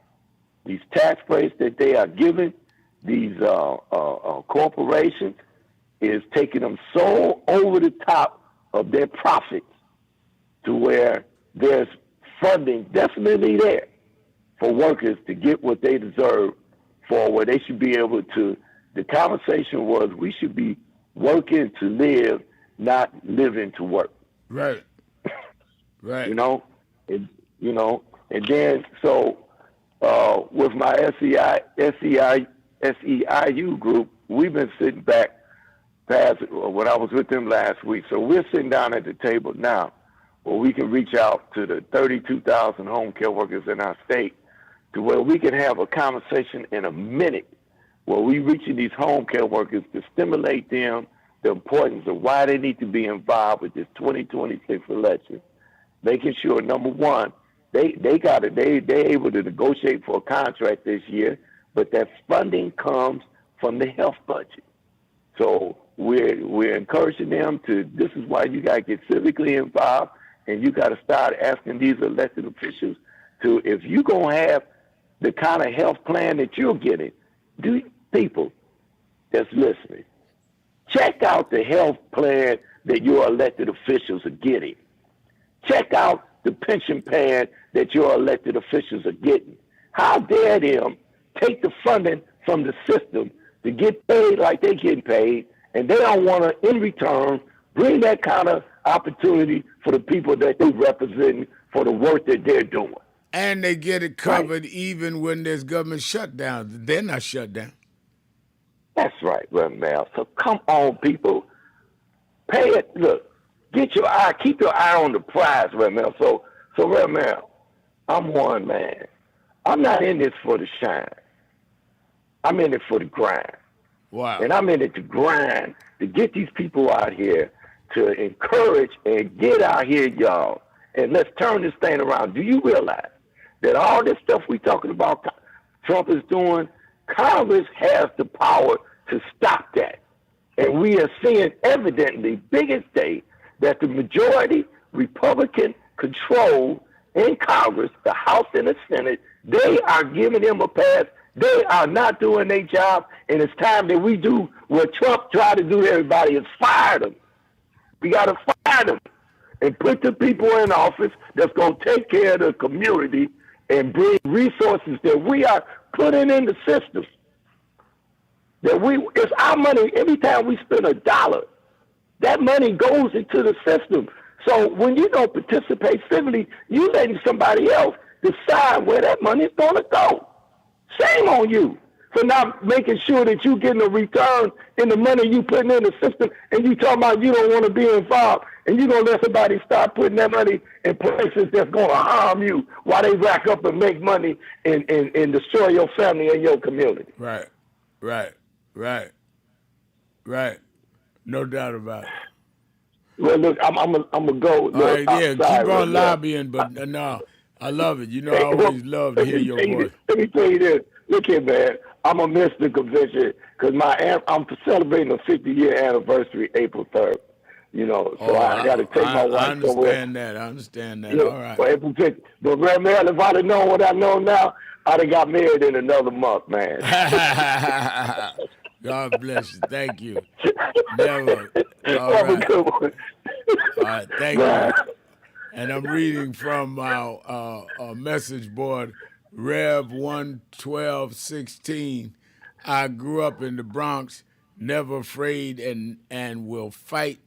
These tax breaks that they are giving these corporations is taking them so over the top of their profits to where there's funding definitely there for workers to get what they deserve for where they should be able to. The conversation was we should be working to live, not living to work. Right. Right. And then so with my SEIU group, we've been sitting back past when I was with them last week. So we're sitting down at the table now where we can reach out to the 32,000 home care workers in our state to where we can have a conversation in a minute where we reaching these home care workers to stimulate them the importance of why they need to be involved with this 2026 election, making sure, number one, they're able to negotiate for a contract this year, but that funding comes from the health budget. So we're encouraging them to, this is why you got to get civically involved, and you got to start asking these elected officials to, if you're going to have the kind of health plan that you're getting, do people that's listening, check out the health plan that your elected officials are getting. Check out the pension plan that your elected officials are getting. How dare them take the funding from the system to get paid like they getting paid, and they don't want to, in return, bring that kind of opportunity for the people that they represent for the work that they're doing. And they get it covered even when there's government shutdown. They're not shut down. That's right, Reverend Mel. So come on, people. Pay it. Look, keep your eye on the prize, Reverend Mel. So Reverend Mel, I'm one man. I'm not in this for the shine. I'm in it for the grind. Wow. And I'm in it to grind, to get these people out here, to encourage and get out here, y'all. And let's turn this thing around. Do you realize that all this stuff we talking about Trump is doing, Congress has the power to stop that. And we are seeing evidently, biggest day, that the majority Republican control in Congress, the House and the Senate, they are giving them a pass. They are not doing their job, and it's time that we do what Trump tried to do to everybody, is fire them. We got to fire them and put the people in office that's going to take care of the community and bring resources that we are putting in the system. It's our money. Every time we spend $1, that money goes into the system. So when you don't participate civilly, you letting somebody else decide where that money is going to go. Shame on you for not making sure that you're getting a return in the money you putting in the system, and you talking about you don't want to be involved, and you're going to let somebody start putting that money in places that's going to harm you while they rack up and make money and destroy your family and your community. Right. No doubt about it. Well, look, I'm gonna go. Look, all right, yeah, keep on now. lobbying, but no, I love it. You know, I always love to hear your voice. Let me tell you this. Look here, man. I'm gonna miss the convention because I'm celebrating a 50-year anniversary April 3rd. You know, so I got to take my wife somewhere. I understand that. You know, all right. For April 5th. But man, if I'd have known what I know now, I'd have got married in another month, man. God bless you. Thank you. Never. All Have right. a good one. All right. Thank you. And I'm reading from our message board. Rev 11216. I grew up in the Bronx, never afraid and will fight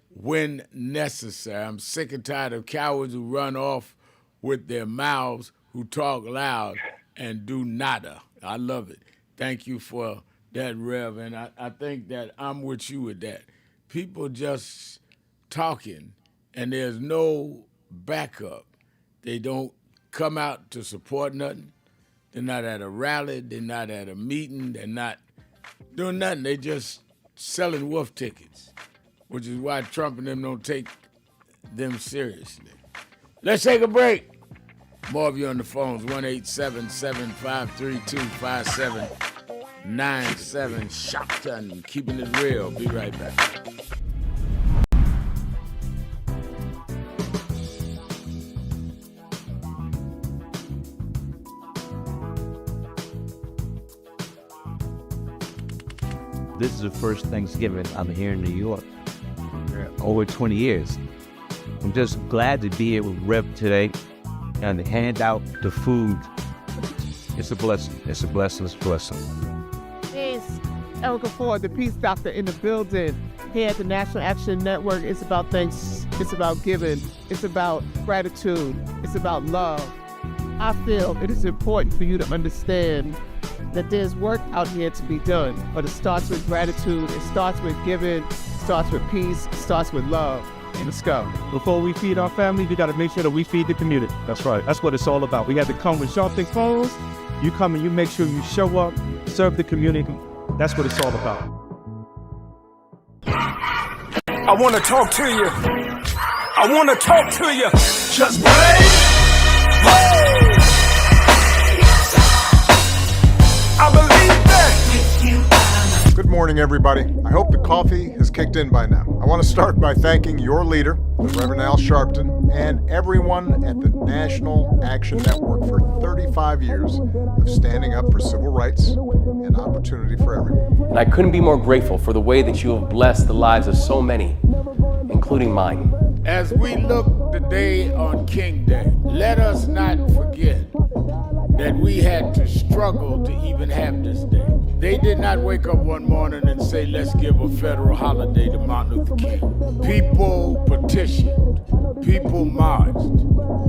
when necessary. I'm sick and tired of cowards who run off with their mouths, who talk loud and do nada. I love it. Thank you for that, Rev. And I think that I'm with you with that. People just talking and there's no backup. They don't come out to support nothing. They're not at a rally. They're not at a meeting. They're not doing nothing. They just selling wolf tickets, which is why Trump and them don't take them seriously. Let's take a break. More of you on the phones, 1-877-532-5797. Sharpton, keeping it real. Be right back. This is the first Thanksgiving I'm here in New York. Over 20 years. I'm just glad to be here with Rev today and to hand out the food. It's a blessing. It's a blessing. It's a blessing. It's Erica Ford, the peace doctor in the building. Here at the National Action Network, it's about thanks. It's about giving. It's about gratitude. It's about love. I feel it is important for you to understand that there's work out here to be done, but it starts with gratitude, it starts with giving, it starts with peace, it starts with love. Let's go. Before we feed our family, we got to make sure that we feed the community. That's right. That's what it's all about. We got to come with Sharpton phones. You come and you make sure you show up, serve the community. That's what it's all about. I want to talk to you. I want to talk to you. Just break. I believe that. Good morning, everybody. I hope the coffee has kicked in by now. I want to start by thanking your leader, the Reverend Al Sharpton, and everyone at the National Action Network for 35 years of standing up for civil rights and opportunity for everyone. And I couldn't be more grateful for the way that you have blessed the lives of so many, including mine. As we look today on King Day, let us not forget that we had to struggle to even have this day. They did not wake up one morning and say, let's give a federal holiday to Martin Luther King. People petitioned, people marched.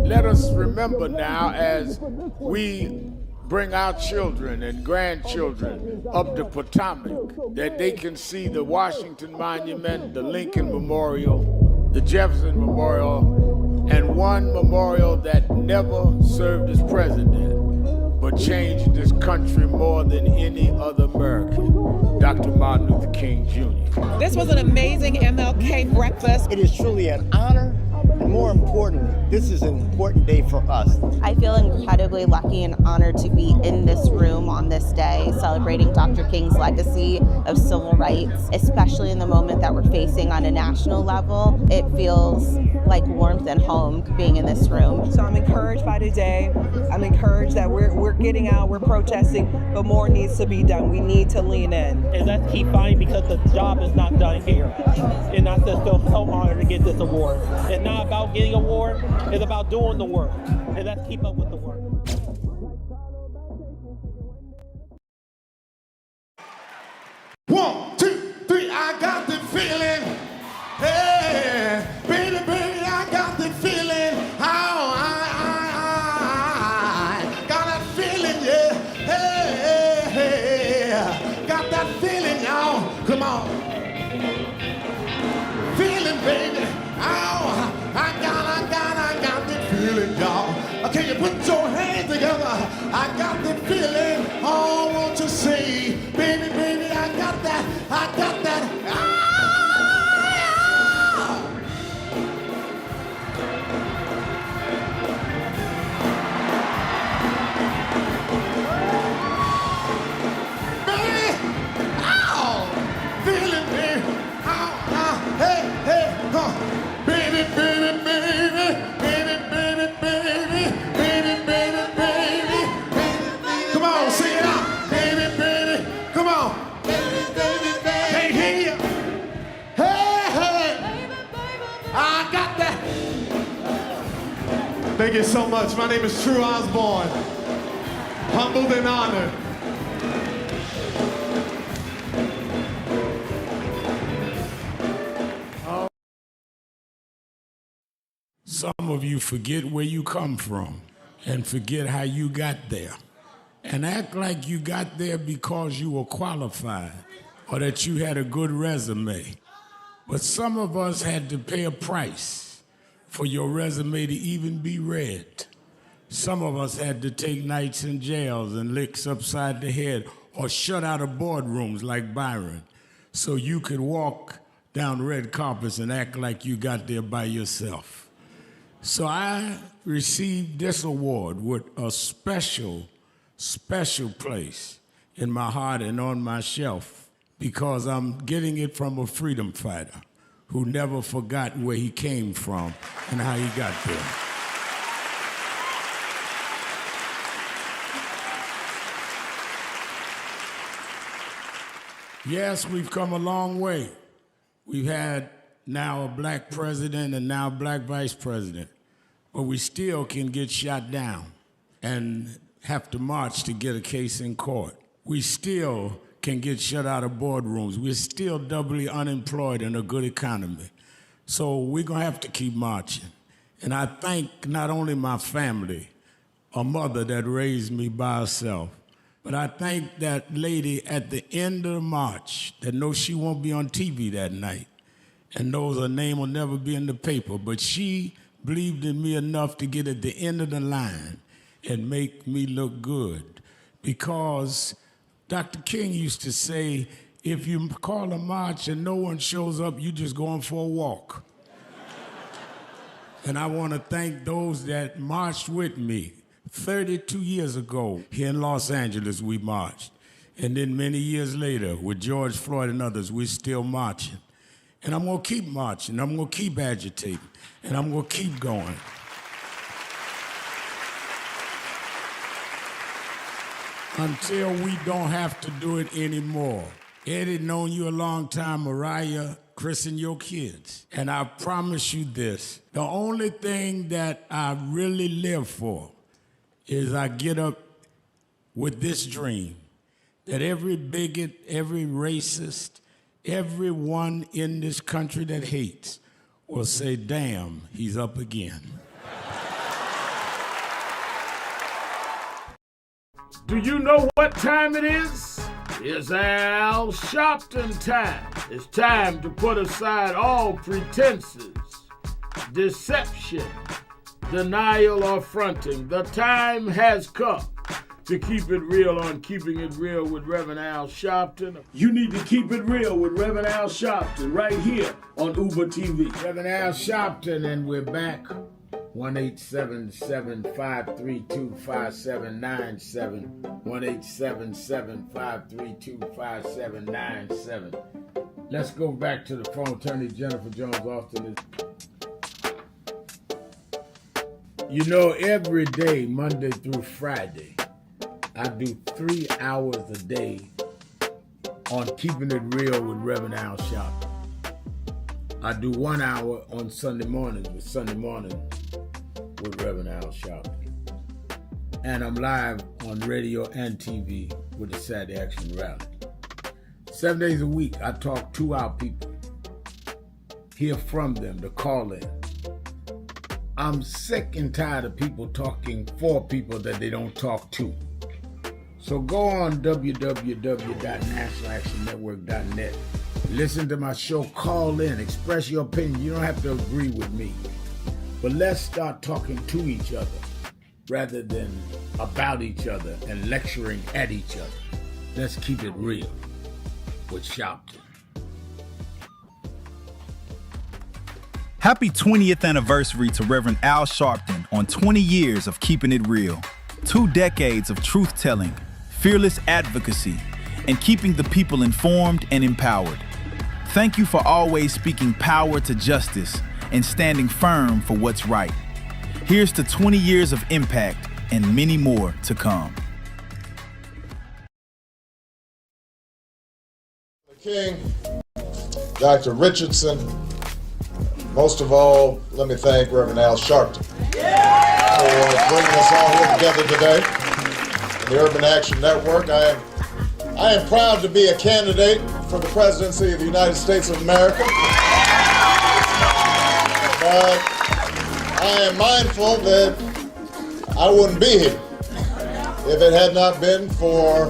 Let us remember now as we bring our children and grandchildren up the Potomac, that they can see the Washington Monument, the Lincoln Memorial, the Jefferson Memorial, and one memorial that never served as president, but changed this country more than any other American, Dr. Martin Luther King Jr. This was an amazing MLK breakfast. It is truly an honor, and more importantly, this is an important day for us. I feel incredibly lucky and honored to be in this room on this day, celebrating Dr. King's legacy of civil rights, especially in the moment that we're facing on a national level. It feels like warmth and home being in this room. So I'm encouraged by today. I'm encouraged that we're getting out, we're protesting, but more needs to be done. We need to lean in. And let's keep fighting because the job is not done here. And I just feel so honored to get this award. It's not about getting an award, it's about doing the work. And let's keep up with the work. One, two, three, I got the feeling. Hey, baby, baby, I got the feeling. How I got that feeling, yeah. Hey, hey, got that feeling, y'all. Come on. Feeling, baby. Oh, I got the feeling, y'all. Can you put your hands together? I got the feeling. Oh, won't you say, baby, baby, I got that. Thank you so much. My name is True Osborne. humbled and honored. Some of you forget where you come from and forget how you got there and act like you got there because you were qualified or that you had a good resume. But some of us had to pay a price for your resume to even be read. Some of us had to take nights in jails and licks upside the head or shut out of boardrooms like Byron so you could walk down red carpets and act like you got there by yourself. So I received this award with a special place in my heart and on my shelf because I'm getting it from a freedom fighter who never forgot where he came from and how he got there. Yes, we've come a long way. We've had now a black president and now a black vice president, but we still can get shot down and have to march to get a case in court. We still can get shut out of boardrooms. We're still doubly unemployed in a good economy. So we're gonna have to keep marching. And I thank not only my family, a mother that raised me by herself, but I thank that lady at the end of the march that knows she won't be on TV that night and knows her name will never be in the paper, but she believed in me enough to get at the end of the line and make me look good. Because Dr. King used to say, if you call a march and no one shows up, you just going for a walk. And I want to thank those that marched with me. 32 years ago, here in Los Angeles, we marched. And then many years later, with George Floyd and others, we're still marching. And I'm gonna keep marching, I'm gonna keep agitating, and I'm gonna keep going. Until we don't have to do it anymore. Eddie, known you a long time, Mariah, Chris and your kids. And I promise you this, the only thing that I really live for is I get up with this dream that every bigot, every racist, everyone in this country that hates will say, damn, he's up again. Do you know what time it is? It's Al Sharpton time. It's time to put aside all pretenses, deception, denial, or fronting. The time has come to keep it real on Keeping It Real with Reverend Al Sharpton. You need to keep it real with Reverend Al Sharpton right here on Uber TV. Reverend Al Sharpton, and we're back. 1-877-532-5797. 1-877-532-5797. Let's go back to the phone. Attorney Jennifer Jones Austin is. You know, every day, Monday through Friday, I do 3 hours a day on Keeping It Real with Reverend Al Sharpton. I do 1 hour on Sunday mornings with Sunday Morning with Reverend Al Sharpton. And I'm live on radio and TV with the Saturday Action Rally. 7 days a week, I talk to our people, hear from them, the call-in. I'm sick and tired of people talking for people that they don't talk to. So go on www.nationalactionnetwork.net. Listen to my show, call in, express your opinion. You don't have to agree with me. But let's start talking to each other rather than about each other and lecturing at each other. Let's keep it real with Sharpton. Happy 20th anniversary to Reverend Al Sharpton on 20 years of Keeping It Real. 2 decades of truth-telling, fearless advocacy, and keeping the people informed and empowered. Thank you for always speaking power to justice and standing firm for what's right. Here's to 20 years of impact and many more to come. King, Dr. Richardson, most of all, let me thank Reverend Al Sharpton for bringing us all here together today. the Urban Action Network. I am proud to be a candidate for the presidency of the United States of America. But I am mindful that I wouldn't be here if it had not been for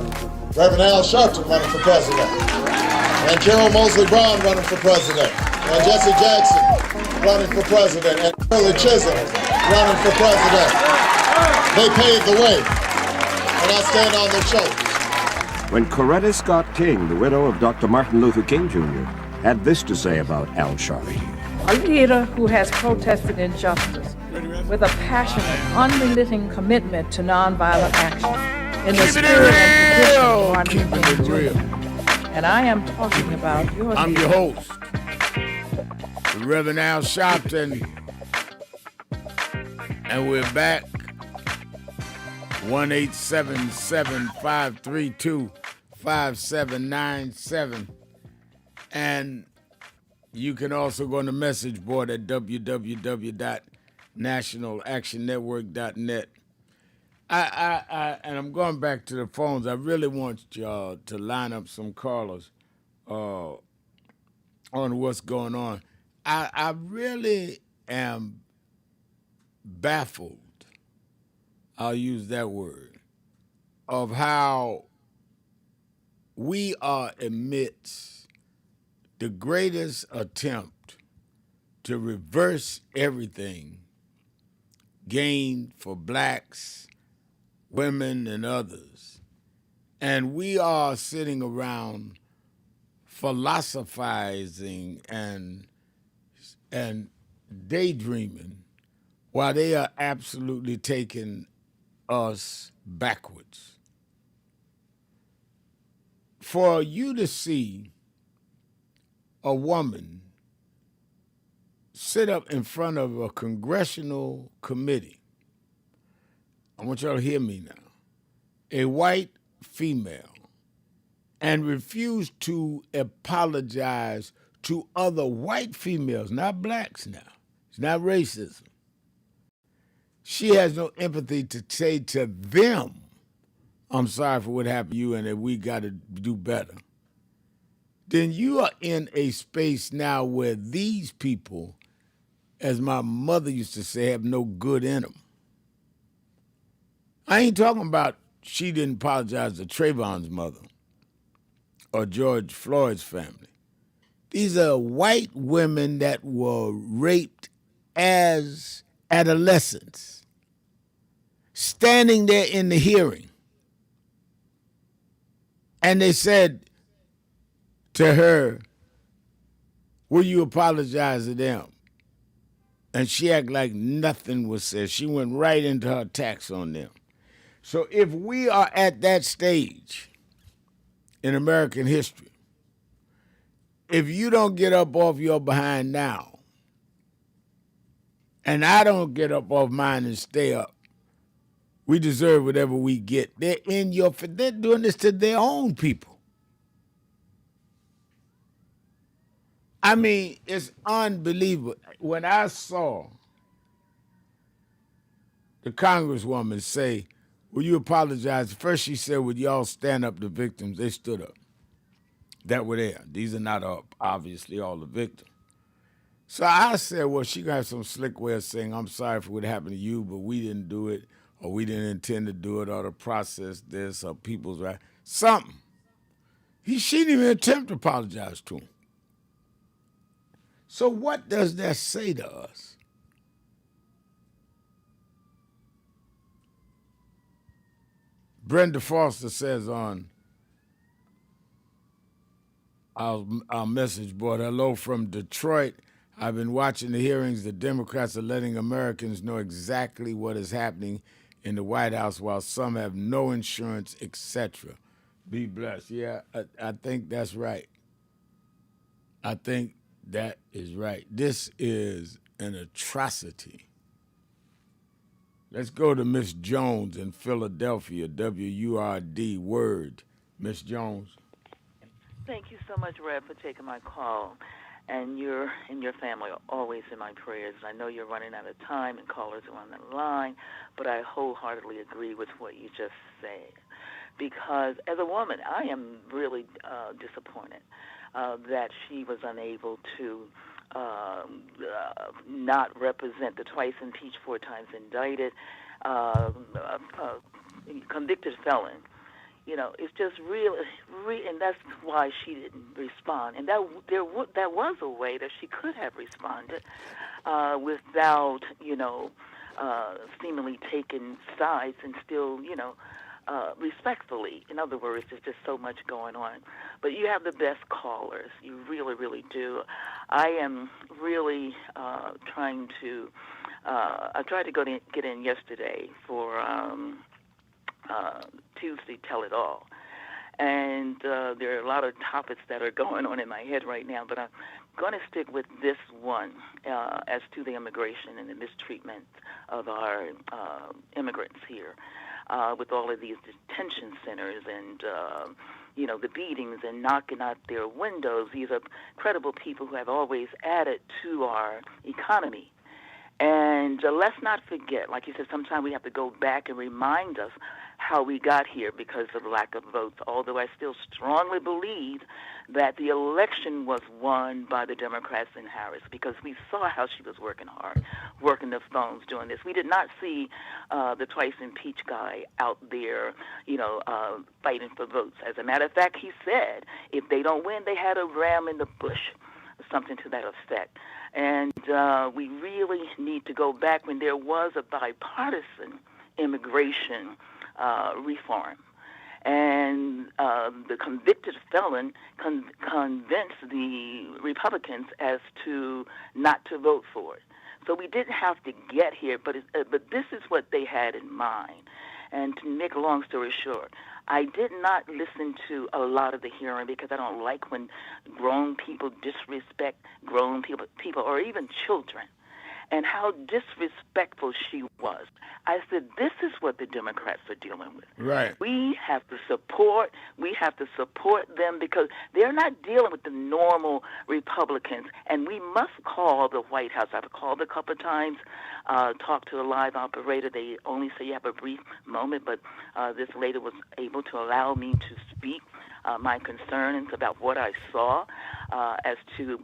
Reverend Al Sharpton running for president, and Carol Moseley Brown running for president, and Jesse Jackson running for president, and Shirley Chisholm running for president. They paved the way, and I stand on their shoulders. When Coretta Scott King, the widow of Dr. Martin Luther King Jr., had this to say about Al Sharpton. A leader who has protested injustice with a passionate, unrelenting commitment to nonviolent action in the spirit and tradition of Martin Luther King Jr. And I am talking about your I'm your host, Reverend Al Sharpton, and we're back. 1-877-532-5797. And you can also go on the message board at www.nationalactionnetwork.net. And I'm going back to the phones. I really want y'all to line up some callers on what's going on. I really am baffled, I'll use that word, of how we are amidst the greatest attempt to reverse everything gained for blacks, women, and others. And we are sitting around philosophizing and daydreaming while they are absolutely taking us backwards. For you to see a woman sit up in front of a congressional committee, I want y'all to hear me now, a white female, and refuse to apologize to other white females, not blacks now. It's not racism. She has no empathy to say to them, I'm sorry for what happened to you and that we got to do better. Then you are in a space now where these people, as my mother used to say, have no good in them. I ain't talking about she didn't apologize to Trayvon's mother or George Floyd's family. These are white women that were raped as adolescents, standing there in the hearing. And they said to her, will you apologize to them? And she acted like nothing was said. She went right into her attacks on them. So if we are at that stage in American history, if you don't get up off your behind now, and I don't get up off mine and stay up, we deserve whatever we get. They're doing this to their own people. I mean, it's unbelievable. When I saw the Congresswoman say, will you apologize? First she said, would y'all stand up to victims? They stood up. That were there. These are not obviously all the victims. So I said, well, she got some slick way of saying, I'm sorry for what happened to you, but we didn't do it, or we didn't intend to do it, or to process this, or people's right. Something. She didn't even attempt to apologize to him. So what does that say to us? Brenda Foster says on our message board, hello from Detroit. I've been watching the hearings. The Democrats are letting Americans know exactly what is happening in the White House while some have no insurance, etc. Be blessed. Yeah, I think that's right. I think that is right. This is an atrocity. Let's go to Miss Jones in Philadelphia, WURD, Word. Miss Jones. Thank you so much, Rev, for taking my call. And you and your family are always in my prayers. I know you're running out of time and callers are on the line, but I wholeheartedly agree with what you just said. because as a woman, I am really disappointed that she was unable to not represent the twice impeached, 4 times indicted, convicted felon. You know, it's just real, and that's why she didn't respond. And that was a way that she could have responded without, seemingly taking sides and still, respectfully. In other words, there's just so much going on. But you have the best callers. You really, really do. I am really trying to. I tried to get in yesterday for Tuesday Tell It All. And there are a lot of topics that are going on in my head right now, but I'm going to stick with this one as to the immigration and the mistreatment of our immigrants here with all of these detention centers and, the beatings and knocking out their windows. These are credible people who have always added to our economy. And let's not forget, like you said, sometimes we have to go back and remind us how we got here because of lack of votes, although I still strongly believe that the election was won by the Democrats and Harris because we saw how she was working hard, working the phones, doing this. We did not see the twice impeached guy out there, fighting for votes. As a matter of fact, he said if they don't win, they had a ram in the bush, something to that effect. And we really need to go back when there was a bipartisan immigration reform. And the convicted felon convinced the Republicans as to not to vote for it. So we didn't have to get here, but this is what they had in mind. And to make a long story short, I did not listen to a lot of the hearing because I don't like when grown people disrespect grown people or even children, and how disrespectful she was. I said, this is what the Democrats are dealing with. Right. We have to support them because they're not dealing with the normal Republicans, and we must call the White House. I've called a couple of times, talked to a live operator. They only say you have a brief moment, but this lady was able to allow me to speak my concerns about what I saw as to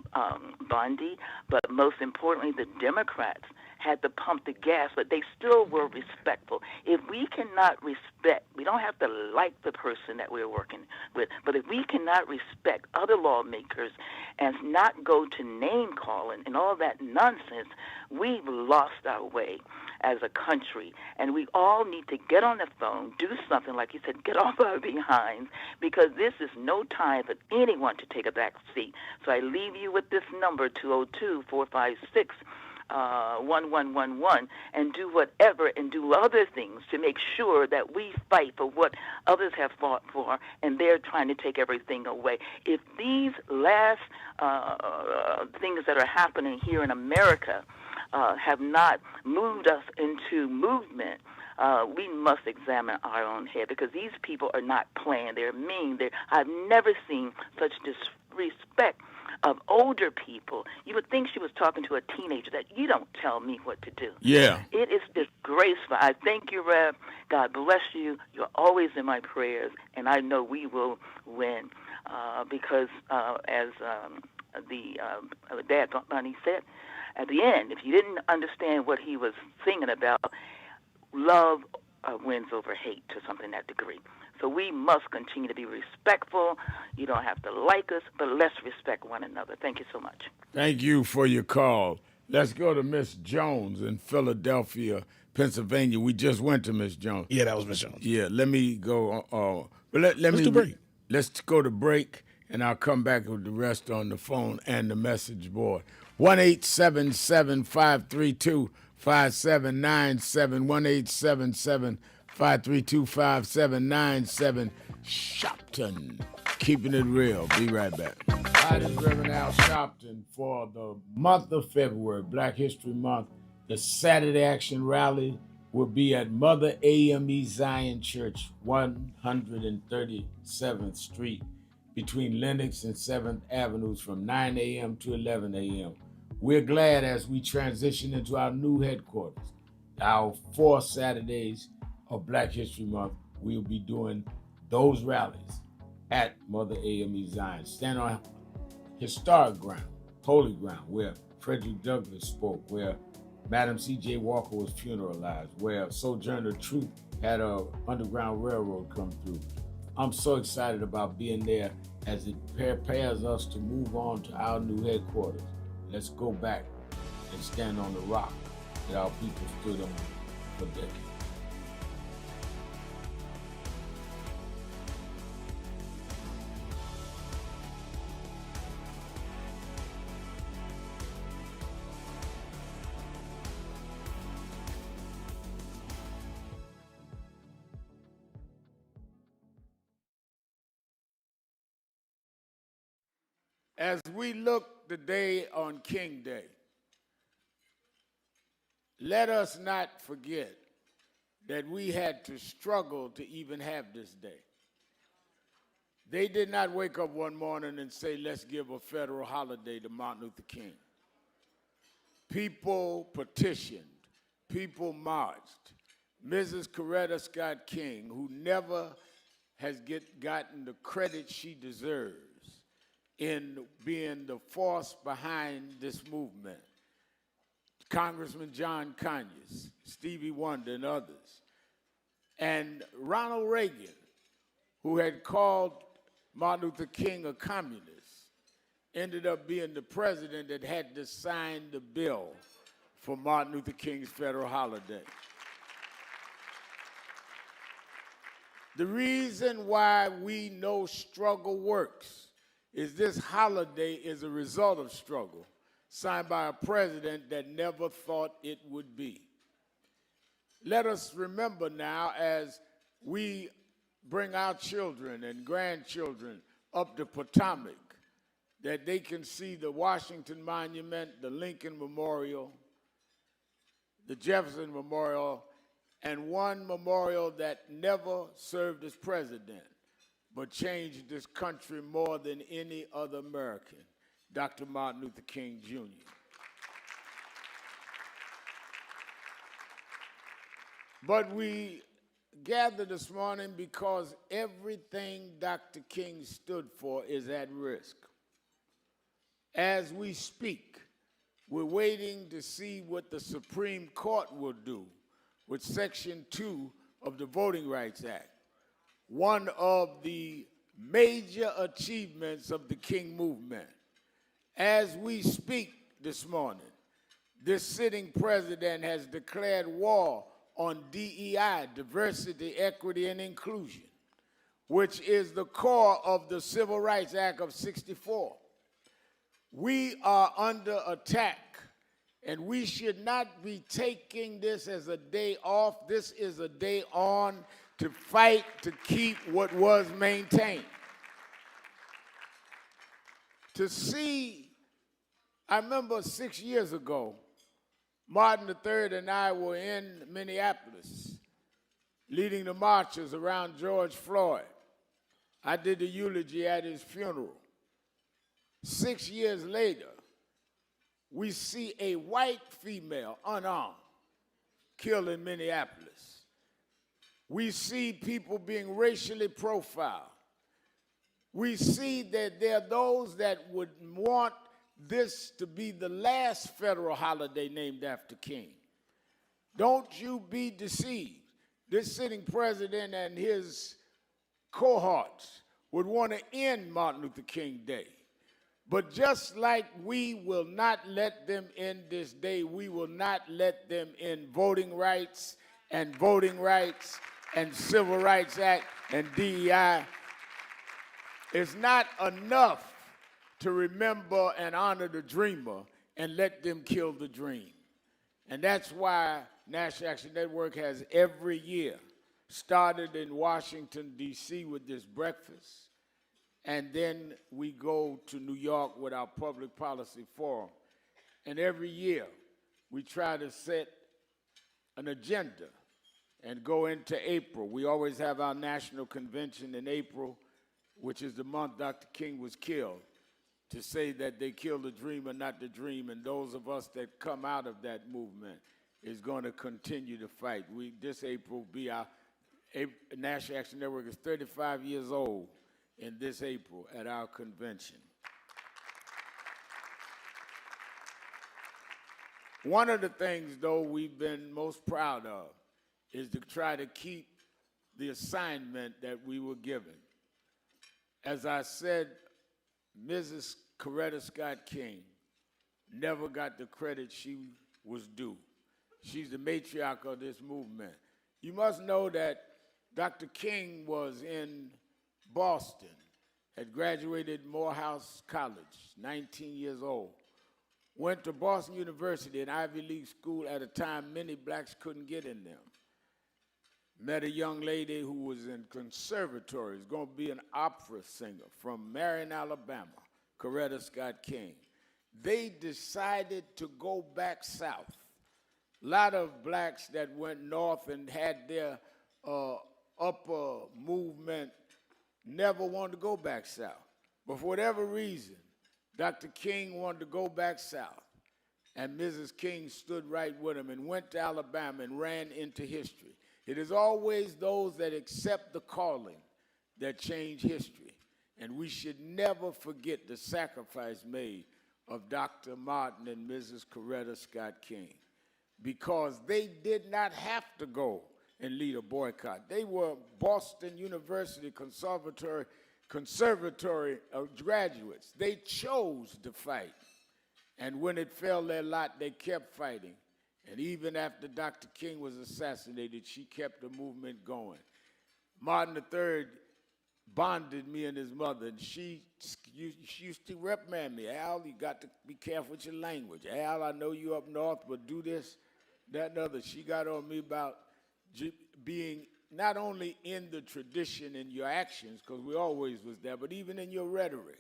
Bundy, but most importantly, the Democrats had to pump the gas, but they still were respectful. If we cannot respect, we don't have to like the person that we're working with, but if we cannot respect other lawmakers and not go to name calling and all that nonsense, we've lost our way as a country. And we all need to get on the phone, do something, like you said, get off our behinds, because this is no time for anyone to take a back seat. So I leave you with this number, 202-456. 1111, and do whatever and do other things to make sure that we fight for what others have fought for, and they're trying to take everything away. If these last things that are happening here in America have not moved us into movement, we must examine our own head, because these people are not playing. They're mean. I've never seen such disrespect of older people. You would think she was talking to a teenager, that you don't tell me what to do. Yeah. It is disgraceful. I thank you, Rev. God bless you. You're always in my prayers, and I know we will win because as the dad Bunny said, at the end, if you didn't understand what he was singing about, love wins over hate to something that degree. So we must continue to be respectful. You don't have to like us, but let's respect one another. Thank you so much. Thank you for your call. Let's go to Miss Jones in Philadelphia, Pennsylvania. We just went to Miss Jones. Yeah, that was Miss Jones. Yeah, let me go. Let's do break. Let's go to break, and I'll come back with the rest on the phone and the message board. 1-877-532-5797, 1-877-532-5797, Sharpton, keeping it real. Be right back. Hi, this is Reverend Al Sharpton for the month of February, Black History Month. The Saturday Action Rally will be at Mother AME Zion Church, 137th Street, between Lenox and 7th Avenues from 9 a.m. to 11 a.m. We're glad as we transition into our new headquarters. Our 4 Saturdays of Black History Month, we'll be doing those rallies at Mother AME Zion. Stand on historic ground, holy ground, where Frederick Douglass spoke, where Madam C.J. Walker was funeralized, where Sojourner Truth had a Underground Railroad come through. I'm so excited about being there as it prepares us to move on to our new headquarters. Let's go back and stand on the rock that our people stood on for decades. As we look today on King Day, let us not forget that we had to struggle to even have this day. They did not wake up one morning and say, let's give a federal holiday to Martin Luther King. People petitioned, people marched. Mrs. Coretta Scott King, who never has gotten the credit she deserves in being the force behind this movement. Congressman John Conyers, Stevie Wonder, and others. And Ronald Reagan, who had called Martin Luther King a communist, ended up being the president that had to sign the bill for Martin Luther King's federal holiday. The reason why we know struggle works is this holiday is a result of struggle signed by a president that never thought it would be. Let us remember now, as we bring our children and grandchildren up the Potomac, that they can see the Washington Monument, the Lincoln Memorial, the Jefferson Memorial, and one memorial that never served as president, but changed this country more than any other American, Dr. Martin Luther King, Jr. But we gather this morning because everything Dr. King stood for is at risk. As we speak, we're waiting to see what the Supreme Court will do with Section 2 of the Voting Rights Act, one of the major achievements of the King movement. As we speak this morning, this sitting president has declared war on DEI, diversity, equity, and inclusion, which is the core of the Civil Rights Act of '64. We are under attack, and we should not be taking this as a day off. This is a day on to fight to keep what was maintained. To see, I remember 6 years ago, Martin III and I were in Minneapolis leading the marches around George Floyd. I did the eulogy at his funeral. 6 years later, we see a white female, unarmed, killed in Minneapolis. We see people being racially profiled. We see that there are those that would want this to be the last federal holiday named after King. Don't you be deceived. This sitting president and his cohorts would want to end Martin Luther King Day. But just like we will not let them end this day, we will not let them end voting rights and Civil Rights Act and DEI. It's not enough to remember and honor the dreamer and let them kill the dream. And that's why National Action Network has every year started in Washington, D.C. with this breakfast, and then we go to New York with our public policy forum. And every year we try to set an agenda and go into April. We always have our national convention in April, which is the month Dr. King was killed, to say that they killed the dreamer, not the dream, and those of us that come out of that movement is going to continue to fight. This April will be our National Action Network is 35 years old in this April at our convention. One of the things, though, we've been most proud of is to try to keep the assignment that we were given. As I said, Mrs. Coretta Scott King never got the credit she was due. She's the matriarch of this movement. You must know that Dr. King was in Boston, had graduated Morehouse College, 19 years old. Went to Boston University, an Ivy League school at a time many blacks couldn't get in them. Met a young lady who was in conservatory, was going to be an opera singer from Marion, Alabama, Coretta Scott King. They decided to go back south. A lot of blacks that went north and had their upper movement never wanted to go back south. But for whatever reason, Dr. King wanted to go back south. And Mrs. King stood right with him and went to Alabama and ran into history. It is always those that accept the calling that change history. And we should never forget the sacrifice made of Dr. Martin and Mrs. Coretta Scott King, because they did not have to go and lead a boycott. They were Boston University Conservatory graduates. They chose to fight. And when it fell their lot, they kept fighting. And even after Dr. King was assassinated, she kept the movement going. Martin III bonded me and his mother, and she used to reprimand me. Al, you got to be careful with your language. Al, I know you up north, but do this, that, and other. She got on me about being not only in the tradition in your actions, because we always was there, but even in your rhetoric.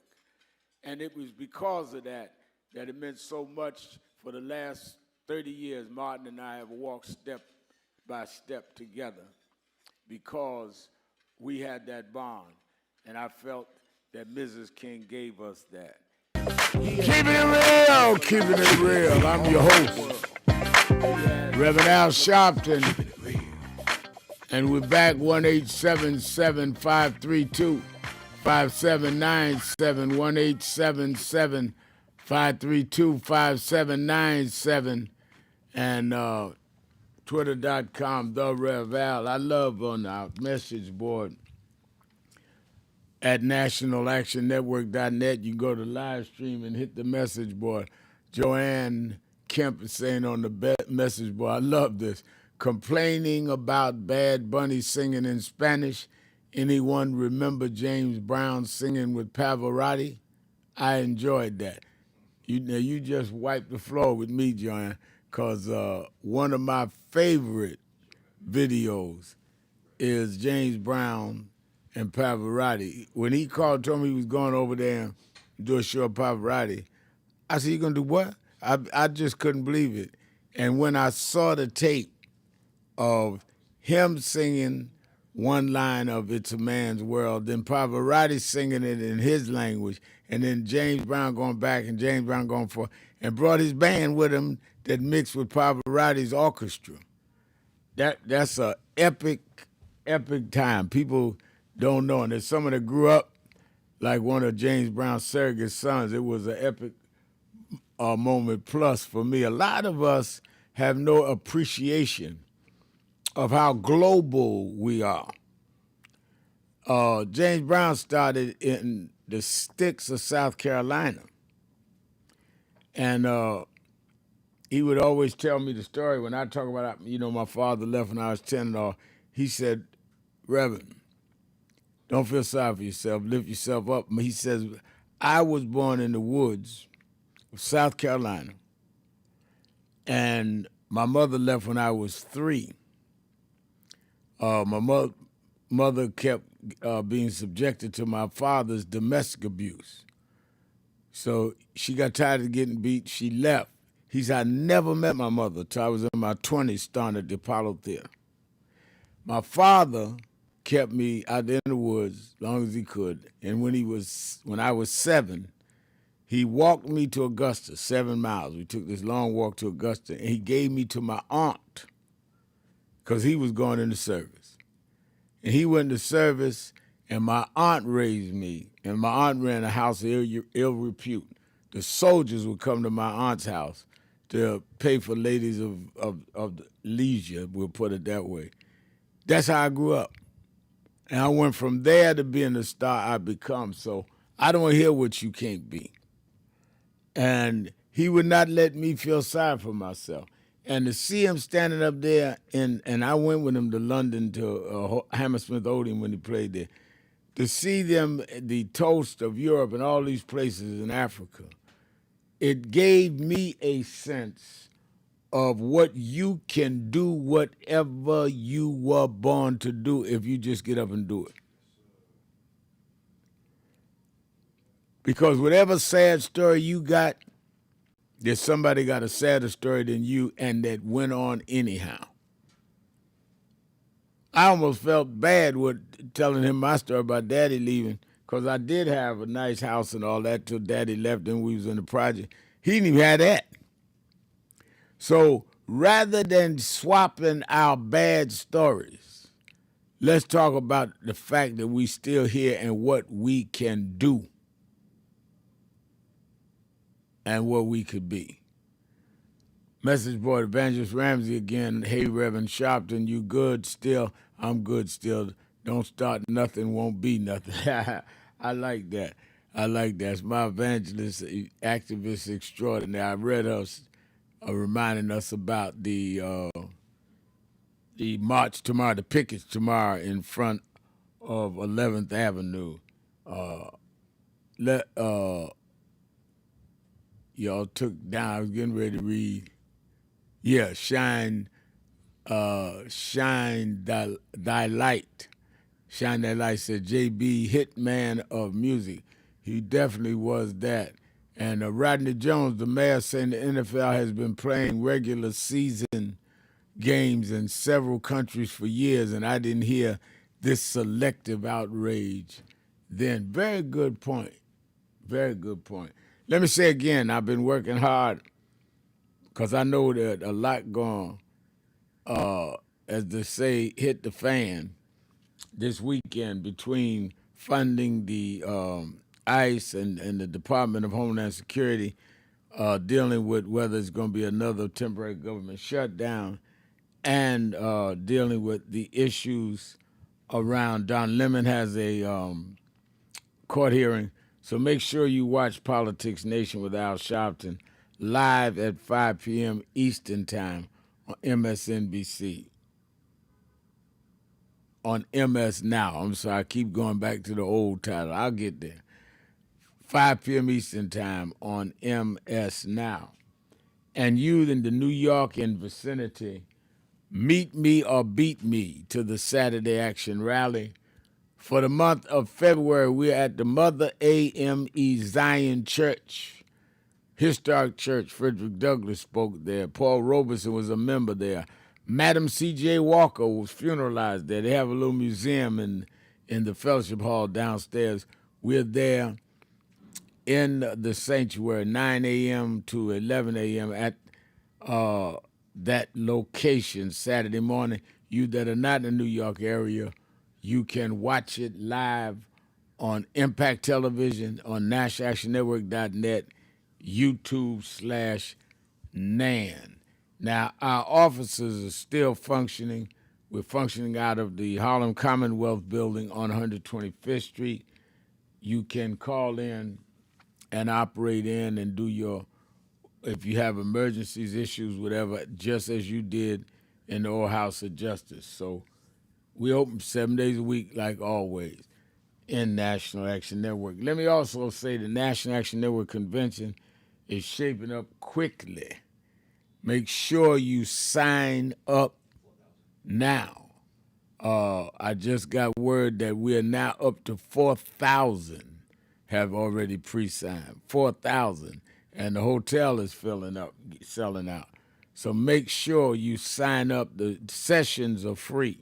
And it was because of that that it meant so much. For the last 30 years, Martin and I have walked step by step together because we had that bond. And I felt that Mrs. King gave us that. Keeping it real, keeping it real. I'm your host, Reverend Al Sharpton. And we're back 1-877-532-5797, 1-877-532-5797, and twitter.com, The Rev Al. I love on our message board at nationalactionnetwork.net. You can go to live stream and hit the message board. Joanne Kemp is saying on the message board, I love this. Complaining about Bad Bunny singing in Spanish. Anyone remember James Brown singing with Pavarotti? I enjoyed that. You just wiped the floor with me, Joanne, because one of my favorite videos is James Brown and Pavarotti. When he called, told me he was going over there and do a show of Pavarotti, I said, you going to do what? I just couldn't believe it. And when I saw the tape of him singing one line of It's a Man's World, then Pavarotti singing it in his language, and then James Brown going back and James Brown going forth, and brought his band with him that mixed with Pavarotti's orchestra. That's a epic time. People don't know. And there's someone that grew up like one of James Brown's surrogate sons. It was an epic moment plus for me. A lot of us have no appreciation of how global we are. James Brown started in the sticks of South Carolina. And he would always tell me the story when I talk about, my father left when I was 10 and all. He said, Reverend, don't feel sorry for yourself, lift yourself up. He says, I was born in the woods of South Carolina, and my mother left when I was 3. My mother kept being subjected to my father's domestic abuse. So she got tired of getting beat. She left. He said, I never met my mother till I was in my 20s starting at the Apollo Theater. My father kept me out in the woods as long as he could. And when I was 7, he walked me to Augusta, 7 miles. We took this long walk to Augusta, and he gave me to my aunt because he was going into service. And he went to service, and my aunt raised me. And my aunt ran a house of ill repute. The soldiers would come to my aunt's house to pay for ladies of leisure, we'll put it that way. That's how I grew up. And I went from there to being the star I become. So I don't hear what you can't be. And he would not let me feel sorry for myself. And to see him standing up there, and I went with him to London to Hammersmith Odeon when he played there, to see them, the toast of Europe and all these places in Africa, it gave me a sense of what you can do, whatever you were born to do, if you just get up and do it. Because whatever sad story you got, there's somebody got a sadder story than you, and that went on anyhow. I almost felt bad with telling him my story about Daddy leaving, because I did have a nice house and all that till Daddy left and we was in the project. He didn't even have that. So rather than swapping our bad stories, let's talk about the fact that we still here and what we can do and what we could be. Message board, Evangelist Ramsey again. Hey, Reverend Sharpton, you good still? I'm good still. Don't start nothing, won't be nothing. I like that. I like that. It's my evangelist, activist extraordinary. I read us reminding us about the march tomorrow, the pickets tomorrow in front of 11th Avenue. Y'all took down, I was getting ready to read. Yeah, shine thy light. Shine that light, said J.B., hitman of music. He definitely was that. And Rodney Jones, the mayor, saying the NFL has been playing regular season games in several countries for years, and I didn't hear this selective outrage then. Very good point. Very good point. Let me say again, I've been working hard because I know that a lot going, as they say, hit the fan this weekend between funding the ICE and the Department of Homeland Security, dealing with whether it's going to be another temporary government shutdown, and dealing with the issues around. Don Lemon has a court hearing, so make sure you watch Politics Nation with Al Sharpton live at 5 p.m. Eastern Time on MSNBC. On MS Now. I'm sorry, I keep going back to the old title. I'll get there. 5 p.m. Eastern Time on MS Now. And you in the New York and vicinity, meet me or beat me to the Saturday Action Rally. For the month of February, we're at the Mother AME Zion Church, historic church. Frederick Douglass spoke there. Paul Robeson was a member there. Madam C.J. Walker was funeralized there. They have a little museum in the fellowship hall downstairs. We're there in the sanctuary, 9 a.m. to 11 a.m. at that location Saturday morning. You that are not in the New York area, you can watch it live on Impact Television, on NationalActionNetwork.net, YouTube/NAN. Now, our offices are still functioning. We're functioning out of the Harlem Commonwealth Building on 125th Street. You can call in and operate in and do your, if you have emergencies, issues, whatever, just as you did in the old House of Justice. So we open 7 days a week, like always, in National Action Network. Let me also say the National Action Network Convention is shaping up quickly. Make sure you sign up now. I just got word that we are now up to 4,000 have already pre-signed. 4,000. And the hotel is selling out. So make sure you sign up. The sessions are free.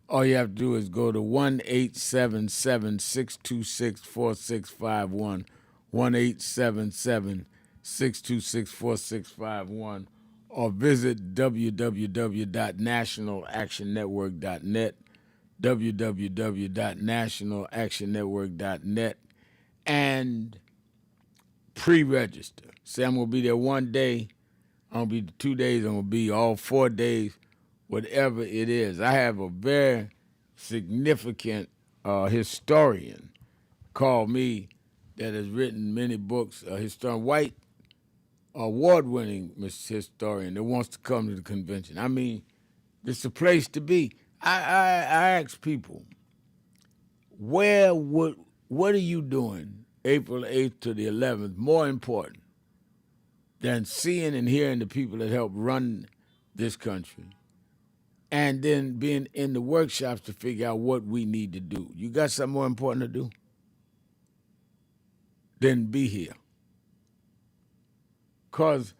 All you have to do is go to 1-877-626-4651, 1-877-626-4651, or visit www.nationalactionnetwork.net, www.nationalactionnetwork.net, and pre-register. Say I'm going to be there one day, I'm going to be 2 days, I'm going to be all 4 days, whatever it is. I have a very significant historian called me that has written many books, a historian, white, award-winning historian that wants to come to the convention. I mean, it's a place to be. I ask people, what are you doing April 8th to the 11th more important than seeing and hearing the people that help run this country and then being in the workshops to figure out what we need to do? You got something more important to do than be here. Because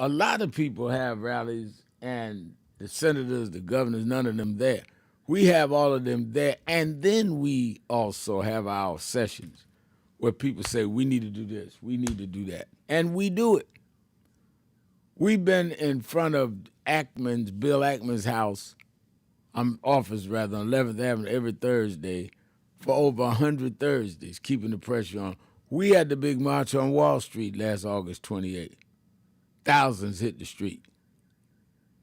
a lot of people have rallies and the senators, the governors, none of them there. We have all of them there, and then we also have our sessions where people say, we need to do this, we need to do that, and we do it. We've been in front of Bill Ackman's office on 11th Avenue every Thursday for over 100 Thursdays, keeping the pressure on. We had the big march on Wall Street last August 28th. Thousands hit the street.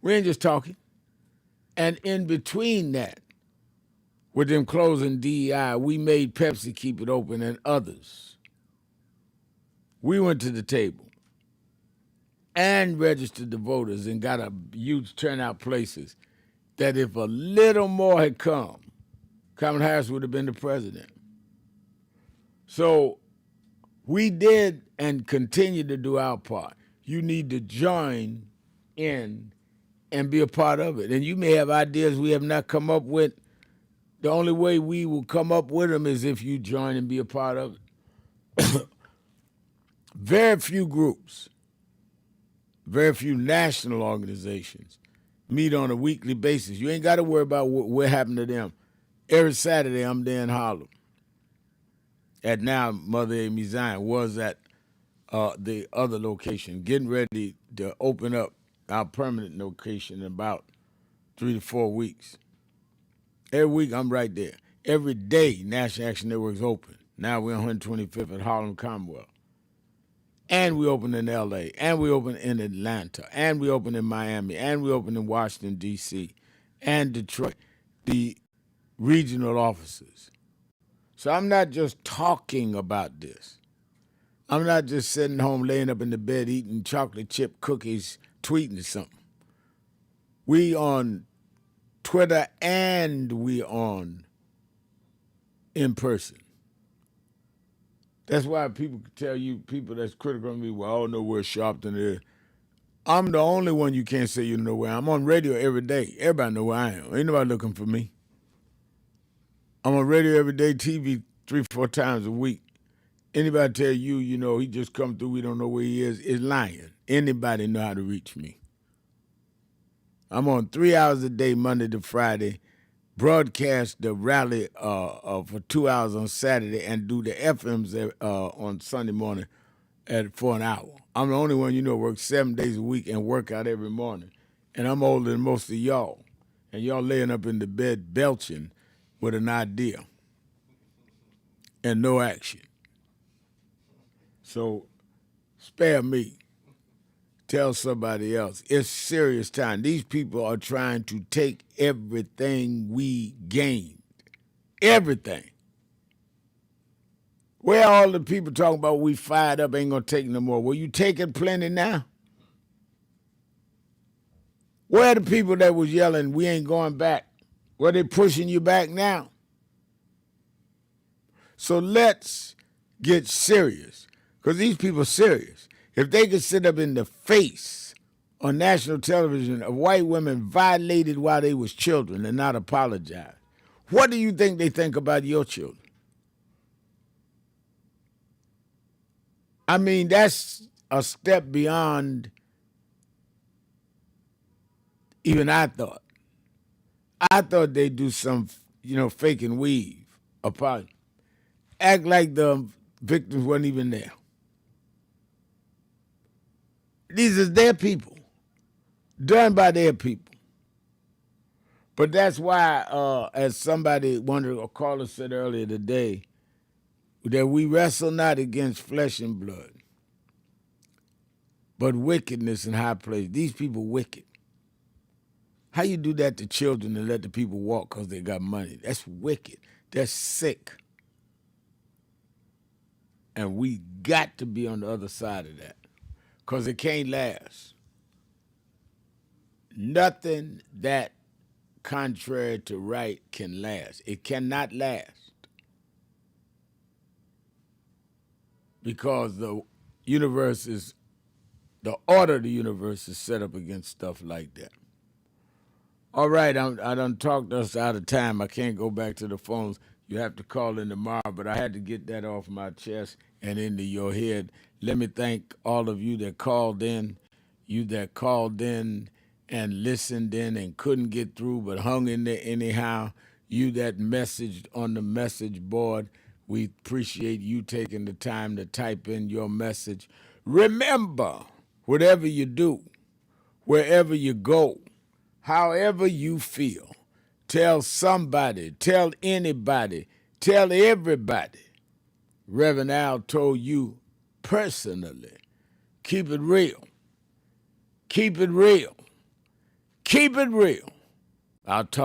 We ain't just talking. And in between that, with them closing DEI, we made Pepsi keep it open and others. We went to the table and registered the voters and got a huge turnout places that if a little more had come, Kamala Harris would have been the president. So we did and continue to do our part. You need to join in and be a part of it. And you may have ideas we have not come up with. The only way we will come up with them is if you join and be a part of it. Very few groups, very few national organizations meet on a weekly basis. You ain't got to worry about what happened to them. Every Saturday, I'm there in Harlem. At now, Mother Amy Zion was at the other location, getting ready to open up our permanent location in about 3 to 4 weeks. Every week, I'm right there. Every day, National Action Network's open. Now we're on 125th at Harlem Commonwealth. And we open in L.A., and we open in Atlanta, and we open in Miami, and we open in Washington, D.C., and Detroit, the regional offices. So I'm not just talking about this. I'm not just sitting home, laying up in the bed, eating chocolate chip cookies, tweeting something. We on Twitter and we on in person. That's why people tell you, people that's critical of me, well, I don't know where Sharpton is. I'm the only one you can't say you know where. I'm on radio every day. Everybody know where I am. Ain't nobody looking for me. I'm on radio every day, TV 3-4 times a week. Anybody tell you, he just come through, we don't know where he is lying. Anybody know how to reach me. I'm on 3 hours a day, Monday to Friday, broadcast the rally for 2 hours on Saturday, and do the FMs on Sunday morning for an hour. I'm the only one works 7 days a week and work out every morning. And I'm older than most of y'all. And y'all laying up in the bed belching with an idea and no action. So spare me. Tell somebody else. It's serious time. These people are trying to take everything we gained. Everything. Where all the people talking about we fired up ain't going to take no more? Well, you taking plenty now? Where are the people that was yelling, we ain't going back? Where they pushing you back now? So let's get serious, because these people are serious. If they could sit up in the face on national television of white women violated while they was children and not apologize, what do you think they think about your children? I mean, that's a step beyond even I thought. I thought they'd do some, fake and weave apology. Act like the victims weren't even there. These are their people, done by their people. But that's why, as somebody, one of the callers said earlier today, that we wrestle not against flesh and blood, but wickedness in high places. These people wicked. How you do that to children and let the people walk because they got money? That's wicked. That's sick. And we got to be on the other side of that because it can't last. Nothing that contrary to right can last. It cannot last because the universe is, the order of the universe is set up against stuff like that. All right, I done talked us out of time. I can't go back to the phones. You have to call in tomorrow, but I had to get that off my chest and into your head. Let me thank all of you that called in, and listened in and couldn't get through but hung in there anyhow. You that messaged on the message board, we appreciate you taking the time to type in your message. Remember, whatever you do, wherever you go, however you feel, tell somebody, tell anybody, tell everybody. Reverend Al told you personally, keep it real. Keep it real. Keep it real. I'll talk.